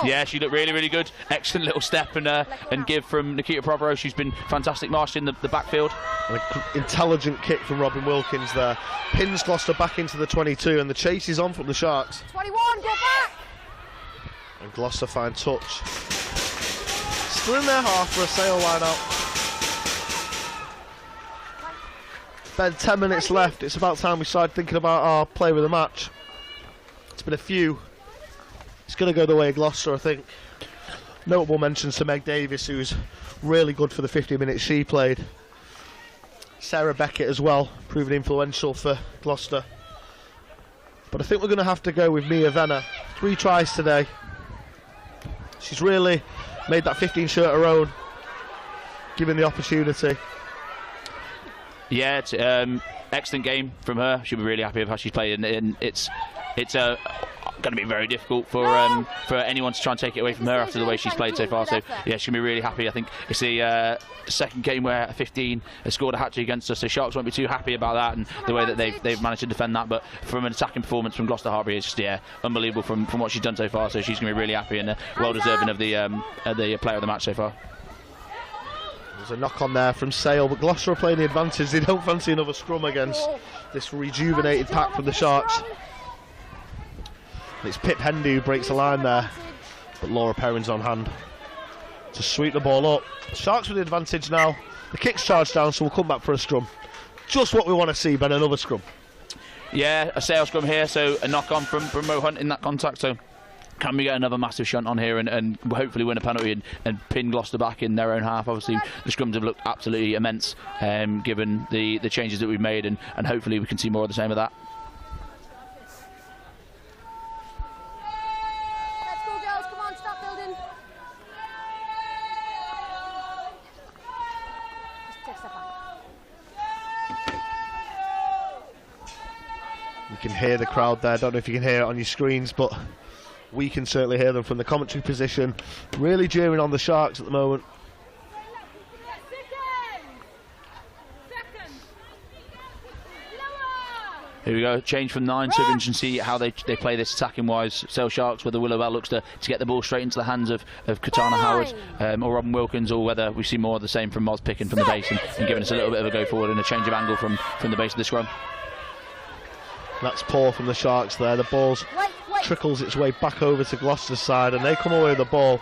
Yeah, she looked really, really good. Excellent little step and give from Nikita Prothero. She's been fantastic marshalling the backfield. An intelligent kick from Robin Wilkins there. Pins Gloucester back into the 22, and the chase is on from the Sharks. 21, go back! And Gloucester find touch. Still in their half for a Sale line out. Ben, 10 minutes left. It's about time we started thinking about our play with the match. It's been a few. It's going to go the way of Gloucester, I think. Notable mentions to Meg Davis, who's really good for the 50 minutes she played. Sarah Beckett as well, proving influential for Gloucester. But I think we're going to have to go with Mia Venner. 3 tries today. She's really made that 15 shirt her own, given the opportunity. Yeah, it's excellent game from her. She'll be really happy with how she's played, and it's going to be very difficult for anyone to try and take it away from her after the way she's played so far. So yeah, she's going to be really happy. I think it's the second game where 15 has scored a hat-trick against us, so Sharks won't be too happy about that and the way that they've managed to defend that. But from an attacking performance from Gloucester-Hartpury, it's just unbelievable from what she's done so far. So she's going to be really happy and well deserving of the player of the match so far. There's a knock on there from Sale, but Gloucester are playing the advantage. They don't fancy another scrum against this rejuvenated pack from the Sharks. And it's Pip Hendy who breaks the line there, but Laura Perrin's on hand to sweep the ball up. Sharks with the advantage now. The kick's charged down, so we'll come back for a scrum. Just what we want to see, Ben, another scrum. Yeah, a Sale scrum here, so a knock on from Mo Hunt in that contact. So can we get another massive shunt on here and hopefully win a penalty and pin Gloucester back in their own half? Obviously, the scrums have looked absolutely immense, given the changes that we've made, and hopefully we can see more of the same of that. Let's go, girls. Come on, stop building. Just take a step back. You can hear the crowd there. I don't know if you can hear it on your screens, but we can certainly hear them from the commentary position. Really jeering on the Sharks at the moment. Here we go, change from 9 so we can see how they play this attacking wise. Sale Sharks, whether Willowell looks to get the ball straight into the hands of Katana Howard or Robin Wilkins, or whether we see more of the same from Moz picking from the base and giving us a little bit of a go forward and a change of angle from the base of the scrum. That's poor from the Sharks there. The ball trickles its way back over to Gloucester's side, and they come away with the ball.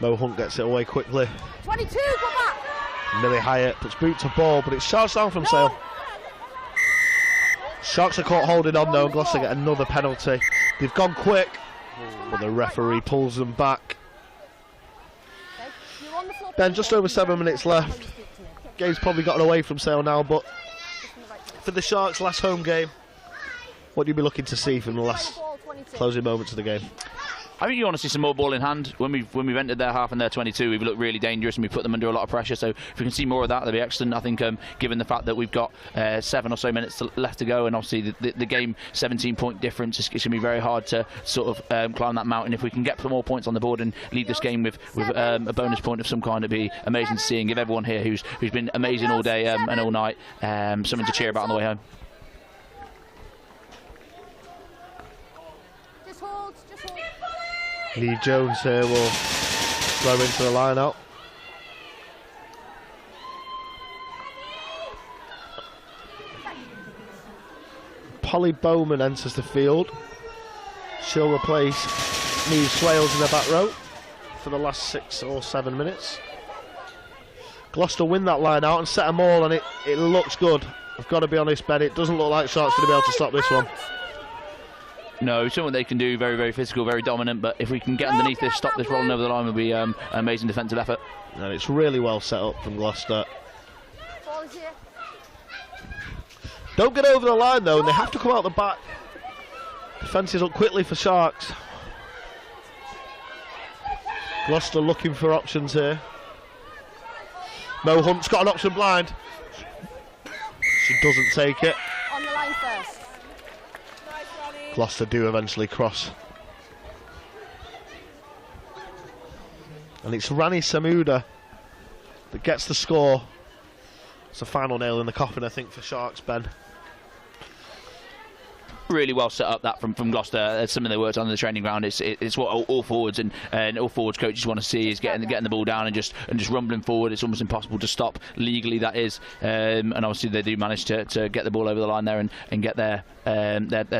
Mo Hunt gets it away quickly. 22, go back! Millie Hyatt puts boot to ball, but it's charged down from Sale. Sharks are caught holding on though, and Gloucester get another penalty. They've gone quick, but the referee pulls them back. Ben, just over 7 minutes left. Game's probably gotten away from Sale now, but for the Sharks' last home game, what do you be looking to see from the last closing moments of the game? I think you want to see some more ball in hand. When we've entered their half and their 22, we've looked really dangerous and we've put them under a lot of pressure. So if we can see more of that, that'd be excellent. I think given the fact that we've got 7 or so minutes left to go, and obviously the game 17-point difference, it's going to be very hard to sort of climb that mountain. If we can get some more points on the board and lead this game with a bonus point of some kind, it'd be amazing to see and give everyone here who's been amazing all day and all night something to cheer about on the way home. Lee Jones here will throw into the line out. Holly Bowman enters the field. She'll replace Neve Swales in the back row for the last 6 or 7 minutes. Gloucester win that line out and set them all, and it looks good. I've got to be honest, Ben, it doesn't look like Sharks going to be able to stop this one. No, something they can do, very, very physical, very dominant, but if we can get underneath this, stop this rolling over the line, will be an amazing defensive effort. And it's really well set up from Gloucester. Don't get over the line though, and they have to come out the back. Defences up quickly for Sharks. Gloucester looking for options here. Mo Hunt's got an option blind. She doesn't take it. On the line first. Gloucester do eventually cross. And it's Rani Samuda that gets the score. It's the final nail in the coffin, I think, for Sharks, Ben. Really well set up that from Gloucester. It's something they worked on in the training ground. It's what all forwards and all forwards coaches want to see, is getting the ball down and just rumbling forward. It's almost impossible to stop legally, that is. And obviously they do manage to get the ball over the line there and get their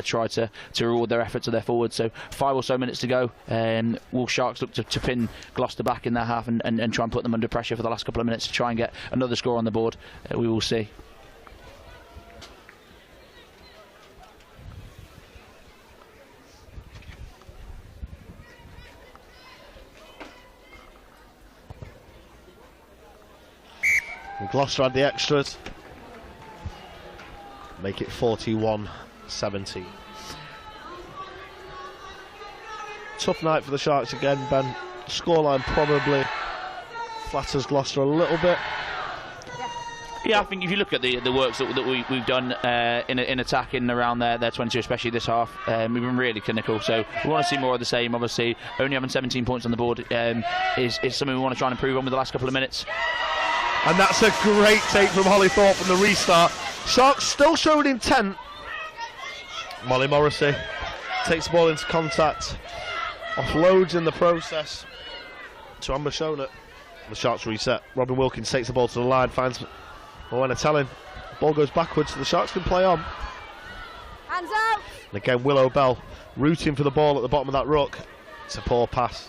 try to reward their efforts of their forwards. So 5 or so minutes to go. Will Sharks look to pin Gloucester back in their half and try and put them under pressure for the last couple of minutes to try and get another score on the board? We will see. Gloucester had the extras. Make it 41-17. Tough night for the Sharks again, Ben. Scoreline probably flatters Gloucester a little bit. Yeah, I think if you look at the works that we've done in attacking around their 22, especially this half, we've been really clinical. So we want to see more of the same. Obviously, only having 17 points on the board is something we want to try and improve on with the last couple of minutes. And that's a great take from Holly Thorpe from the restart. Sharks still showing intent. Molly Morrissey takes the ball into contact, offloads in the process to Amber Shonut. The Sharks reset. Robin Wilkins takes the ball to the line, finds Moana Tellin. Ball goes backwards, so the Sharks can play on. Hands out! And again, Willow Bell rooting for the ball at the bottom of that ruck. It's a poor pass.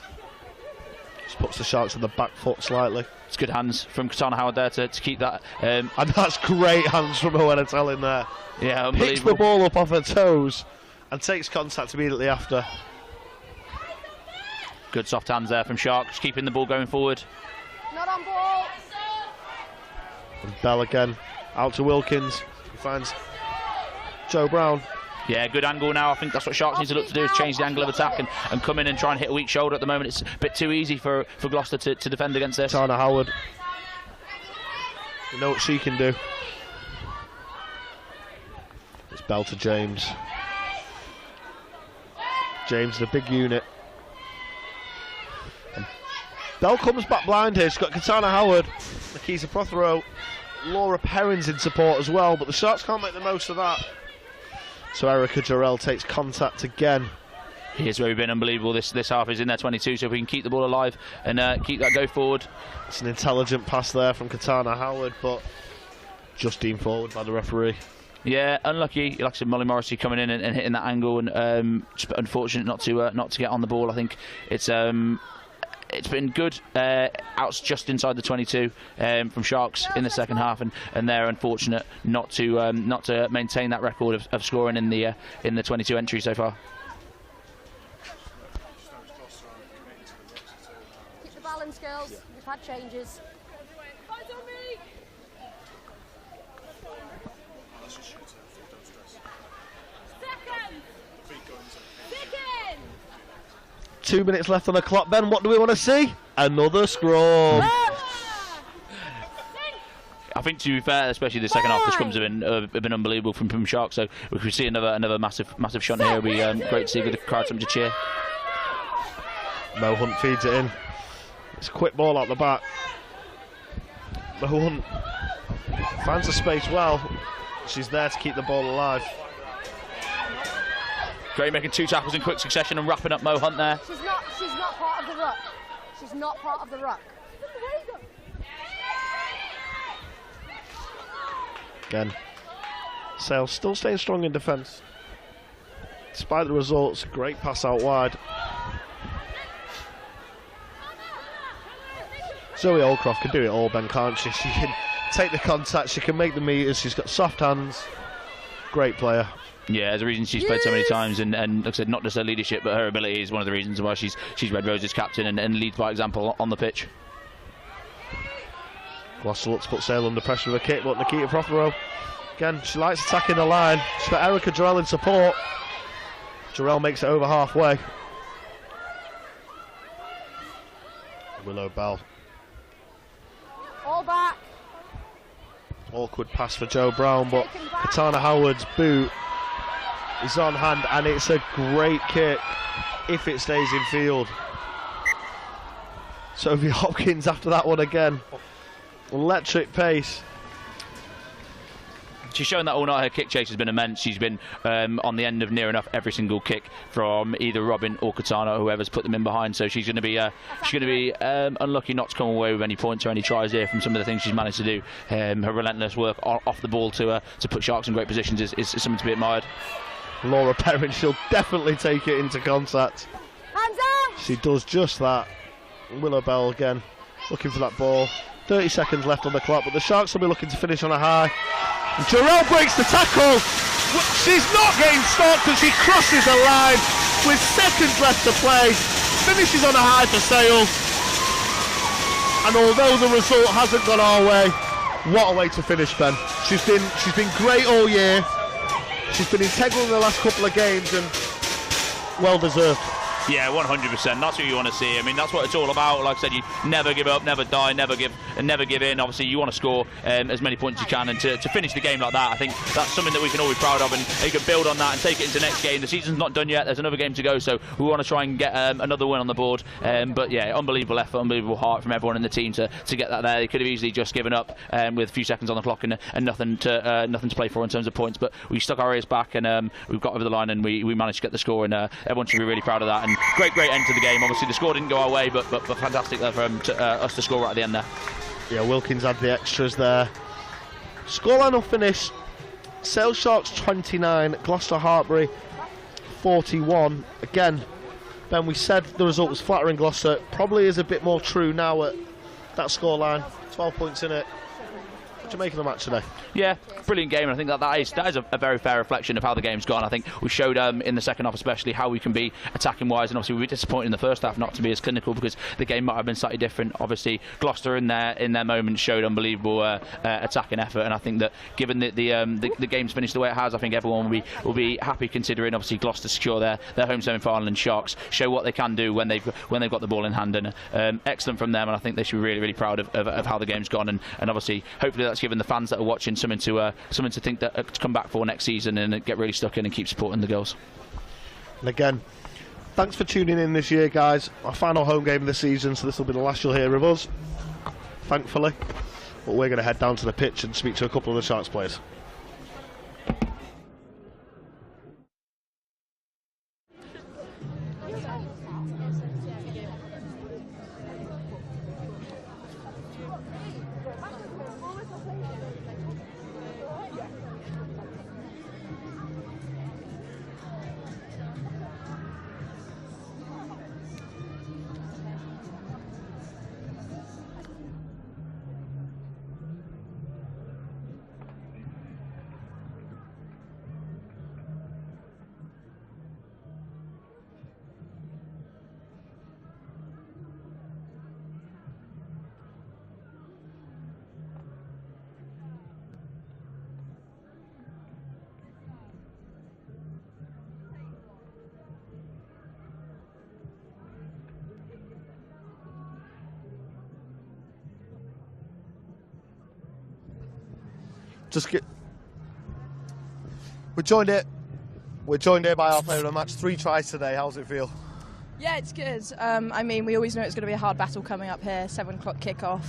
Just puts the Sharks on the back foot slightly. It's good hands from Katana Howard there to keep that. And that's great hands from Moana Tellin there. Yeah, unbelievable. Picks the ball up off her toes and takes contact immediately after. Good soft hands there from Sharks, keeping the ball going forward. Not on ball. And Bell again, out to Wilkins, who finds Joe Brown. Yeah, good angle now. I think that's what Sharks need to look to do, is change the angle of attack and come in and try and hit a weak shoulder. At the moment, it's a bit too easy for Gloucester to defend against this. Tana Howard. We know what she can do. It's Bell to James. James, the big unit. And Bell comes back blind here. She's got Katana Howard, Nakisa Prothero, Laura Perrins in support as well, but the Sharks can't make the most of that. So Erica Jarrell takes contact again. Here's where we've been unbelievable. This half is in their 22, so if we can keep the ball alive and keep that go forward. It's an intelligent pass there from Katana Howard, but just deemed forward by the referee. Yeah, unlucky. Like I said, Molly Morrissey coming in and hitting that angle, and just unfortunate not to get on the ball. I think it's been good outs just inside the 22 from Sharks in the second half, and they're unfortunate not to maintain that record of scoring in the 22 entry so far. Keep the balance, girls. We've had changes. Second. 2 minutes left on the clock, Ben. What do we want to see? Another scrum. I think, to be fair, especially the second half, the scrums have been unbelievable from Sharks. So if we see another massive shunt here, it'll be great to see, with the crowd something to cheer. Mo Hunt feeds it in. It's a quick ball out the back. Mo Hunt finds the space well. She's there to keep the ball alive. Great, making 2 tackles in quick succession and wrapping up Mo Hunt there. She's not part of the ruck. She's not part of the ruck. Again, Sales still staying strong in defence. despite the results, great pass out wide. Zoe Oldcroft can do it all, Ben, can't she? She can take the contact, she can make the meters, she's got soft hands. Great player. Yeah, there's a reason she's played so many times, and like I said, not just her leadership, but her ability is one of the reasons why she's Red Rose's captain and leads by example on the pitch. Gloucester looks to put Sale under pressure with a kick, but Nikita Prothero, again, she likes attacking the line. She's got Erica Jarrell in support. Jarrell makes it over halfway. Willow Bell. All back. Awkward pass for Joe Brown, but Katana Howard's boot is on hand, and it's a great kick if it stays in field. Sophie Hopkins after that one again. Electric pace. She's shown that all night. Her kick chase has been immense. She's been on the end of near enough every single kick from either Robin or Katana, whoever's put them in behind. So she's going to be unlucky not to come away with any points or any tries here from some of the things she's managed to do. Her relentless work off the ball to put Sharks in great positions is something to be admired. Laura Perrin, she'll definitely take it into contact. Hands up! She does just that. Willow Bell again, looking for that ball. 30 seconds left on the clock, but the Sharks will be looking to finish on a high. And Jarrell breaks the tackle. She's not getting stopped and she crosses the line with seconds left to play. Finishes on a high for Sale. And although the result hasn't gone our way, what a way to finish, Ben. She's been great all year. She's been integral in the last couple of games and well deserved. Yeah, 100%. That's what you want to see. I mean, that's what it's all about. Like I said, you never give up, never die, never give in. Obviously, you want to score as many points as you can, and to finish the game like that, I think that's something that we can all be proud of, and you can build on that and take it into the next game. The season's not done yet. There's another game to go, so we want to try and get another win on the board. But yeah, unbelievable effort, unbelievable heart from everyone in the team to get that there. They could have easily just given up with a few seconds on the clock and nothing to play for in terms of points. But we stuck our ears back and we've got over the line and we managed to get the score, and everyone should be really proud of that. And great end to the game. Obviously the score didn't go our way, but fantastic there for us to score right at the end there. Yeah, Wilkins had the extras there. Scoreline will finish Sale Sharks 29, Gloucester-Hartpury 41. Again, Ben, we said the result was flattering Gloucester. Probably is a bit more true now at that scoreline. 12 points in it. What do you make of the match today? Yeah, brilliant game, and I think that is a very fair reflection of how the game's gone. I think we showed in the second half especially how we can be attacking wise, and obviously we were disappointed in the first half not to be as clinical because the game might have been slightly different. Obviously Gloucester in their moment showed unbelievable attacking effort, and I think that given the game's finished the way it has, I think everyone will be happy, considering obviously Gloucester secure their home semi-final, and Sharks show what they can do when they've got the ball in hand, and excellent from them, and I think they should be really, really proud of how the game's gone, and obviously hopefully that's given the fans that are watching something to think that to come back for next season and get really stuck in and keep supporting the girls. And again, thanks for tuning in this year, guys. Our final home game of the season, so this will be the last you'll hear of us, thankfully. But we're going to head down to the pitch and speak to a couple of the Sharks players. We're joined here by our player of the match. 3 tries today. How's it feel? Yeah, it's good. I mean, we always know it's going to be a hard battle coming up here. 7 o'clock kickoff.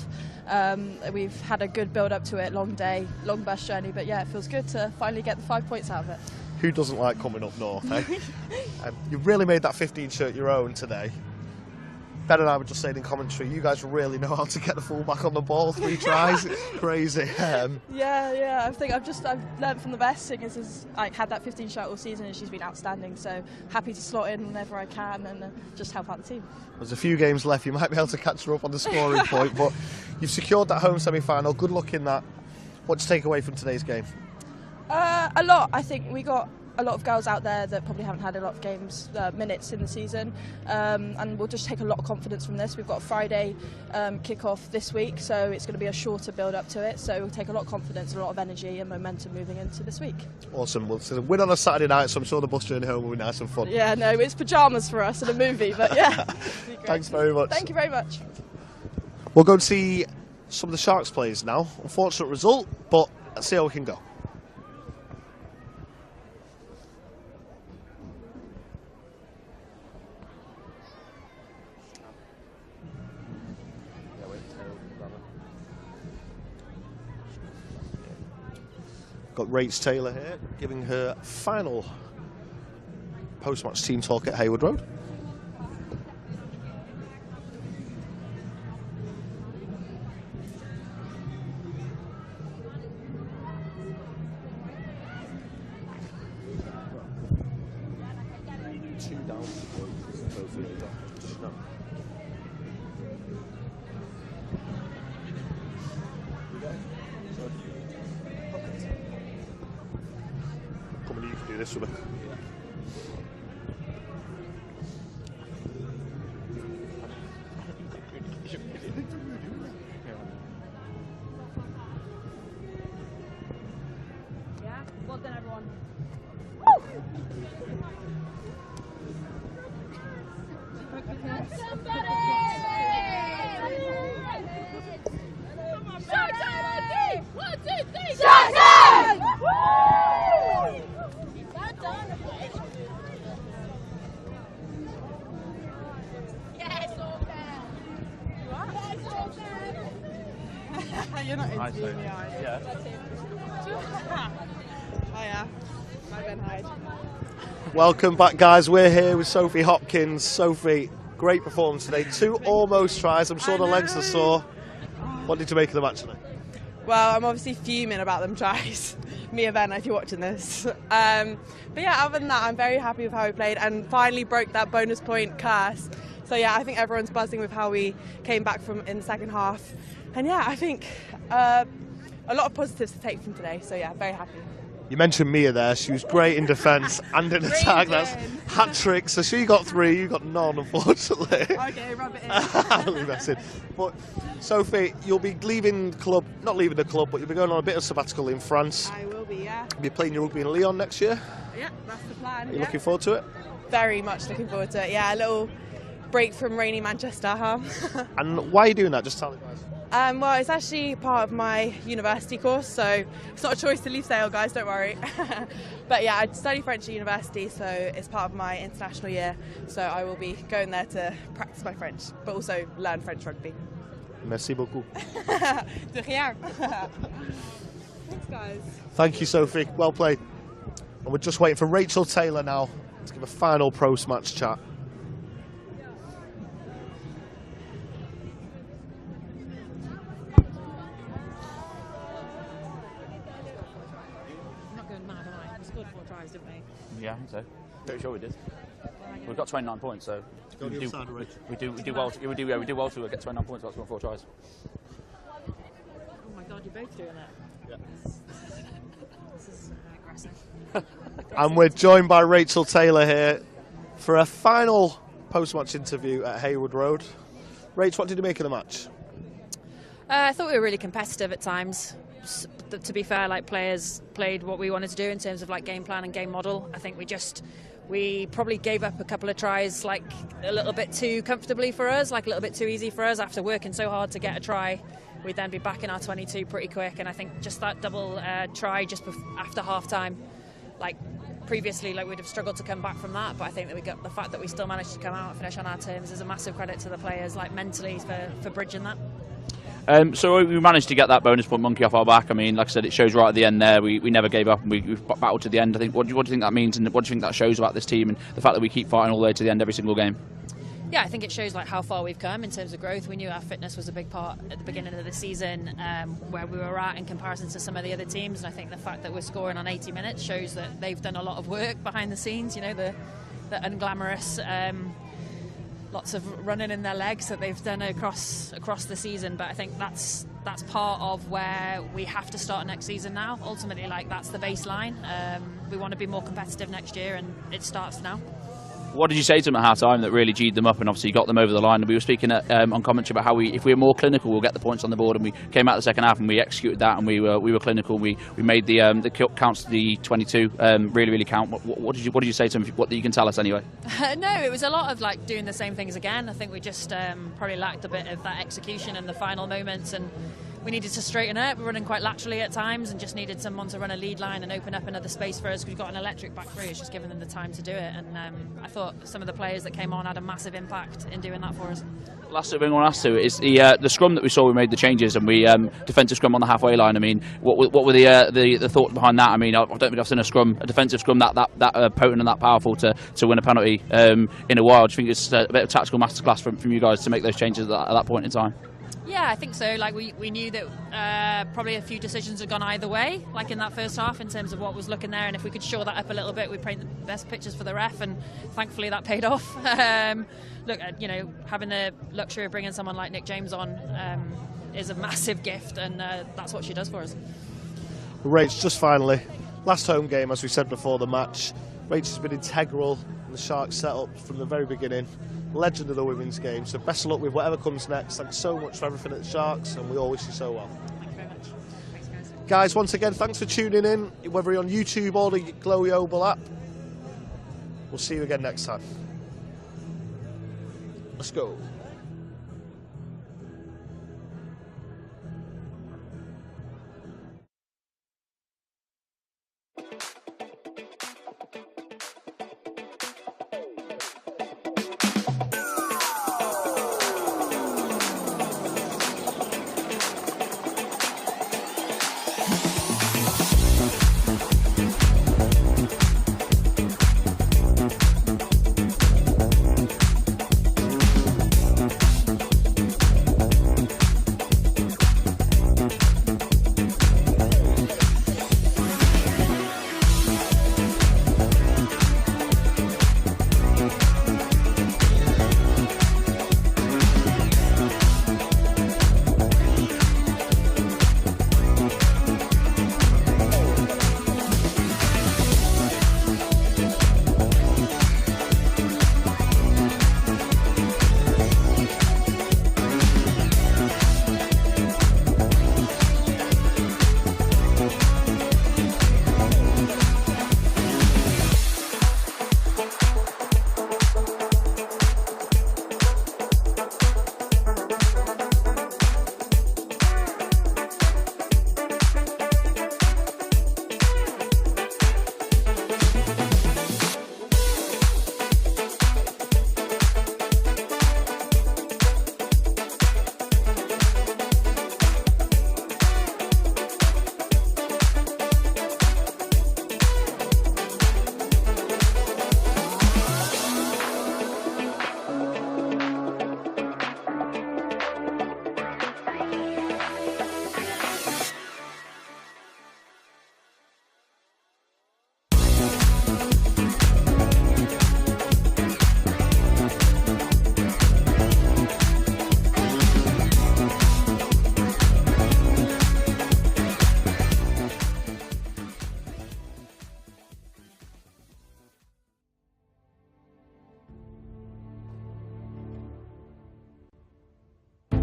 We've had a good build up to it. Long day, long bus journey. But yeah, it feels good to finally get the 5 points out of it. Who doesn't like coming up north, eh? You've really made that 15 shirt your own today. Ben and I were just saying in commentary, you guys really know how to get the fullback on the ball. 3 tries, crazy. Yeah. I think I've learned from the best. Seeing as I had that 15 shot all season, and she's been outstanding. So happy to slot in whenever I can and just help out the team. There's a few games left. You might be able to catch her up on the scoring point, but you've secured that home semi-final. Good luck in that. What to take away from today's game? A lot. I think we got a lot of girls out there that probably haven't had a lot of games minutes in the season, and we'll just take a lot of confidence from this. We've got a Friday kick-off this week, so it's going to be a shorter build-up to it, so we'll take a lot of confidence, a lot of energy and momentum moving into this week. Awesome. Well, it's a win on a Saturday night, so I'm sure the bus journey home will be nice and fun. Yeah, no, it's pyjamas for us and a movie, but yeah. Thanks very much. Thank you very much. We'll go and see some of the Sharks players now. Unfortunate result, but let's see how we can go. Got Rach Taylor here, giving her final post-match team talk at Hayward Road. This with me. Yeah, well done everyone. You're not Hi, interviewing me, are you? Yeah. Hiya. Hi, Ben Hyde. Welcome back, guys. We're here with Sophie Hopkins. Sophie, great performance today. 2 almost tries. I'm sure the legs are sore. What did you make of the match today? Well, I'm obviously fuming about them tries. Mia Venna, if you're watching this. But yeah, other than that, I'm very happy with how we played and finally broke that bonus point curse. So yeah, I think everyone's buzzing with how we came back from in the second half. And yeah, I think a lot of positives to take from today. So yeah, very happy. You mentioned Mia there. She was great in defence and in attack. That's hat trick. So she got 3, you got none, unfortunately. Okay, rub it in. That's it. But Sophie, you'll be leaving the club, not leaving the club, but you'll be going on a bit of sabbatical in France. I will be, yeah. You'll be playing your rugby in Lyon next year. Yeah, that's the plan. Are you looking forward to it? Very much looking forward to it. Yeah, a little break from rainy Manchester, huh? And why are you doing that? Just tell me, guys. Well, it's actually part of my university course, so it's not a choice to leave Sale, guys, don't worry. But yeah, I study French at university, so it's part of my international year, so I will be going there to practice my French, but also learn French rugby. Merci beaucoup. De rien. Thanks, guys. Thank you, Sophie. Well played. And we're just waiting for Rachel Taylor now to give a final post-match chat. Yeah, I think so. Pretty sure we did. We've got 29 points, so we do well. We do well to get 29 points. That's 4 tries. Oh my God, you're both doing it. Yeah. This is aggressive. And we're joined by Rachel Taylor here for a final post-match interview at Hayward Road. Rach, what did you make of the match? I thought we were really competitive at times. To be fair, like, players played what we wanted to do in terms of like game plan and game model. I think we probably gave up a couple of tries like a little bit too comfortably for us, like a little bit too easy for us. After working so hard to get a try, we'd then be back in our 22 pretty quick. And I think just that double try just after half time, like previously, like we'd have struggled to come back from that. But I think that we got the fact that we still managed to come out and finish on our terms is a massive credit to the players, like mentally for bridging that. So we managed to get that bonus point monkey off our back. I mean, like I said, it shows right at the end there. We never gave up and we battled to the end. I think. What do you think that means, and what do you think that shows about this team and the fact that we keep fighting all the way to the end every single game? Yeah, I think it shows like how far we've come in terms of growth. We knew our fitness was a big part at the beginning of the season, where we were at in comparison to some of the other teams, and I think the fact that we're scoring on 80 minutes shows that they've done a lot of work behind the scenes, you know, the unglamorous lots of running in their legs that they've done across the season. But I think that's part of where we have to start next season now. Ultimately, like, that's the baseline. We want to be more competitive next year, and it starts now. What did you say to them at half-time that really G'd them up and obviously got them over the line? And we were speaking on commentary about how if we were more clinical, we'll get the points on the board. And we came out the second half and we executed that, and we were clinical. We made the counts to the 22 really count. What did you say to them? What you can tell us anyway? No, it was a lot of like doing the same things again. I think we just probably lacked a bit of that execution in the final moments, and we needed to straighten it. We're running quite laterally at times and just needed someone to run a lead line and open up another space for us. We've got an electric back three. It's just giving them the time to do it. And I thought some of the players that came on had a massive impact in doing that for us. Last thing I want to ask you is the scrum that we saw. We made the changes and we defensive scrum on the halfway line. I mean, what were the thoughts behind that? I mean, I don't think I've seen a defensive scrum that potent and that powerful to win a penalty in a while. Do you think it's a bit of tactical masterclass from you guys to make those changes at that point in time? Yeah, I think so. Like we knew that probably a few decisions had gone either way, like in that first half, in terms of what was looking there, and if we could shore that up a little bit, we'd paint the best pictures for the ref, and thankfully that paid off. Look, you know, having the luxury of bringing someone like Nick James on is a massive gift, and that's what she does for us. Rach, just finally, last home game, as we said before the match, Rach has been integral in the Sharks setup from the very beginning. Legend of the women's game, so best of luck with whatever comes next. Thanks so much for everything at the Sharks, and we all wish you so well. Thank you very much. Thanks, guys, once again, thanks for tuning in, whether you're on YouTube or the Glow Yobel app. We'll see you again next time. Let's go.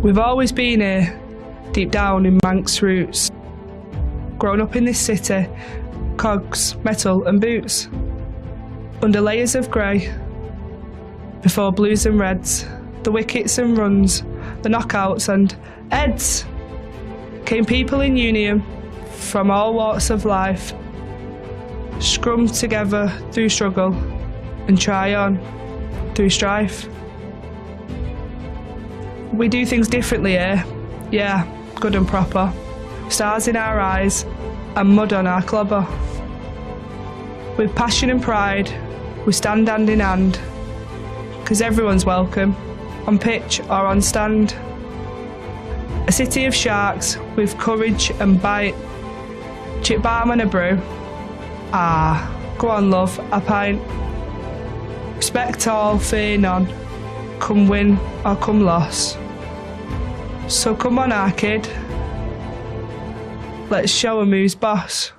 We've always been here, deep down in Manx roots. Grown up in this city, cogs, metal and boots. Under layers of grey, before blues and reds, the wickets and runs, the knockouts and heads, came people in union from all walks of life, scrummed together through struggle and try on through strife. We do things differently here, yeah, good and proper. Stars in our eyes and mud on our clobber. With passion and pride, we stand hand in hand, 'cause everyone's welcome, on pitch or on stand. A city of sharks with courage and bite. Chip balm and a brew. Ah, go on love, a pint. Respect all, fear none. Come win or come loss. So come on our kid. Let's show 'em who's boss.